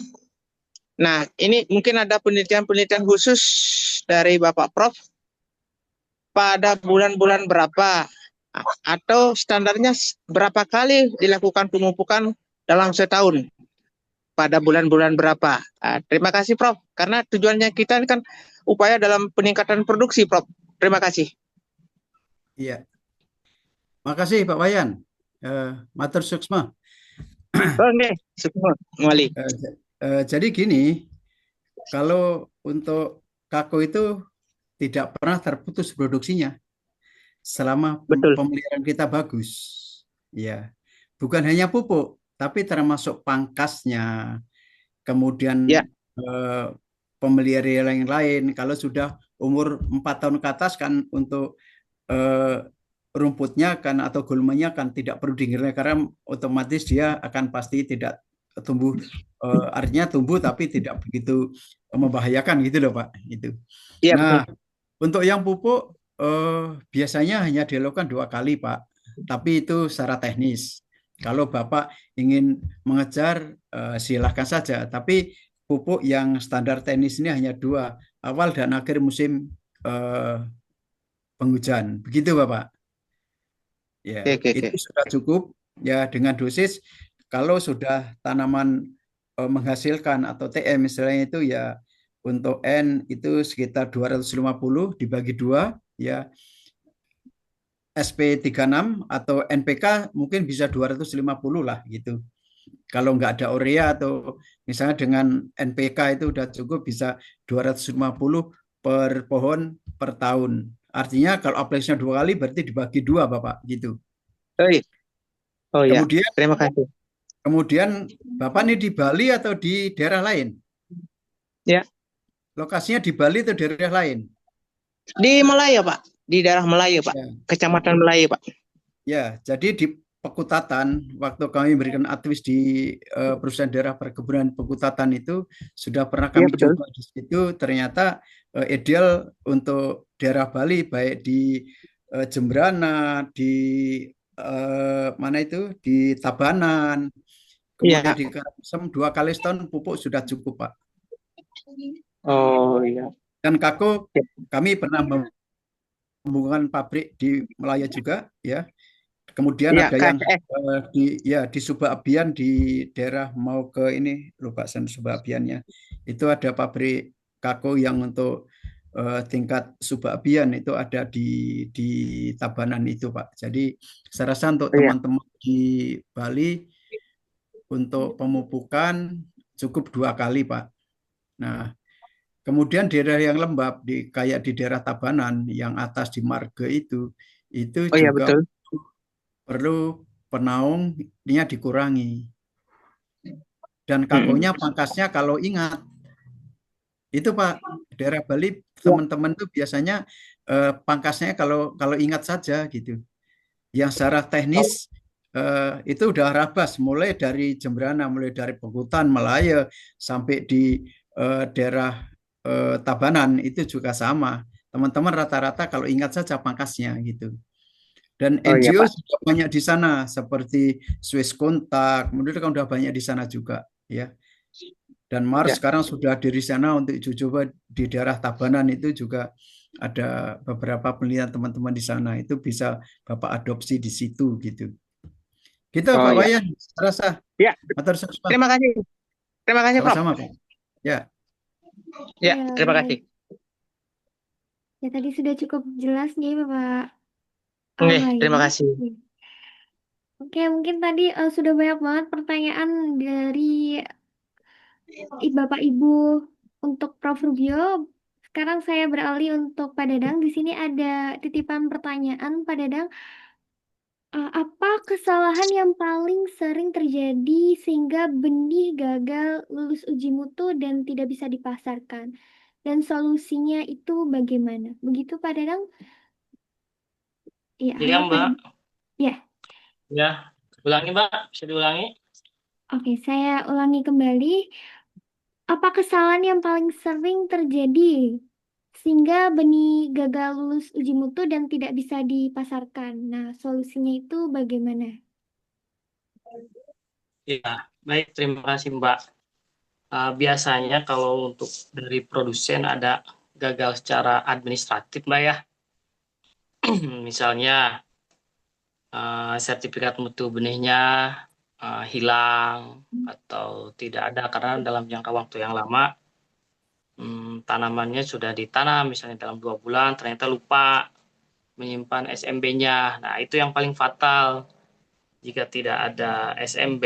[SPEAKER 6] Nah, ini mungkin ada penelitian-penelitian khusus dari Bapak Prof pada bulan-bulan berapa atau standarnya berapa kali dilakukan pemupukan dalam setahun pada bulan-bulan berapa. Terima kasih Prof, karena tujuannya kita kan upaya dalam peningkatan produksi Prof. Terima kasih.
[SPEAKER 2] Iya, makasih Pak Wayan. Matur suksma.
[SPEAKER 6] Oke, semua kembali.
[SPEAKER 2] Jadi gini, kalau untuk kako itu tidak pernah terputus produksinya selama
[SPEAKER 6] Betul.
[SPEAKER 2] pemeliharaan kita bagus. Ya, bukan hanya pupuk, tapi termasuk pangkasnya, kemudian
[SPEAKER 6] Ya,
[SPEAKER 2] pemeliharaan yang lain. Kalau sudah umur 4 tahun ke atas kan untuk rumputnya kan atau gulmanya kan tidak perlu dinilai karena otomatis dia akan pasti tidak tumbuh, artinya tumbuh tapi tidak begitu membahayakan gitu loh Pak. Itu.
[SPEAKER 6] iya betul.
[SPEAKER 2] Nah, untuk yang pupuk biasanya hanya dilakukan 2 kali Pak, tapi itu secara teknis. Kalau Bapak ingin mengejar silahkan saja, tapi pupuk yang standar teknis ini hanya 2, awal dan akhir musim penghujan. Begitu Bapak. Ya,
[SPEAKER 6] Oke.
[SPEAKER 2] itu sudah cukup ya dengan dosis kalau sudah tanaman menghasilkan atau TM misalnya itu ya untuk N itu sekitar 250 dibagi 2 ya SP36 atau NPK mungkin bisa 250 lah gitu. Kalau nggak ada urea atau misalnya dengan NPK itu udah cukup bisa 250 per pohon per tahun. Artinya kalau aplikasinya 2 kali berarti dibagi 2 Bapak gitu.
[SPEAKER 6] Oh ya,
[SPEAKER 2] Kemudian
[SPEAKER 6] terima kasih.
[SPEAKER 2] kemudian Bapak ini di Bali atau di daerah lain?
[SPEAKER 6] Ya,
[SPEAKER 2] Lokasinya di Bali atau daerah lain?
[SPEAKER 6] di Melayu Pak, di daerah Melayu Pak,
[SPEAKER 2] Ya,
[SPEAKER 6] Kecamatan Melayu Pak.
[SPEAKER 2] ya, jadi di Pekutatan, waktu kami memberikan advis di perusahaan daerah perkebunan Pekutatan itu sudah pernah
[SPEAKER 6] Iya
[SPEAKER 2] kami
[SPEAKER 6] betul.
[SPEAKER 2] coba di situ, ternyata ideal untuk daerah Bali, baik di Jembrana, di mana itu, di Tabanan, kemudian
[SPEAKER 6] Iya.
[SPEAKER 2] di Karangsem 2 kali setahun pupuk sudah cukup Pak.
[SPEAKER 6] Oh iya.
[SPEAKER 2] Dan Kako, kami pernah membangun pabrik di Melaya juga, ya. Kemudian
[SPEAKER 6] Iya,
[SPEAKER 2] ada yang
[SPEAKER 6] KSS.
[SPEAKER 2] di Subak Abian di daerah mau ke ini lupa sen Subak Abiannya. Itu ada pabrik Kako yang untuk tingkat Subak Abian itu ada di Tabanan itu Pak. Jadi saya rasa untuk
[SPEAKER 6] Iya.
[SPEAKER 2] teman-teman di Bali untuk pemupukan cukup 2 kali Pak. Nah, kemudian daerah yang lembab kayak di daerah Tabanan yang atas di Marga itu
[SPEAKER 6] Oh iya
[SPEAKER 2] juga
[SPEAKER 6] betul.
[SPEAKER 2] perlu penaungnya dikurangi. Dan
[SPEAKER 6] Mm-mm.
[SPEAKER 2] kakonya pangkasnya kalau ingat itu Pak, daerah Bali
[SPEAKER 6] Ya.
[SPEAKER 2] teman-teman tuh biasanya pangkasnya kalau kalau ingat saja gitu. Yang secara teknis itu udah rabas mulai dari Jembrana, mulai dari Pekutan, Melaya sampai di daerah Tabanan itu juga sama. Teman-teman rata-rata kalau ingat saja pangkasnya gitu. Dan
[SPEAKER 6] Oh iya
[SPEAKER 2] NGO
[SPEAKER 6] Pak.
[SPEAKER 2] juga banyak di sana seperti Swiss Contact, kemudian kan udah banyak di sana juga ya. Dan Mars
[SPEAKER 6] Ya.
[SPEAKER 2] sekarang sudah di sana untuk uji coba di daerah Tabanan itu juga ada beberapa penelitian teman-teman di sana itu bisa Bapak adopsi di situ gitu. Gitu
[SPEAKER 6] Oh
[SPEAKER 2] Pak
[SPEAKER 6] iya.
[SPEAKER 2] Wayan, rasa
[SPEAKER 6] Ya,
[SPEAKER 2] matur suwun.
[SPEAKER 6] terima kasih. Terima kasih Prof.
[SPEAKER 2] Sama-sama Pak. Ya.
[SPEAKER 6] Ya,
[SPEAKER 1] Ya,
[SPEAKER 6] terima
[SPEAKER 1] baik.
[SPEAKER 6] kasih.
[SPEAKER 1] Ya, tadi sudah cukup jelas nih Bapak
[SPEAKER 6] Oke, terima
[SPEAKER 1] Wayan.
[SPEAKER 6] kasih.
[SPEAKER 1] Oke, mungkin tadi sudah banyak banget pertanyaan dari Bapak Ibu untuk Prof. Rubio. Sekarang saya beralih untuk Pak Dadang. Di sini ada titipan pertanyaan Pak Dadang. Apa kesalahan yang paling sering terjadi sehingga benih gagal lulus uji mutu dan tidak bisa dipasarkan? Dan solusinya itu bagaimana? Begitu Pak Dadang? Iya,
[SPEAKER 3] Iya,
[SPEAKER 1] halo Pak
[SPEAKER 3] Mbak.
[SPEAKER 1] Dadang. Ya,
[SPEAKER 3] Ya, ulangi, Mbak. Bisa diulangi?
[SPEAKER 1] oke, saya ulangi kembali. Apa kesalahan yang paling sering terjadi sehingga benih gagal lulus uji mutu dan tidak bisa dipasarkan. Nah, solusinya itu bagaimana?
[SPEAKER 3] Ya, baik, terima kasih Mbak. Biasanya kalau untuk dari produsen ada gagal secara administratif Mbak ya. Misalnya sertifikat mutu benihnya hilang atau tidak ada karena dalam jangka waktu yang lama tanamannya sudah ditanam misalnya dalam 2 bulan ternyata lupa menyimpan SMB-nya. Nah, itu yang paling fatal. Jika tidak ada SMB,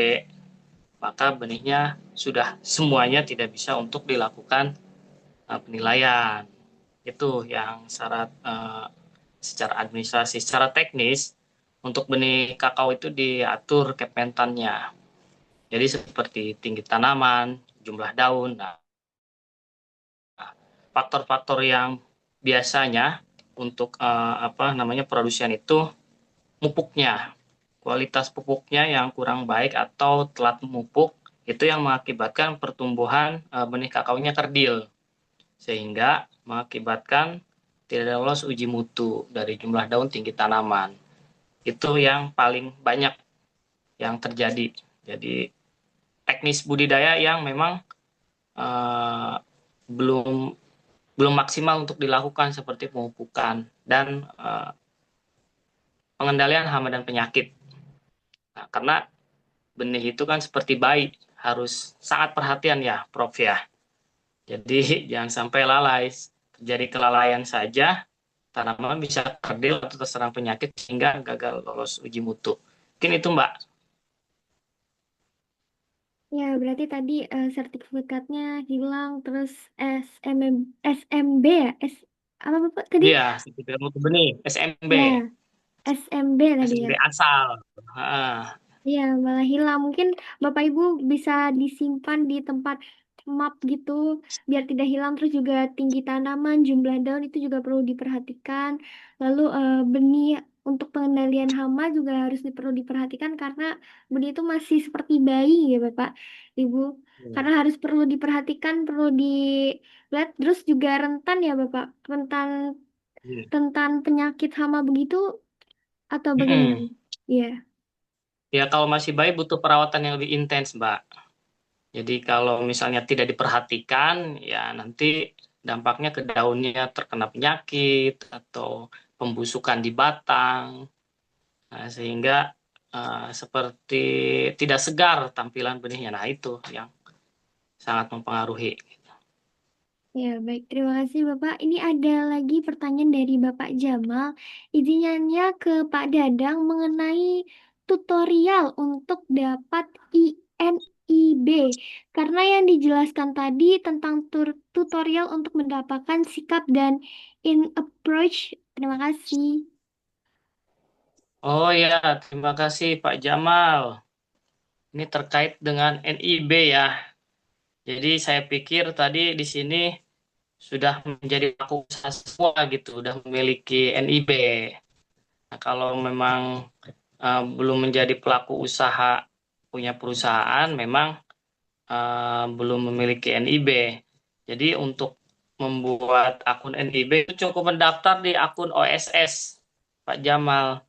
[SPEAKER 3] maka benihnya sudah semuanya tidak bisa untuk dilakukan penilaian. Itu yang syarat secara administrasi. Secara teknis, untuk benih kakao itu diatur kementannya. Jadi seperti tinggi tanaman, jumlah daun. Nah, faktor-faktor yang biasanya untuk produsen itu mupuknya, kualitas pupuknya yang kurang baik atau telat memupuk itu yang mengakibatkan pertumbuhan benih kakaonya kerdil sehingga mengakibatkan tidak lolos uji mutu dari jumlah daun tinggi tanaman. Itu yang paling banyak yang terjadi. Jadi teknis budidaya yang memang belum maksimal untuk dilakukan seperti pemupukan dan pengendalian hama dan penyakit. Nah, karena benih itu kan seperti bayi, harus sangat perhatian ya, Prof ya. Jadi jangan sampai lalai. Terjadi kelalaian saja, tanaman bisa kerdil atau terserang penyakit sehingga gagal lolos uji mutu. Mungkin itu Mbak.
[SPEAKER 1] Ya, berarti tadi sertifikatnya hilang, terus SMB ya? Apa Bapak tadi?
[SPEAKER 3] Iya, sertifikat mutu benih, SMB.
[SPEAKER 1] Ya, SMB tadi ya.
[SPEAKER 3] SMB asal.
[SPEAKER 1] Iya, malah hilang. Mungkin Bapak Ibu bisa disimpan di tempat map gitu, biar tidak hilang. Terus juga tinggi tanaman, jumlah daun itu juga perlu diperhatikan. Lalu benih untuk pengendalian hama juga harus perlu diperhatikan karena benih itu masih seperti bayi ya Bapak Ibu. Karena harus perlu diperhatikan, perlu dilihat. Terus juga rentan ya Bapak, rentan penyakit hama begitu atau bagaimana? Iya.
[SPEAKER 3] Ya, kalau masih bayi butuh perawatan yang lebih intens, Mbak. Jadi kalau misalnya tidak diperhatikan, ya nanti dampaknya ke daunnya terkena penyakit atau pembusukan di batang, nah, sehingga seperti tidak segar tampilan benihnya. Nah, itu yang sangat mempengaruhi.
[SPEAKER 1] Ya, baik. Terima kasih, Bapak. Ini ada lagi pertanyaan dari Bapak Jamal. Izinnya ke Pak Dadang mengenai tutorial untuk dapat INIB. Karena yang dijelaskan tadi tentang tutorial untuk mendapatkan sikap dan in approach. Terima kasih.
[SPEAKER 3] Oh ya, terima kasih Pak Jamal. Ini terkait dengan NIB ya. Jadi saya pikir tadi di sini sudah menjadi pelaku usaha semua gitu, sudah memiliki NIB. Nah, kalau memang belum menjadi pelaku usaha punya perusahaan, memang belum memiliki NIB. Jadi untuk membuat akun NIB itu cukup mendaftar di akun OSS, Pak Jamal.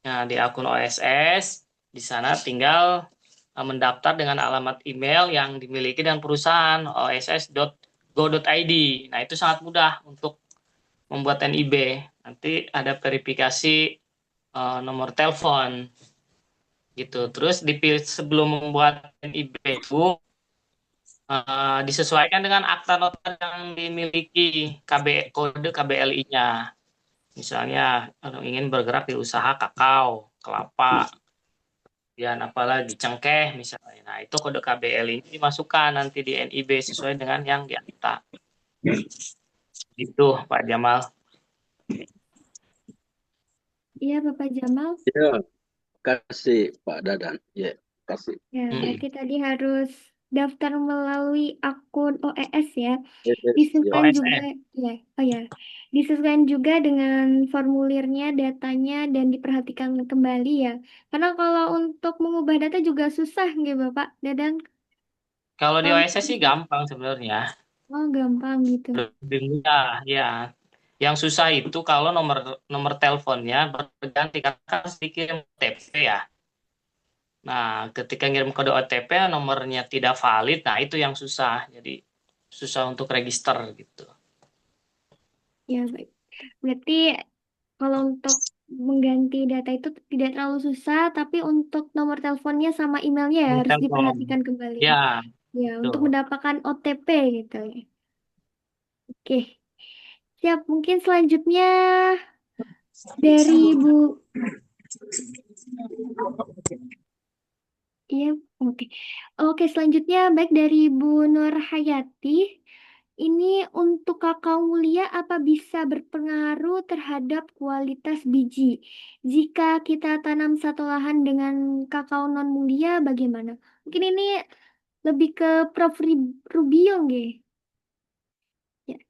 [SPEAKER 3] Nah, di akun OSS, di sana tinggal mendaftar dengan alamat email yang dimiliki dan perusahaan oss.go.id. Nah, itu sangat mudah untuk membuat NIB. Nanti ada verifikasi nomor telepon gitu. Terus dipilih sebelum membuat NIB itu disesuaikan dengan akta notar yang dimiliki kode KBLI-nya. Misalnya ingin bergerak di usaha kakao, kelapa, dan apalagi cengkeh misalnya. Nah, itu kode KBL ini dimasukkan nanti di NIB sesuai dengan yang di akta. Itu Pak Jamal.
[SPEAKER 1] Iya, Bapak Jamal.
[SPEAKER 5] Ya, kasih Pak Dadan. Ya, kasih.
[SPEAKER 1] Ya, berarti tadi harus daftar melalui akun OES ya.
[SPEAKER 5] Yes,
[SPEAKER 1] Disesuaikan
[SPEAKER 3] OSS.
[SPEAKER 1] juga ya. Oh ya. Disesuaikan juga dengan formulirnya, datanya dan diperhatikan kembali ya. Karena kalau untuk mengubah data juga susah nggih Bapak Dadang.
[SPEAKER 3] Kalau di
[SPEAKER 1] Kalau
[SPEAKER 3] OSS sih gampang sebenarnya.
[SPEAKER 1] Oh, gampang gitu.
[SPEAKER 3] Lebih mudah ya. Yang susah itu kalau nomor nomor teleponnya berganti kan sedikit OTP ya. Nah, ketika ngirim kode OTP nomornya tidak valid, nah itu yang susah. Jadi susah untuk register gitu.
[SPEAKER 1] Ya, baik. Berarti kalau untuk mengganti data itu tidak terlalu susah, tapi untuk nomor teleponnya sama emailnya ya
[SPEAKER 3] Nomor
[SPEAKER 1] harus
[SPEAKER 3] telepon.
[SPEAKER 1] diperhatikan kembali.
[SPEAKER 3] Ya,
[SPEAKER 1] Ya, untuk
[SPEAKER 3] betul.
[SPEAKER 1] mendapatkan OTP gitu ya. Oke, siap. Mungkin selanjutnya dari Bu. Iya, oke. Oke, selanjutnya baik dari Bu Nur Hayati. Ini untuk kakao mulia apa bisa berpengaruh terhadap kualitas biji? Jika kita tanam satu lahan dengan kakao non mulia, bagaimana? Mungkin ini lebih ke Prof. Rubio, nggih? Ya,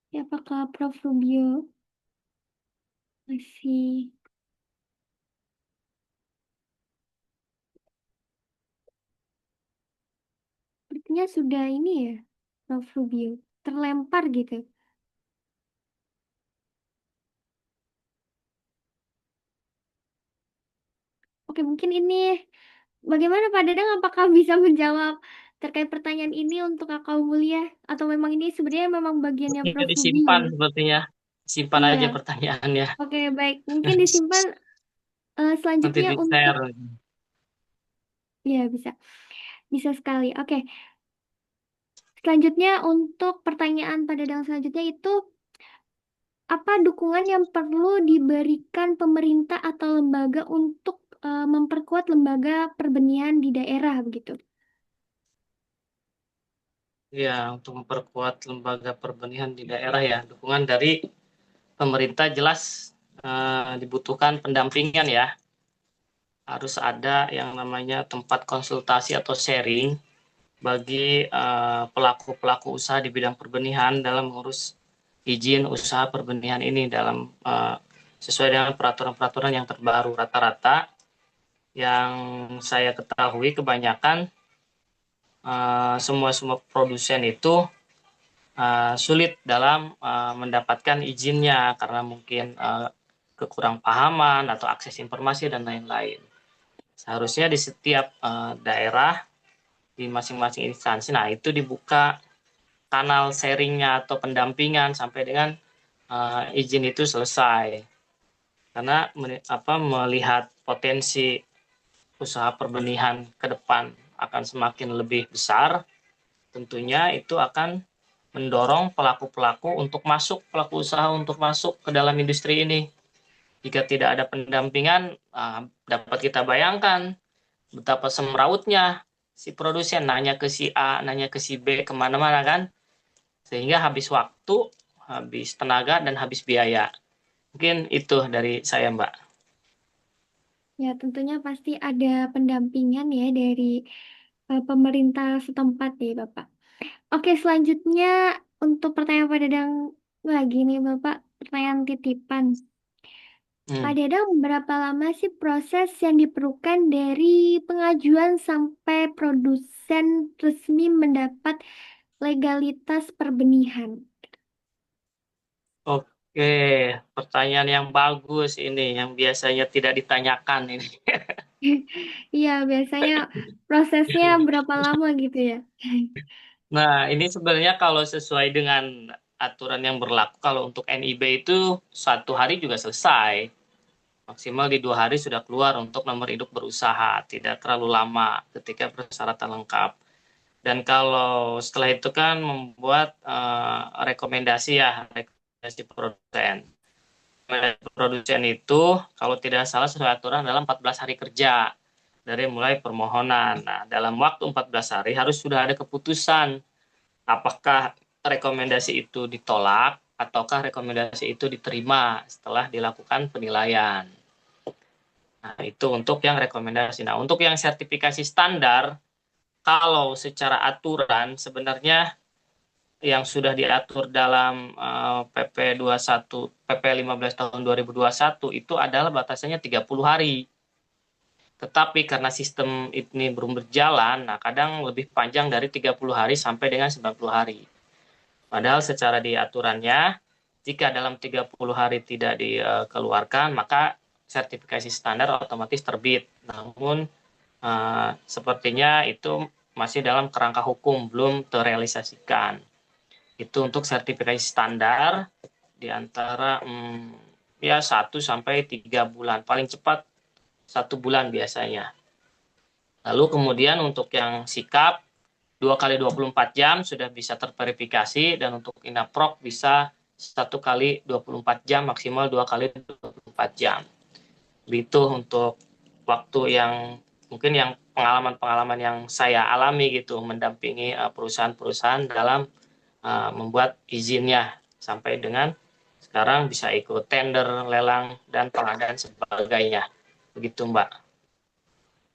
[SPEAKER 1] ya, apakah Prof. Rubio masih? Sepertinya sudah ini ya, Prof. Rubio. Terlempar gitu. Oke, mungkin ini bagaimana Pak Dadang? Apakah bisa menjawab terkait pertanyaan ini untuk kakao mulia? Atau memang ini sebenarnya memang bagiannya
[SPEAKER 3] Ini
[SPEAKER 1] Prof. Rubio?
[SPEAKER 3] disimpan sepertinya. Simpan aja
[SPEAKER 1] Iya,
[SPEAKER 3] pertanyaannya.
[SPEAKER 1] oke baik. Mungkin disimpan
[SPEAKER 3] Nanti
[SPEAKER 1] selanjutnya untuk,
[SPEAKER 3] di-share.
[SPEAKER 1] ya bisa, bisa sekali. Oke, selanjutnya untuk pertanyaan Pak Dadang selanjutnya itu, apa dukungan yang perlu diberikan pemerintah atau lembaga untuk memperkuat lembaga perbenihan di daerah begitu?
[SPEAKER 3] Ya, untuk memperkuat lembaga perbenihan di daerah ya, dukungan dari pemerintah jelas dibutuhkan pendampingan ya. Harus ada yang namanya tempat konsultasi atau sharing bagi pelaku-pelaku usaha di bidang perbenihan dalam mengurus izin usaha perbenihan ini dalam sesuai dengan peraturan-peraturan yang terbaru. Rata-rata yang saya ketahui kebanyakan semua produsen itu sulit dalam mendapatkan izinnya karena mungkin kekurang pahaman atau akses informasi dan lain-lain. Seharusnya di setiap daerah, di masing-masing instansi, nah itu dibuka kanal sharingnya atau pendampingan sampai dengan izin itu selesai. Karena melihat potensi usaha perbenihan ke depan akan semakin lebih besar, tentunya itu akan mendorong pelaku-pelaku untuk masuk, pelaku usaha untuk masuk ke dalam industri ini. Jika tidak ada pendampingan, dapat kita bayangkan betapa semrautnya si produsen nanya ke si A, nanya ke si B, kemana-mana kan. Sehingga habis waktu, habis tenaga, dan habis biaya. Mungkin itu dari saya, Mbak.
[SPEAKER 1] Ya, tentunya pasti ada pendampingan ya dari pemerintah setempat ya, Bapak. Oke, selanjutnya untuk pertanyaan Pak Dadang lagi nih, Bapak. Pertanyaan titipan. Pak Dadang, berapa lama sih proses yang diperlukan dari pengajuan sampai produsen resmi mendapat legalitas perbenihan?
[SPEAKER 3] Oke, pertanyaan yang bagus ini, yang biasanya tidak ditanyakan ini.
[SPEAKER 1] Iya, biasanya prosesnya berapa lama gitu ya?
[SPEAKER 3] Nah, ini sebenarnya kalau sesuai dengan aturan yang berlaku, kalau untuk NIB itu 1 hari juga selesai. Maksimal di 2 hari sudah keluar untuk nomor induk berusaha, tidak terlalu lama ketika persyaratan lengkap. Dan kalau setelah itu kan membuat rekomendasi ya, rekomendasi produsen. Rekomendasi produsen itu kalau tidak salah sesuai aturan dalam 14 hari kerja dari mulai permohonan. Nah, dalam waktu 14 hari harus sudah ada keputusan apakah rekomendasi itu ditolak ataukah rekomendasi itu diterima setelah dilakukan penilaian. Nah, itu untuk yang rekomendasi. Nah, untuk yang sertifikasi standar, kalau secara aturan sebenarnya yang sudah diatur dalam PP 21 PP 15 tahun 2021 itu adalah batasannya 30 hari. Tetapi karena sistem ini belum berjalan, nah kadang lebih panjang dari 30 hari sampai dengan 90 hari. Padahal secara di aturannya, jika dalam 30 hari tidak dikeluarkan, maka sertifikasi standar otomatis terbit. Namun sepertinya itu masih dalam kerangka hukum, belum terrealisasikan. Itu untuk sertifikasi standar di antara ya 1 sampai 3 bulan, paling cepat 1 bulan biasanya. Lalu kemudian untuk yang sikap 2 kali 24 jam sudah bisa terverifikasi, dan untuk inaprok bisa 1 kali 24 jam maksimal 2 kali 24 jam. Begitu untuk waktu yang mungkin yang pengalaman-pengalaman yang saya alami gitu mendampingi perusahaan-perusahahan dalam membuat izinnya sampai dengan sekarang bisa ikut tender, lelang, dan pengadaan sebagainya. Begitu, Mbak.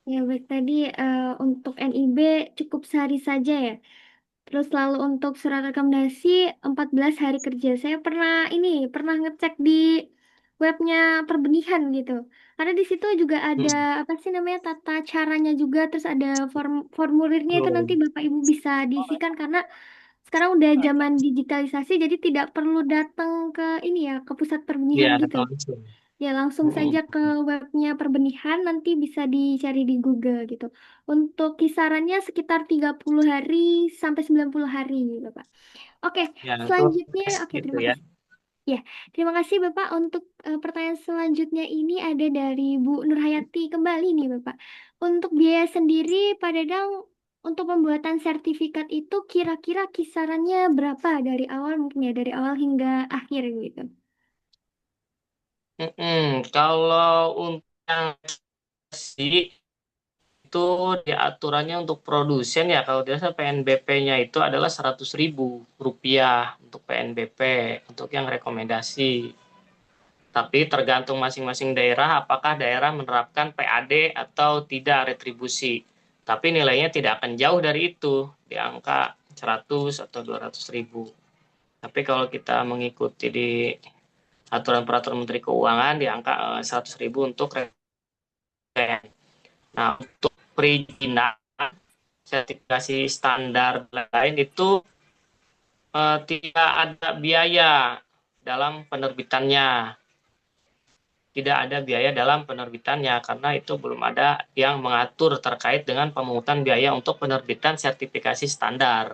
[SPEAKER 1] Ya, baik tadi untuk NIB cukup sehari saja ya. Terus lalu untuk surat rekomendasi 14 hari kerja. Saya pernah ngecek di webnya Perbenihan gitu. Karena di situ juga ada apa sih namanya tata caranya juga, terus ada formulirnya itu nanti Bapak Ibu bisa diisikan karena sekarang udah zaman digitalisasi jadi tidak perlu datang ke ke pusat
[SPEAKER 3] Iya,
[SPEAKER 1] perbenihan gitu.
[SPEAKER 3] langsung.
[SPEAKER 1] Ya, langsung saja ke webnya Perbenihan, nanti bisa dicari di Google gitu. Untuk kisarannya sekitar 30 hari sampai 90 hari, Bapak. Oke,
[SPEAKER 3] Ya, itu
[SPEAKER 1] selanjutnya,
[SPEAKER 3] gitu
[SPEAKER 1] terima
[SPEAKER 3] ya.
[SPEAKER 1] kasih. Ya, terima kasih Bapak. Untuk pertanyaan selanjutnya ini ada dari Bu Nurhayati kembali nih, Bapak. Untuk biaya sendiri, Pak Dadang, untuk pembuatan sertifikat itu kira-kira kisarannya berapa dari awal, mungkin ya, dari awal hingga akhir gitu.
[SPEAKER 3] Kalau untuk yang sih itu diaturannya untuk produsen ya, kalau tidak salah PNBP-nya itu adalah Rp100.000 untuk PNBP untuk yang rekomendasi. Tapi tergantung masing-masing daerah apakah daerah menerapkan PAD atau tidak retribusi. Tapi nilainya tidak akan jauh dari itu, di angka 100 atau 200.000. Tapi kalau kita mengikuti di aturan peraturan Menteri Keuangan di angka 100.000 untuk Nah, untuk perizinan sertifikasi standar lain itu tidak ada biaya dalam penerbitannya. Tidak ada biaya dalam penerbitannya karena itu belum ada yang mengatur terkait dengan pemungutan biaya untuk penerbitan sertifikasi standar.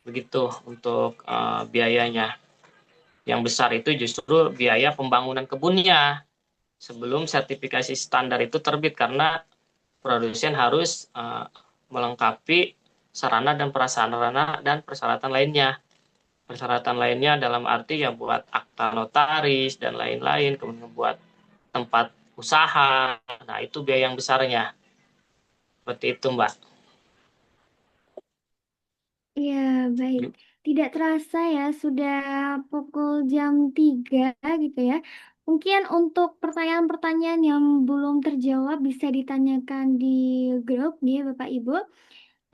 [SPEAKER 3] Begitu untuk biayanya. Yang besar itu justru biaya pembangunan kebunnya sebelum sertifikasi standar itu terbit, karena produsen harus melengkapi sarana dan prasarana dan persyaratan lainnya. Persyaratan lainnya dalam arti ya buat akta notaris dan lain-lain, kemudian buat tempat usaha. Nah, itu biaya yang besarnya. Seperti itu, Mbak.
[SPEAKER 1] Ya, baik. Tidak terasa ya, sudah pukul jam 3 gitu ya. Mungkin untuk pertanyaan-pertanyaan yang belum terjawab bisa ditanyakan di grup nih Bapak Ibu.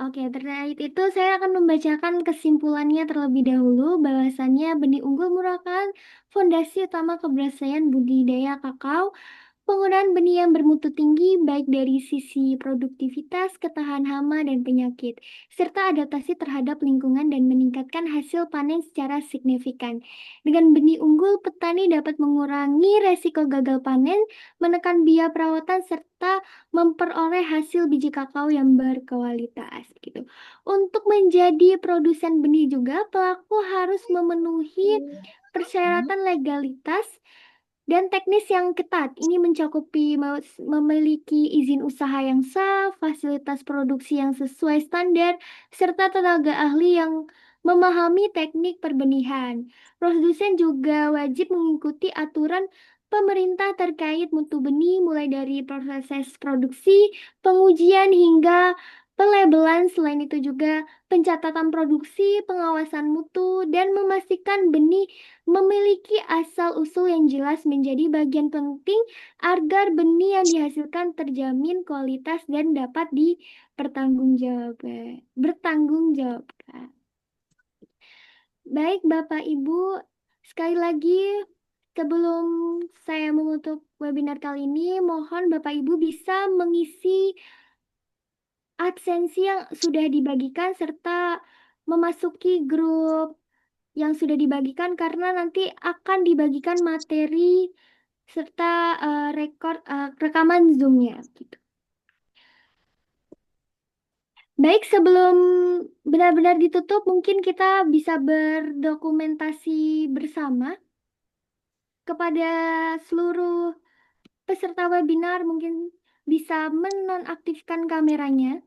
[SPEAKER 1] Oke, terkait itu saya akan membacakan kesimpulannya terlebih dahulu. Bahwasannya benih unggul merupakan fondasi utama keberhasilan budidaya kakao. Penggunaan benih yang bermutu tinggi baik dari sisi produktivitas, ketahanan hama, dan penyakit, serta adaptasi terhadap lingkungan dan meningkatkan hasil panen secara signifikan. Dengan benih unggul, petani dapat mengurangi resiko gagal panen, menekan biaya perawatan, serta memperoleh hasil biji kakao yang berkualitas. Gitu. Untuk menjadi produsen benih juga, pelaku harus memenuhi persyaratan legalitas dan teknis yang ketat. Ini mencakupi memiliki izin usaha yang sah, fasilitas produksi yang sesuai standar, serta tenaga ahli yang memahami teknik perbenihan. Produsen juga wajib mengikuti aturan pemerintah terkait mutu benih, mulai dari proses produksi, pengujian, hingga pelabelan. Selain itu juga pencatatan produksi, pengawasan mutu, dan memastikan benih memiliki asal-usul yang jelas menjadi bagian penting agar benih yang dihasilkan terjamin kualitas dan dapat bertanggungjawabkan. Baik, Bapak Ibu, sekali lagi sebelum saya menutup webinar kali ini, mohon Bapak Ibu bisa mengisi absensi yang sudah dibagikan serta memasuki grup yang sudah dibagikan karena nanti akan dibagikan materi serta rekaman Zoom-nya gitu. Baik, sebelum benar-benar ditutup, mungkin kita bisa berdokumentasi bersama kepada seluruh peserta webinar, mungkin bisa menonaktifkan kameranya.